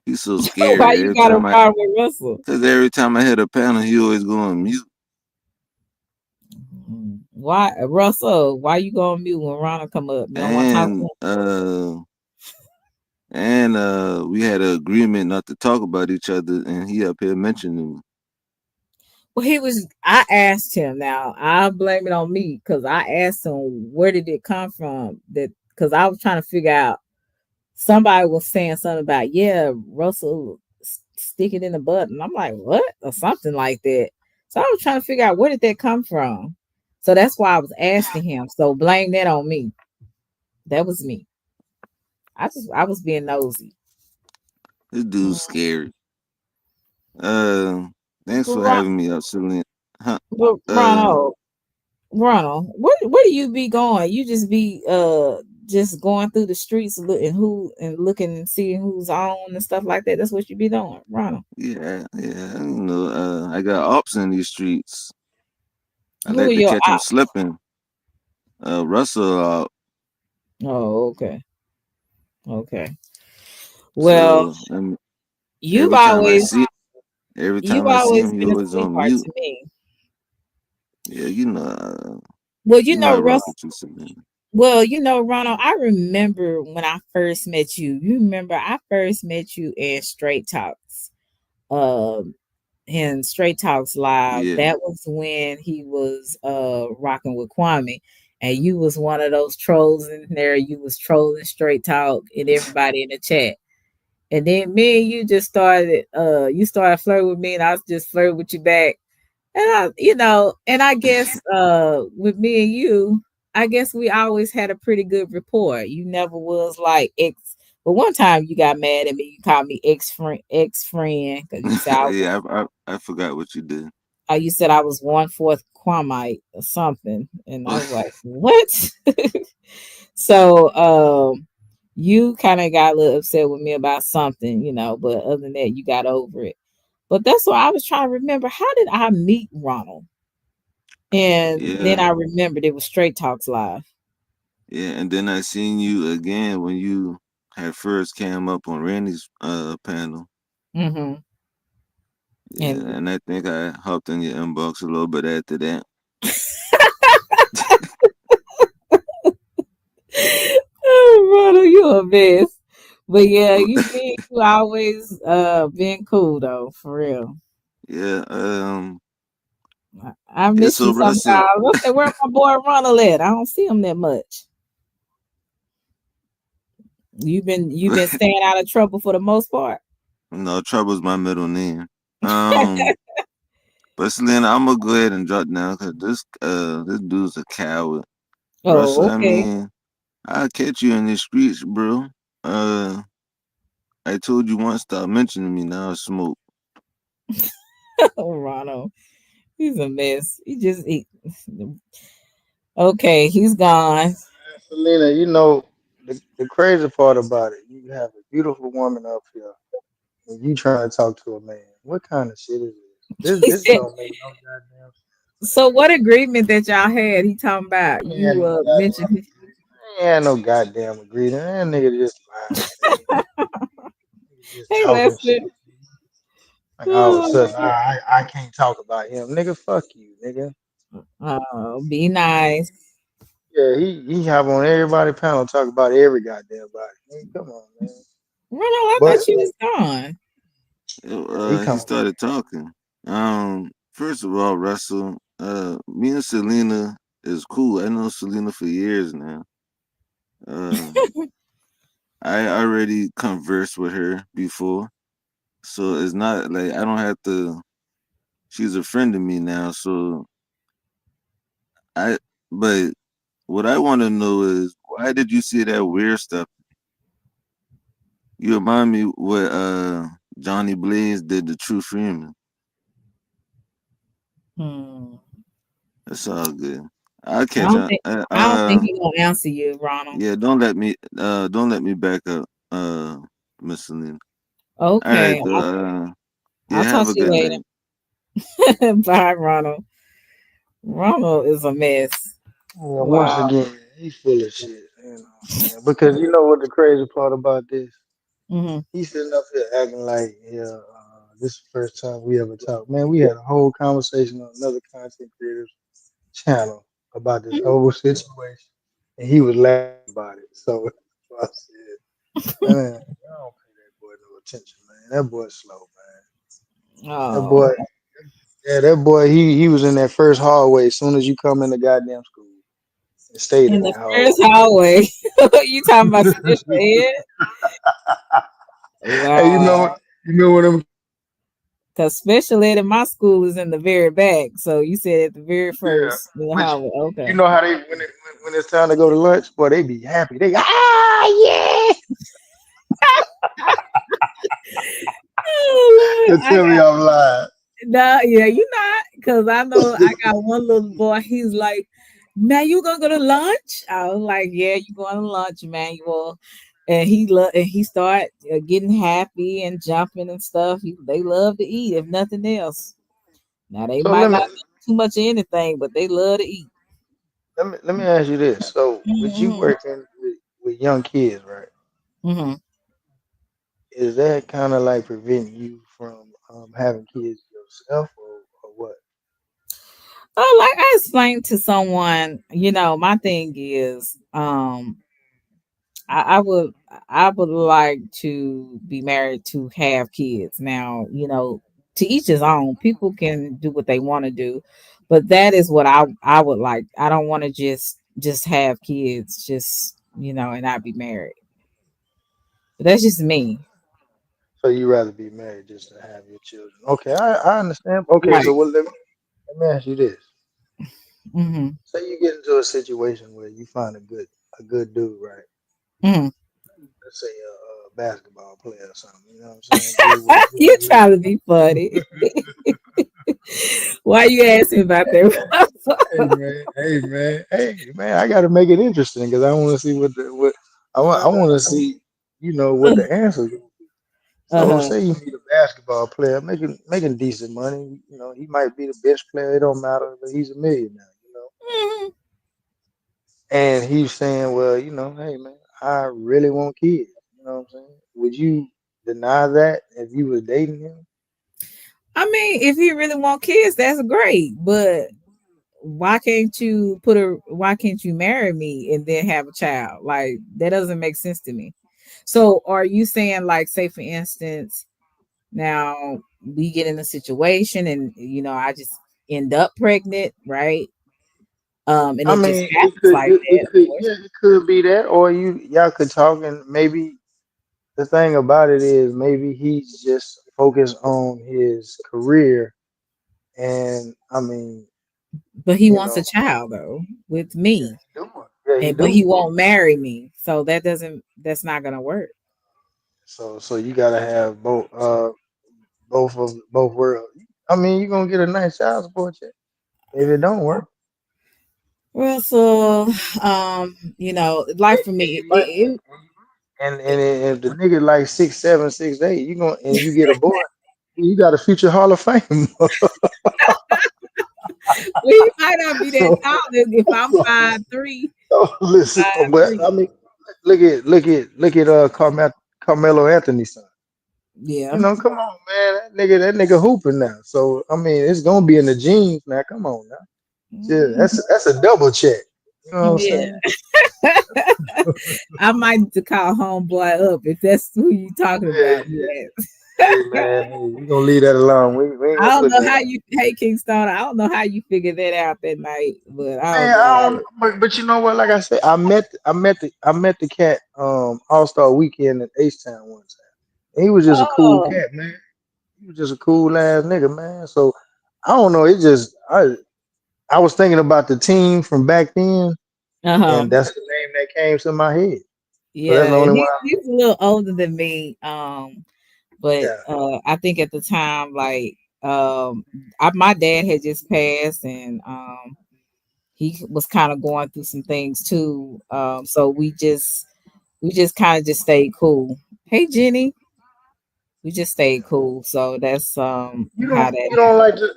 he's so Why scary. you got a problem with Russell? Cause every time I hit a panel, he always go on mute. Why Russell? Why you go on mute when Ronald come up? You don't want to talk to And him? And we had an agreement not to talk about each other, and he up here mentioning me. Well, he was. I asked him. Now I blame it on me because I asked him where did it come from. That because I was trying to figure out. Somebody was saying something about yeah, Russell stick it in the butt, and I'm like what or something like that. So I was trying to figure out where did that come from. So that's why I was asking him. So blame that on me. That was me. I was being nosy. This Mm. dude's scary. Uh, thanks But, for having me up, Celine. Huh? Uh, Ronald, where do you be going? You just be just going through the streets and looking and seeing who's on and stuff like that. That's what you be doing, Ronald. yeah, yeah. I got ops in these streets. I Who are like to your catch them op? slipping. Russell, Oh, okay, okay. Well, so you've every time I always see, every you've time I see always him, he been a always on sweetheart mute. to me. Yeah, Well, you know I rock with you, Celine. Ronald, I remember when I first met you. You remember I first met you in Straight Talks. Um in Straight Talks Live. Yeah, That was when he was rocking with Kwame. And you was one of those trolls in there. You was trolling Straight Talk and everybody in the chat. And then me and you just started you started flirting with me and I was just flirting with you back. And and I guess with me and you, I guess we always had a pretty good rapport. You never was like ex, but one time you got mad at me. You called me ex friend because you said yeah. I forgot what you did. you said I was one fourth Quamite or something, and I was like, what? So you kind of got a little upset with me about something, but other than that, you got over it. But that's why I was trying to remember, how did I meet Ronald? And then Yeah, I remembered it was Straight Talks Live. yeah. And then I seen you again when you had first came up on Randy's panel. Hmm. Yeah, And and I think I hopped in your inbox a little bit after that. oh, Ronald, you a mess. But yeah, you always been cool though, for real. Yeah, I yeah. miss So you sometimes. Russell, I say, where my boy Ronald at? I don't see him that much. You've been staying out of trouble for the most part. no, Trouble's my middle name. Um, but Selena, I'm gonna go ahead and drop down because this dude's a coward. Russell, Oh, I okay. mean, I'll catch you in the streets, bro. Uh, I told you once, stop mentioning me now. Smoke. Oh, Ronald, he's a mess. Okay, he's gone. Selena, the crazy part about it, you have a beautiful woman up here, and you trying to talk to a man. What kind of shit is this? He This said, don't make no goddamn so what agreement that y'all had? He talking about sense. Ain't you no mentioned goddamn, ain't no goddamn agreement. That nigga just lying. Nigga just hey talking Lester. shit. Like all of a Oh, sudden, I can't talk about him, nigga. Fuck you, nigga. be nice. Yeah, he have on everybody panel talk about every goddamn body. Nigga, come on, man. Ronald, I But thought you was gone. yeah, he He come. started talking. First of all, Russell, me and Selena is cool. I know Selena for years now. Uh, I already conversed with her before, so it's not like I don't have to. She's a friend of me now, so I. But what I want to know is why did you see that weird stuff? You remind me what Johnny Blaze did to True Freeman. Hmm. That's all good. I'll I catch don't on. think I don't think he gonna answer you, Ronald. Yeah, don't let me back up, Miss Selena. All right, Okay, yeah, I'll have talk a to you good later. night. Bye, Ronald. Ronald is a mess. Yeah, once Wow. again, he full of shit. You know what I'm saying? Because you know what the crazy part about this? Hmm. He's sitting up here acting like, yeah, this is the first time we ever talked. Man, we had a whole conversation on another content creator's channel about this whole situation, and he was laughing about it. So that's what I said. Man, I don't pay that boy no attention, man. That boy's slow, man. That Oh, boy, yeah, that boy, he was in that first hallway as soon as you come in the goddamn school and stayed in in the that first hallway. hallway. You talking about special ed? Hey, Wow. you know what I'm Because special ed in my school is in the very back. So you said at the very yeah. first in the But hallway. you Okay. know how they when it's time to go to lunch, boy, they be happy. They yeah. Oh, You Lord. I tell me got I'm lying. no, yeah, you not. Because I know I got one little boy. He's like, man, you gonna go to lunch? I was like, yeah, you going to lunch, Manuel. And he start getting happy and jumping and stuff. They love to eat, if nothing else. Now they So might not eat too much of anything, but they love to eat. let me ask you this. So with you Hmm. working with young kids, right? Hmm. Is that kind of like preventing you from having kids yourself, or what? Oh, like I explained to someone, my thing is, I would I would like to be married to have kids. Now, to each his own. People can do what they want to do, but that is what I would like. I don't want to just have kids, just and not be married. But that's just me. So you rather be married just to have your children? Okay, I understand. Okay, so Right. let me ask you this. Hmm. Say you get into a situation where you find a good dude, right? Hmm. Let's say a basketball player or something. You know what I'm saying? Dude with You're trying to be funny. Why you asking about that? hey man, I got to make it interesting because I want to see what I want to see. What the answer is. So Uh-huh. say you meet a basketball player making decent money. He might be the best player. It don't matter, but he's a millionaire. Mhm. And he's saying, well, hey man, I really want kids. You know what I'm saying? Would you deny that if you was dating him? I mean, if you really want kids, that's great. But why can't you marry me and then have a child? Like that doesn't make sense to me. So are you saying, like, say for instance, now we get in a situation and I just end up pregnant, right? And I it just mean, happens like it that, of could, course. yeah, it could be that, or y'all could talk, and maybe the thing about it is maybe he's just focused on his career, and I mean, But he you wants a know, child though with yeah, me. he do. Yeah, he But he do. won't marry me. So that's not gonna work. So you gotta have both worlds. I mean, you're gonna get a nice child support check if it don't work. Well, so like for And me, you might, and if the nigga like 6'7", 6'8", you gonna and you get a boy, you got a future Hall of Fame. he might not be that so, tall if I'm so, 5'3", listen, well, 5'3". I mean, look at Carmelo Anthony's son. Yeah. Come on, man, that nigga hooping now. So I mean, it's gonna be in the genes now. Come on now, yeah, Mm, that's a double check. You know what I'm yeah. saying? I might need to call homeboy up if that's who you talking Yeah, about. yeah. Yes. Hey man, hey, we gonna leave that alone. We ain't I gonna don't put know that how out. you hey Kingston, I don't know how you figured that out that night, but I don't Man, know I how. don't. But you know what? Like I said, I met the cat All Star Weekend at H Town one time. And he was just a cool Oh, cat, man. He was just a cool ass nigga, man. So I don't know. It just I was thinking about the team from back then, uh-huh. and that's the name that came to my head. So that's Yeah, the only one. he's a little older than me. But Yeah. I think at the time, like, my dad had just passed, and he was kind of going through some things too. So we just kind of just stayed cool. Hey Jenny, we just stayed cool. So that's You how don't that you don't happened. like to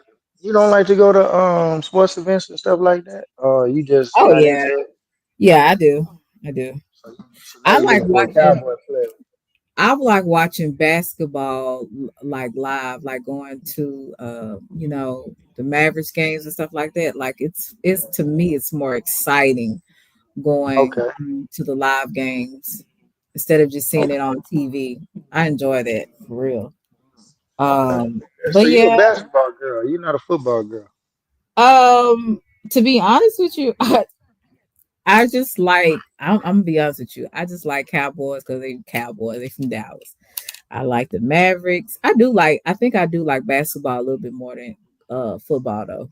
you don't like to go to sports events and stuff like that, or you just Oh not yeah, into it. yeah, I do. I do. So now I you're like looking for a watching. cowboy player. I like watching basketball like live, like going to the Mavericks games and stuff like that. Like it's to me it's more exciting going Okay. to the live games. instead of just seeing Okay. it on TV. I enjoy that for real. Okay. So But you a yeah, basketball girl. You're not a football girl. to be honest with you, I just like I'm gonna be honest with you. I just like Cowboys because they Cowboys. They from Dallas. I like the Mavericks. I think I do like basketball a little bit more than football though.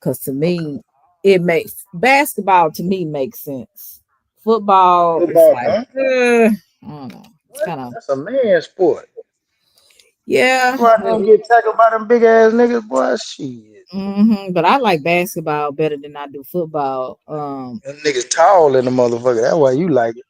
Cause to Okay. me, it makes basketball to me makes sense. Football is Football, like, huh? I don't know. It's What? kind of That's a man sport. yeah, You go out there but and get tackled by them big ass niggas, boy. Shit. but I like basketball better than I do football. Them niggas tall in the motherfucker. That's why you like it.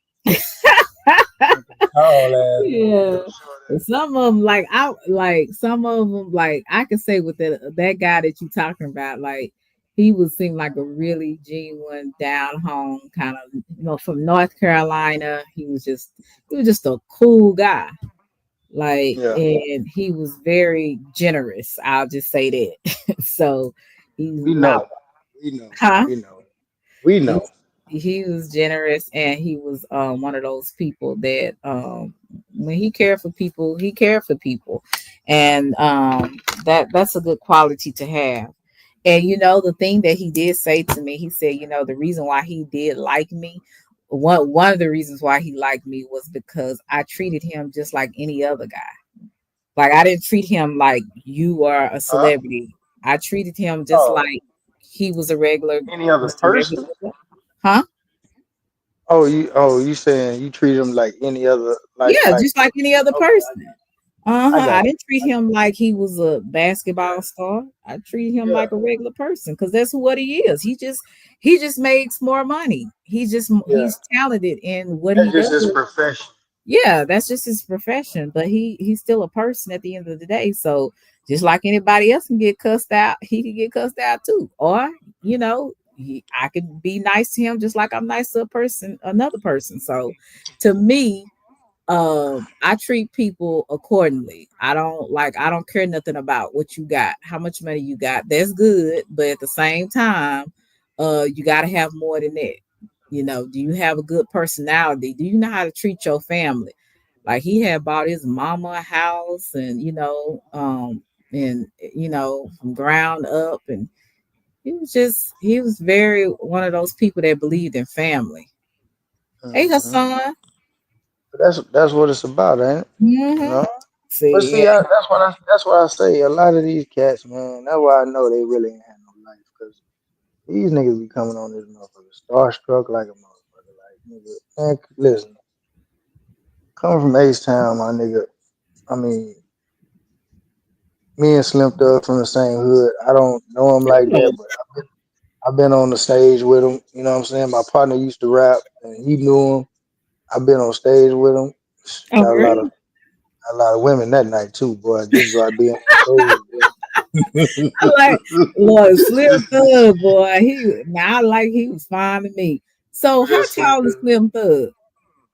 Like them tall ass niggas. Them Yeah. short And ass. some of them, like I like some of them, like I can say with that guy that you talking about, like he would seem like a really genuine, down home kind of, from North Carolina. He was just a cool guy, like, Yeah. and he was very generous. I'll just say that. So he's We not, know. We know. huh? We know. We He know. he was generous, and he was one of those people that when he cared for people, and that's a good quality to have. And the thing that he did say to me, he said, the reason why he did like me, one of the reasons why he liked me was because I treated him just like any other guy. Like I didn't treat him like you are a Huh? celebrity. I treated him just Oh, like he was a regular, any other just a regular, person? huh? Oh, you saying you treat him like any other Yeah, like just like any other okay, person. I I got you. didn't treat I got him like he was a you. basketball star. I treated him Yeah. like a regular person because that's what he is. He just makes more money. Yeah. He's talented in what he That's just does. his profession. Yeah, that's just his profession, but he's still a person at the end of the day. So just like anybody else can get cussed out, he can get cussed out too. Or I can be nice to him just like I'm nice to another person. So to me, I treat people accordingly. I don't care nothing about what you got, how much money you got. That's good, but at the same time, you got to have more than that. Do you have a good personality? Do you know how to treat your family? Like he had bought his mama a house, and from ground up, and he was very one of those people that believed in family. Hey, Hmm. Hassan. That's what it's about, ain't it? You Mm-hmm. know. But See, see, that's why I say a lot of these cats, man. That's why I know they really ain't had no life because these niggas be coming on this motherfucker starstruck like a motherfucker. Like nigga, man, listen, coming from H Town, my nigga. I mean, me and Slim Thug from the same hood. I don't know him like that, but I've been on the stage with him. You know what I'm saying? My partner used to rap, and he knew him. I've been on stage with him. oh, Got really? a lot of women that night too, boy. Just by being on stage, boy. I like Lord Slim Thug, boy. Now I like he was fine to me. So how Real Slim tall is Thug. Slim Thug?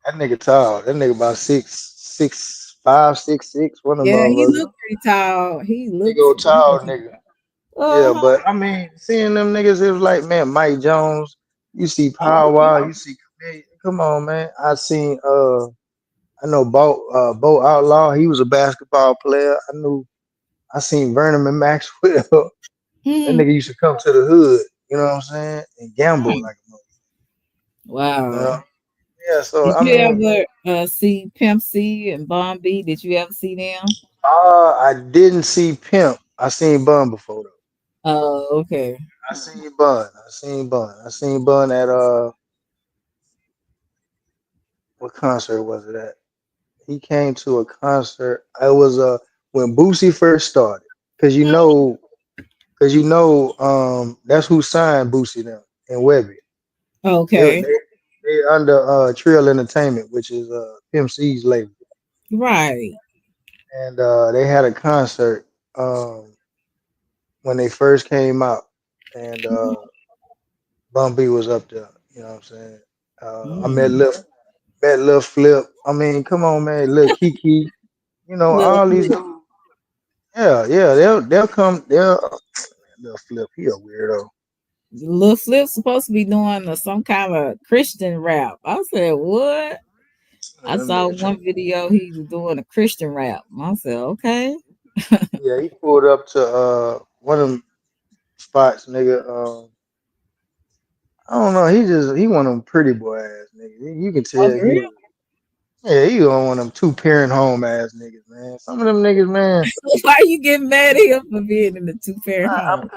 That nigga tall. That nigga about 6'5", 6'6", one of them Yeah, he motherfuckers. looked pretty tall. He Big looks old tall nigga. Yeah, uh-huh. but I mean, seeing them niggas, it was like, man, Mike Jones. You see Oh, Power okay. Wow. You see Chameleon. Come on, man. I know Bo Outlaw. He was a basketball player. I seen Vernon and Maxwell. That Hmm. nigga used to come to the hood. You know what I'm saying? And gamble Hmm. like a mother. You Wow. know? Yeah. So Did I you mean, ever see Pimp C and Bon B? Did you ever see them? I didn't see Pimp. I seen Bun before though. Oh, okay. I seen Bun. I seen Bun. I seen Bun at what concert was it at? He came to a concert. It was when Boosie first started. Cause you know, that's who signed Boosie now and Webby. They Okay. they they under Trill Entertainment, which is Pimp C's label. Right. And they had a concert um when they first came out, and Bun B was up there. You know what I'm saying? I Mm. met Lil Flip. I mean, come on, man, Lil Kiki. You know, Look, all these dudes. Yeah, yeah, they'll come. Lil Flip, he a weirdo. Lil Flip's supposed to be doing some kind of Christian rap. I said, what? I That saw nigga one video he was doing a Christian rap. I said, okay. Yeah, he pulled up to one of them spots, nigga. I don't know. He one of them pretty boy ass niggas. You can Oh, tell for real? he on one of them 2 parent home ass niggas, man. Some of them niggas, man. Why you getting mad at him for being in the two-parent home?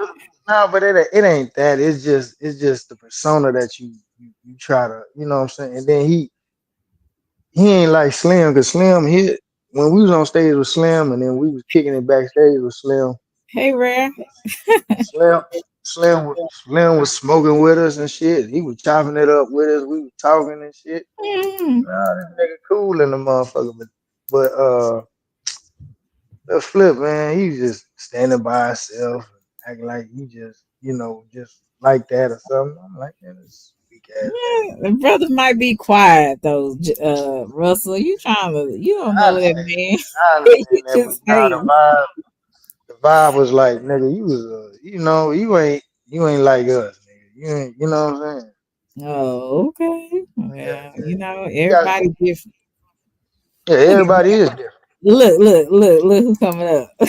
No, but it ain't that. It's just the persona that you try to, you know what I'm saying. And then he ain't like Slim, because Slim hit when we was on stage with Slim, and then we was kicking it backstage with Slim. Hey, Rare. Slim, Slim was smoking with us and shit. He was chopping it up with us. We was talking and shit. Mm. This nigga cool in the motherfucker, but the flip, man, he was just standing by himself, acting like he just, just like that or something. I'm like, man, this weak ass nigga. Yeah, the brother might be quiet though, Russell. You don't I know that understand, man. I You understand that, but just nah, hate him. the vibe was like, nigga, you was, you ain't like us, nigga. You ain't, you know what I'm saying? Oh, okay. Yeah, Well, yeah, yeah. You got, everybody different. yeah, Look at everybody is different. look who coming up. Yeah,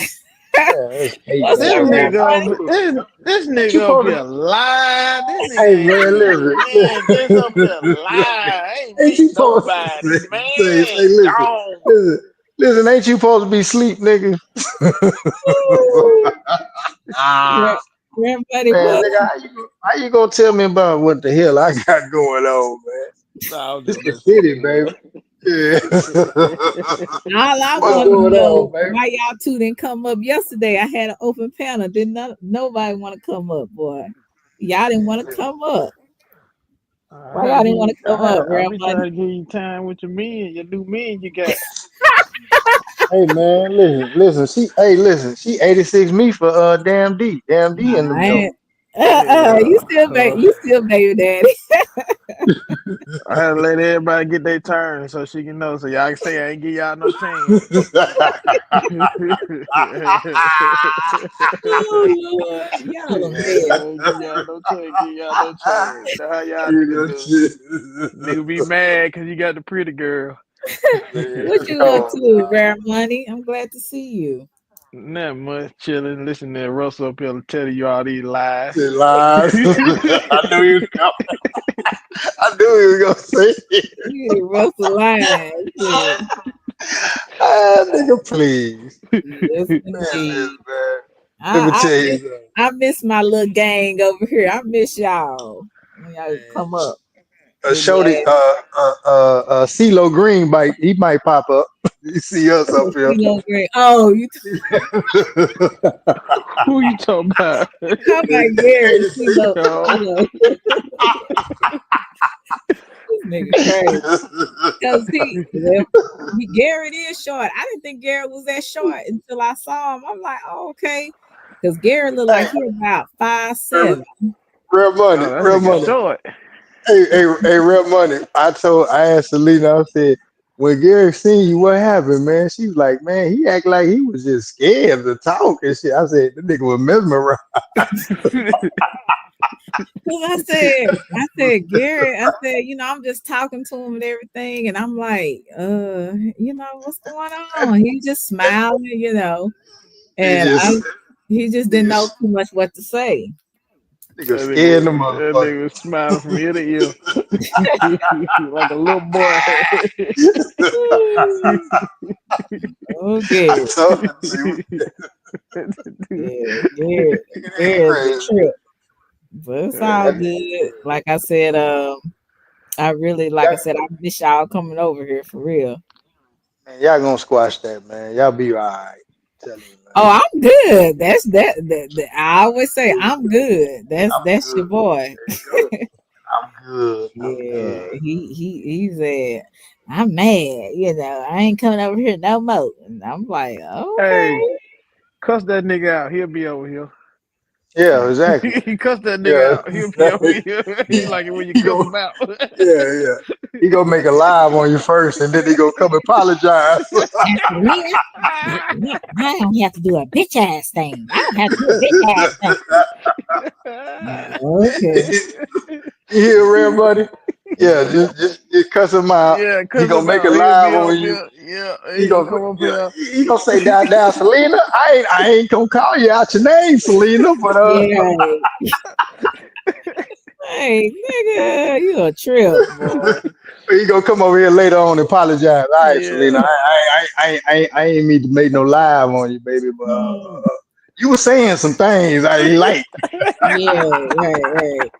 it's Kate, What's man. up, This Come Rare on, nigga man. up, this Ain't you nigga up supposed here to? lying. This nigga Hey, ain't man, meet listen, man. Just up here lying. Ain't ain't meet you supposed to nobody, say, man. listen, Gone. listen, ain't you supposed to be asleep, nigga? Rare, Ah, Rare buddy? man, What? nigga, how you gonna tell me about what the hell I got going on, man? Nah, I'm This just the messing with city, you, baby. man. Yeah. All I What's want to going know on, baby? why y'all two didn't come up yesterday. I had an open panel. Did not nobody want to come up, boy. Y'all didn't want to come up. I Why y'all had didn't want you. to come up, I'll real be trying money? to give you time with your men, your new men you got. Hey man, listen, she 86 me for damn D in the Nah, I building. ain't. Yeah. You still baby daddy. I had to let everybody get their turn so she can know. So y'all can say I ain't give y'all no chance. Oh Lord, y'all a mess. Give y'all no chance. Give y'all no chance. That's how y'all You niggas know do. shit. Nigga be mad because you got the pretty girl. Man, What you up oh, to, rare money? I'm glad to see you. Not much chilling. Listen to Russell up here telling you all these lies. shit lies. I knew he was coming. I knew he was gonna say it. You Russell Line. Ah, nigga, please. Yes, Listen, indeed. man. Let me I, I tell you miss something. I miss my little gang over here. I miss y'all. When y'all come up with me Shorty, ass. CeeLo Green he might pop up. You see us up here. You know, great. Oh, you Who you talking about? talking about Gary? No. This nigga crazy. Cause Garrett is short. I didn't think Garrett was that short until I saw him. I'm like, oh, okay. Because Garrett looked Hey, like he about 5'7". real money, Oh, that real nigga money. short. Hey, real money. I asked Selena, I said, when Gary seen you, what happened, man? She was like, man, he act like he was just scared to talk and shit. I said, the nigga was mesmerized. Cause Garrett, I'm just talking to him and everything, and I'm like, what's going on? He just smiling, He and just, he just didn't know too much what to say. nigga scared the motherfucker. Nigga was smiling from ear to ear. Like a little boy. I Okay. told him, see, Yeah, nigga, Garrett's a crazy. trip. But it's all good. Like I said, I miss y'all coming over here for real. Man, y'all gonna squash that, man. Y'all be all right. Tell you, man. Oh, I'm good. I always say I'm good. I'm That's your good. boy. There you go. I'm good. I'm Yeah, good. he said, I'm mad, I ain't coming over here no more. And I'm like, Hey, okay. cuss that nigga out. He'll be over here. Yeah, exactly. He cuss that nigga Yeah. out. He'll be over here. He he, like it when you he cuss go, him out. yeah. He gonna make a live on you first, and then he gonna come apologize. After this, I don't have to do a bitch ass thing. I don't have to do a bitch ass thing. Okay. You hear real money? Yeah, just cuss him out. Yeah, He cuss gonna him make a out. He'll live be on up you. here. Yeah, He he gonna gonna come up yeah, here. he gonna say down Selena. I ain't gonna call you out your name, Selena, but Yeah. Hey, nigga, you a trip, boy. he gonna come over here later on and apologize. All right, Selena, Yeah. I ain't mean to make no live on you, baby, but Mm, you were saying some things I ain't like. yeah, right.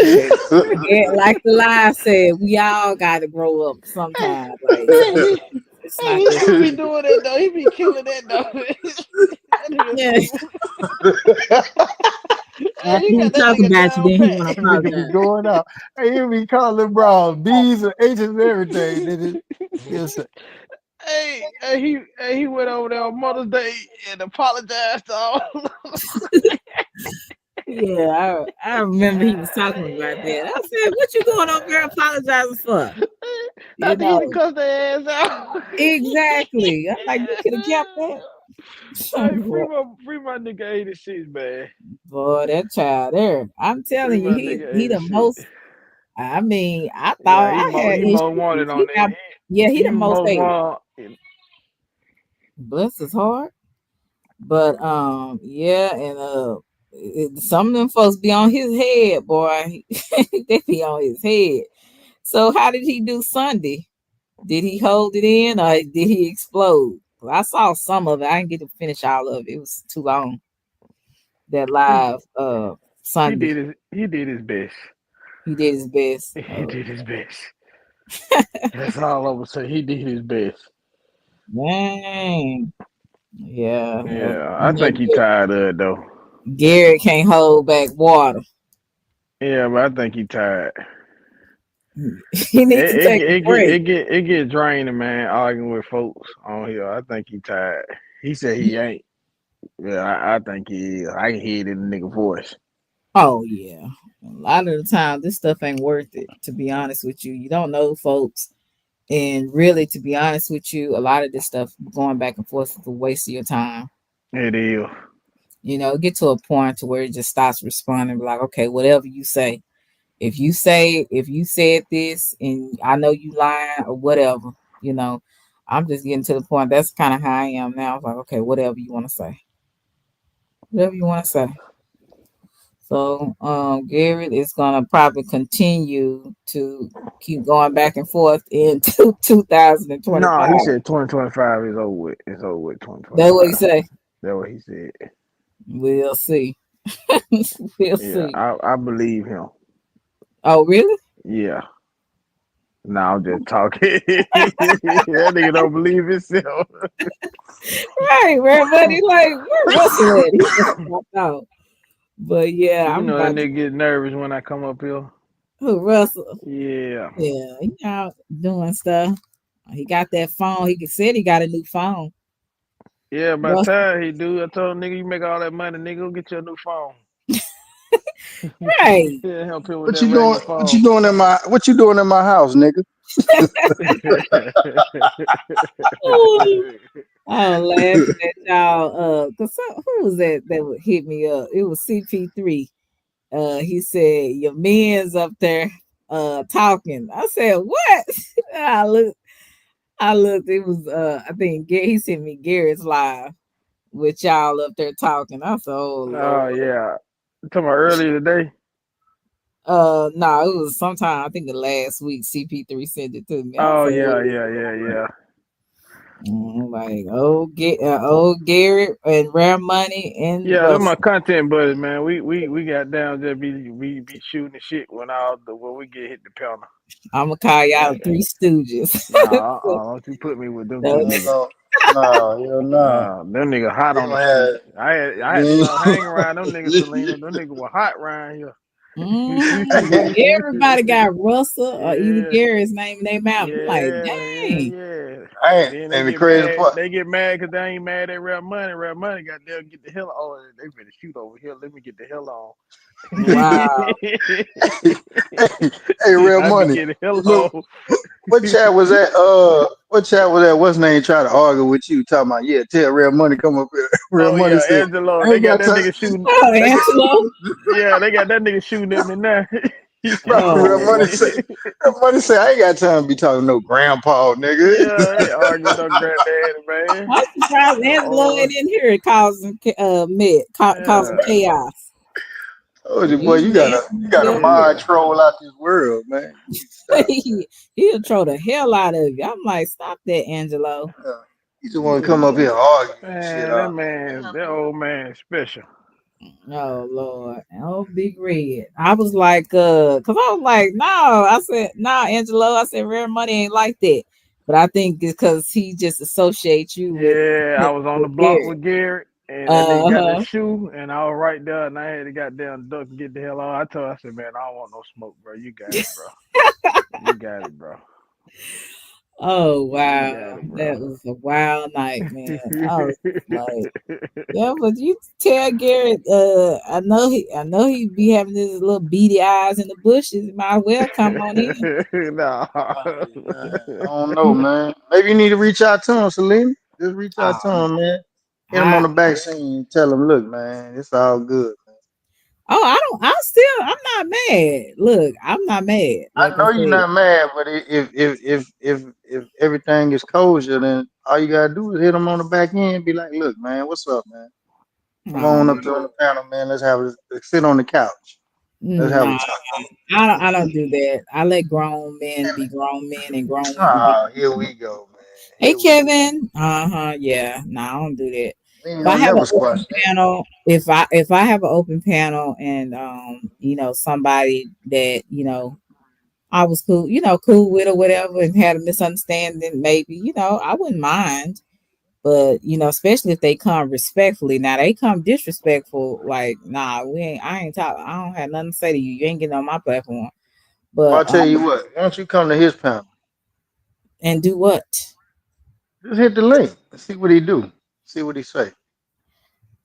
Yeah, like the lie said, we all got to grow up Hey, sometime. Like hey, he, it's hey, not he that do be serious. doing that though. He be killing that though. That nigga Yeah, stupid. Hey, after he he got that talk nigga about you, down then he want to pat. Nigga be apologize. going out. Hey, he be calling Brown D's and H's and everything, nigga. Yes, sir. He went over there on Mother's Day and apologized to all. Yeah, I remember he was talking about that. I said, "What you going over there apologizing for?" You After he done know cussed their ass out. exactly. I'm like, you could have kept Hey, that. free my nigga 86, man. Boy, that child there. I'm Free telling you, my he nigga he the 86. most. I mean, I Yeah, thought I had he most issues. wanted on He that. got, yeah, he He the most most hated. wanted. Bless his heart. But yeah, and some of them folks be on his head, boy. They be on his head. So how did he do Sunday? Did he hold it in or did he explode? Well, I saw some of it. I didn't get to finish all of it. It was too long. That He live Sunday. he did his best. He did his best. He did his best. That's all I would say. He did his best. Dang. Yeah. Yeah, I think he tired of it though. Garrett can't hold back water. Yeah, but I think he tired. He needs to take a break. It get draining, man. Arguing with folks on here. I think he tired. He said he ain't. Yeah, I think he is. I can hear it in the nigga voice. Oh yeah. A lot of the time this stuff ain't worth it, to be honest with you. You don't know folks. And really, to be honest with you, a lot of this stuff going back and forth is a waste of your time. It is. You know, get to a point to where it just stops responding, like, okay, whatever you say. If you said this and I know you lying or whatever, you know, I'm just getting to the point. That's kind of how I am now. I'm like, okay, whatever you want to say. Whatever you want to say. So Garrett is gonna probably continue to keep going back and forth into No, 2025. he said 2025 is over with. It's over with That's what he 2025. say. That's what he said. We'll see. We'll Yeah, see. I believe him. Oh, really? Yeah. No, I'm just talking. That nigga don't believe himself. Right, man. But he like, where Russell at? He just popped out. But yeah, You I'm know that about to. nigga get nervous when I come up here. Who Russell? Yeah. Yeah, he out doing stuff. He got that phone. He said he got a new phone. Yeah, by the Russell. time he do, I told him, nigga, you make all that money, nigga, go get you a new phone. Right. Yeah, help him with What that you doing? regular phone. What you doing in my house, nigga? I'm laughing at y'all. Cause who was that would hit me up? It was CP3. He said your men's up there talking. I said, what? I looked, it was I think he sent me Garrett's live with y'all up there talking. I said, oh Oh Lord. yeah. Talking about earlier today. No, it was sometime I think the last week CP3 sent it to me. I Oh said, yeah. like old Garrett and Rare Money and Yeah, they're my Russell. content buddies, man. We got down just be shooting the shit when we get hit the panel. I'm gonna call y'all the Three Stooges. Nah, don't you put me with them two So, niggas. No, no, hell no. Them niggas hot You on the don't street. have I had to you stop hanging around them niggas, Selena. Them niggas were hot around here. everybody got Russell or either Yeah, Garrett's name in their mouth. I'm like, dang. yeah. I ain't, Then they and the get crazy mad. part. They get mad because they ain't mad at Rap Money. Rap Money got there get the hell. Oh, they better shoot over here. Let me get the hell on. Wow. Hey, real I be money. getting hell Look, on. what chat was that? What chat was that? What's name trying to argue with you? Talking about tell real money come up here. Real Oh money yeah, said, Angelo. I They ain't got got that time. nigga shooting. Oh, They got Angelo. yeah. They got that nigga shooting at me now. Oh, That money say, I ain't got time to be talking to no grandpa, nigga. Yeah, I ain't arguing with no granddaddy, man. I'm surprised Angelo Oh, ain't in here causing yeah. chaos. Told you, boy, Usually you Angelo got be a up mind here. troll out this world, man. You need to stop, He'll throw the hell out of you. I'm like, stop that, Angelo. man. You just want to come up here arguing and shit Man, all day. that Damn, old man is special. Oh Lord. Oh Big Red. I was like, cause I was like, no. I said, nah, Angelo. I said rare money ain't like that. But I think it's because he just associates you Yeah, I was on the with block Gary. with Garrett, and that nigga got the Uh-huh. shoe, and I was right there, and I had to goddamn duck and get the hell out. I said, man, I don't want no smoke, bro. You got it, bro. You got it, bro. Oh You wow. got it, bro. That was a wild night, man. I was like, yeah, but you tell Garrett, I know he be having his little beady eyes in the bushes. Might as well come on in. Nah. I don't know, man. Maybe you need to reach out to him, Selena. Just reach out Oh to no. him, man. Hit him on I the back scene and tell him, look, man, it's all good. I'm not mad. Look, I'm not mad. I Like I know you're said. not mad, but if everything is kosher, then all you gotta do is hit him on the back end and be like, look, man, what's up, man? Come No, on up to the panel, man. Let's sit on the couch. Let's have a no, talk. I don't do that. I let grown men be grown men and grown women be Ah, here grown we women. go, man. Hey Here we go. Kevin. Uh-huh. Yeah. No, I don't do that. We ain't If I gonna have an never squash open that. panel, if I have an open panel and somebody that, I was cool, cool with or whatever and had a misunderstanding, maybe, I wouldn't mind. But especially if they come respectfully. Now they come disrespectful, like, nah, I ain't talk, I don't have nothing to say to you. You ain't getting on my platform. Well, But I'll tell you what. Why don't you come to his panel? and do what? Just hit the link and see what he do. See what he say. I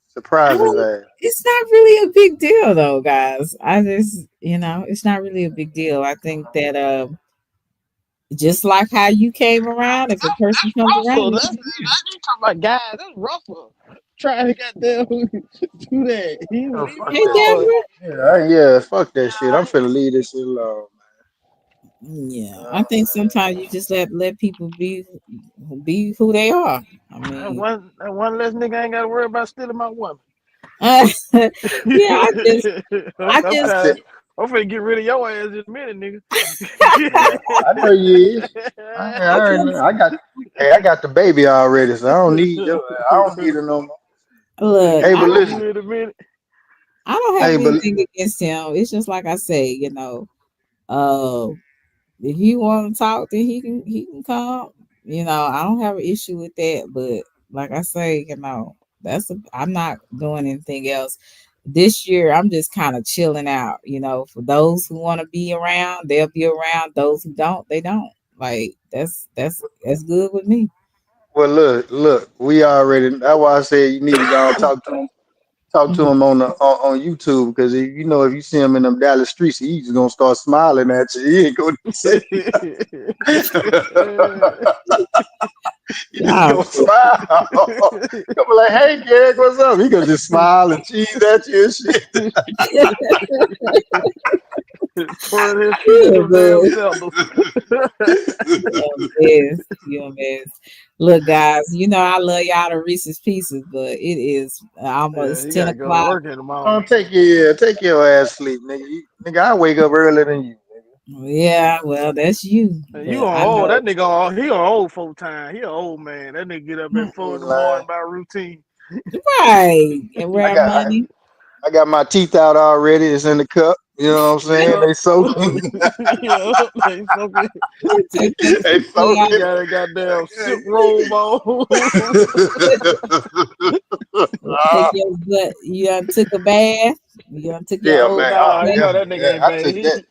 Surprise his don't. ass. It's not really a big deal, though, guys. I just, it's not really a big deal. I think that just like how you came around, if a person That's comes around, rougher. you That's should be there. you talking about guys. That's rougher. Trying to goddamn do that. Oh, Leave fuck Hey, that shit. it Deborah. Yeah, fuck that shit. I'm finna leave this shit alone. Yeah, Man. I think sometimes you just let people be who they are. I alone. mean, That one less nigga ain't got to worry about stealing my woman. yeah, I'm, I I'm just, I trying. said, I'm finna get rid of your ass in a minute, nigga. yeah, I know you is. I I got, hey, I got the baby already, so I don't need your. I don't need her no more. Finna look. get Hey, but rid of listen. you in a minute. I don't have Hey, but anything against him. It's just like I say, uh, if he want to talk, then he can come. I don't have an issue with that. But like I say, I'm not doing anything else. This year, I'm just kind of chilling out. For those who want to be around, they'll be around. Those who don't, they don't. Like that's good with me. well, look. We already. That's why I said you need to go and talk to him. Talk to Mhm. him on YouTube because if you see him in them Dallas streets, he's just gonna start smiling at you. He ain't gonna say. He just Y'all gonna smile. Gonna be like, "Hey, Greg, what's up?" He gonna just smile and cheese at you and shit. Twirl his feet in you a them damn mess. sandals. You a mess. Look, guys, I love y'all to Reese's Pieces, but it is Yeah, almost he 10 gotta go to o'clock. work in the morning. Don't take your ass sleep, nigga. Nigga, I wake up earlier than you. Yeah, well, that's you. And you But on I old, know. that nigga on he on old full time. He an old man. That nigga get up Hmm, at You 4 in ain't the lying. morning by routine. right. And I rare got I, money. I got my teeth out already. It's in the cup. You know what I'm saying? Yeah. They soaking. Yeah. They fucking Take your They tea he out. soaking. got a goddamn silk robe on. Take your butt. You done took a bath. You done took your Yeah, old man. Nah, Oh, you bath. know yeah, that nigga yeah. ain't bathed.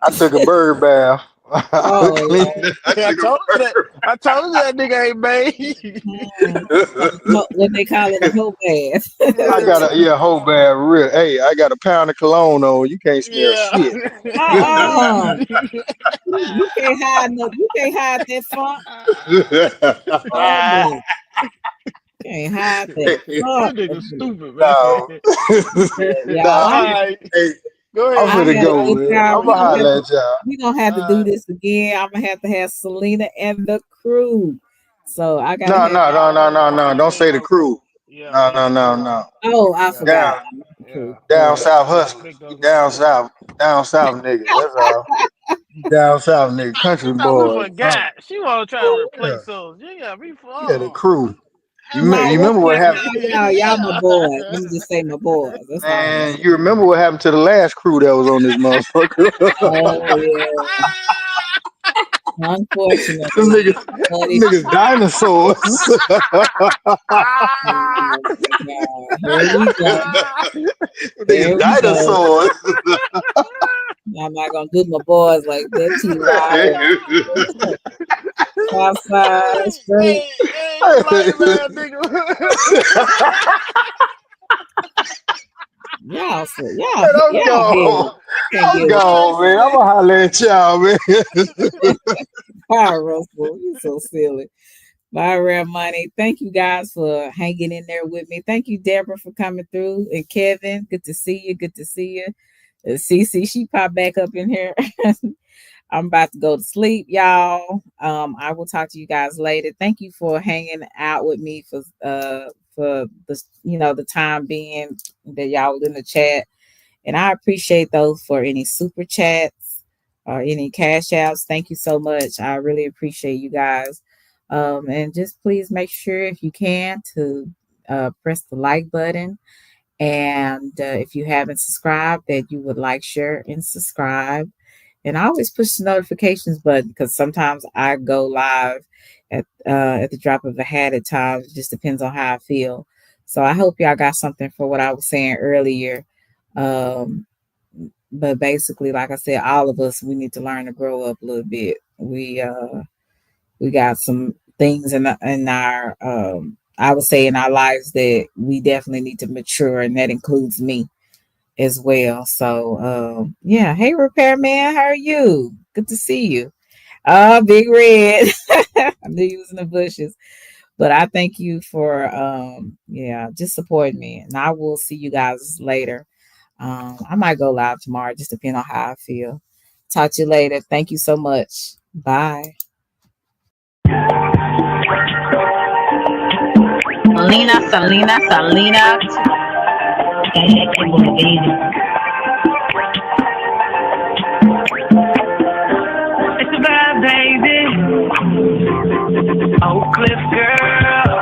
I took a bird bath. I Oh, cleaned Lord. it. I I took a told you that. bird. I told you that nigga ain't bathed. Hmm. What they call it, a whole bath. I got a whole bath. Real. Hey, I got a pound of cologne on. You can't smell Yeah. shit. Uh-uh. You can't hide no. You can't hide that funk. Oh boy, can't hide that funk. That nigga stupid, man. No. Yeah, All y'all. No. right. Hey, Go I'm ahead, I finna gotta Ken. go, get man. y'all. I'm gonna holler at y'all. We gonna have to All do right. this again. I'm gonna have Selena and the crew. So I gotta No, have no, y'all. no, no, no, Don't no. don't Don't say say the no crew. crew. Yeah, No, yeah, no, the no, crew. no. Oh, I Yeah, Down, forgot. The yeah. crew. down Yeah. south Yeah, hustlers. speak You those names. down south niggas. That's all. You down south nigga, country She thought we boys. Something. forgot. She wanna try to Yeah, replace us. Yeah, we yeah, the crew. have No, some You remember what what's happened? no, y'all my boys. Let me just say my boys. That's all I'm gonna Man, say. you remember what happened to the last crew that was on this motherfucker? Oh yeah. them Unfortunately. niggas, But them it niggas dinosaurs. oh my God. Here we go. Them niggas Here we go. dinosaurs. I'm not gonna do my boys like that. T.Y. Southside straight. Lame man, nigga. Man, I'm Y'all gone. hell. Can't I'm get with gone, man. I'm gonna holler at y'all, man. Power Russell. You so silly. Bye, Rare Money. Thank you guys for hanging in there with me. Thank you, Deborah, for coming through. And Kevin, good to see you. Good to see you. Cece, she popped back up in here. I'm about to go to sleep, y'all. I will talk to you guys later. Thank you for hanging out with me for the the time being that y'all was in the chat. And I appreciate those for any super chats or any cash outs. Thank you so much. I really appreciate you guys. And just please make sure, if you can, to press the like button. And if you haven't subscribed, that you would like, share, and subscribe. And I always push the notifications button because sometimes I go live at the drop of a hat at times. It just depends on how I feel. So I hope y'all got something for what I was saying earlier. Um, but basically, like I said, all of us, we need to learn to grow up a little bit. We got some things in our I would say in our lives that we definitely need to mature, and that includes me as well. So yeah, hey repairman, how are you? Good to see you. Big Red. I knew you was in the bushes. But I thank you for yeah, just supporting me. And I will see you guys later. I might go live tomorrow, just depending on how I feel. Talk to you later. Thank you so much. Bye. Selena. It's a bad baby. Oak Cliff girl.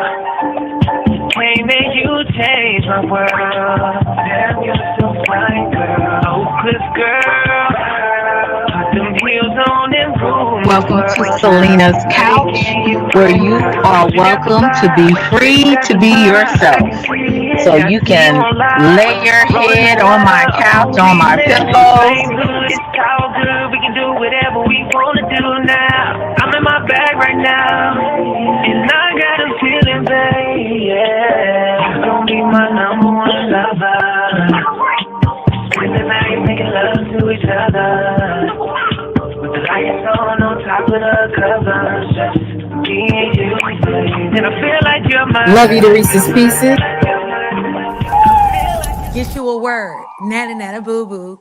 Can't make you change my world. Damn, you're so fine, girl. Oak Cliff girl. Put them heels on and prove my Welcome to worth. Selena's Couch, where you are welcome to be free to be yourself. So you can lay your head on my couch, on my pillows. It's all good. We can do whatever we wanna do now. I'm in my bag right now, and I got a feeling, babe. Yeah, you gon' be my number one lover. Spend the night making love to each other, with the lights on top of the covers. Just me and you, babe. And I feel like you're my Love you to Reese's Pieces. Get you a word. Nana nana boo boo.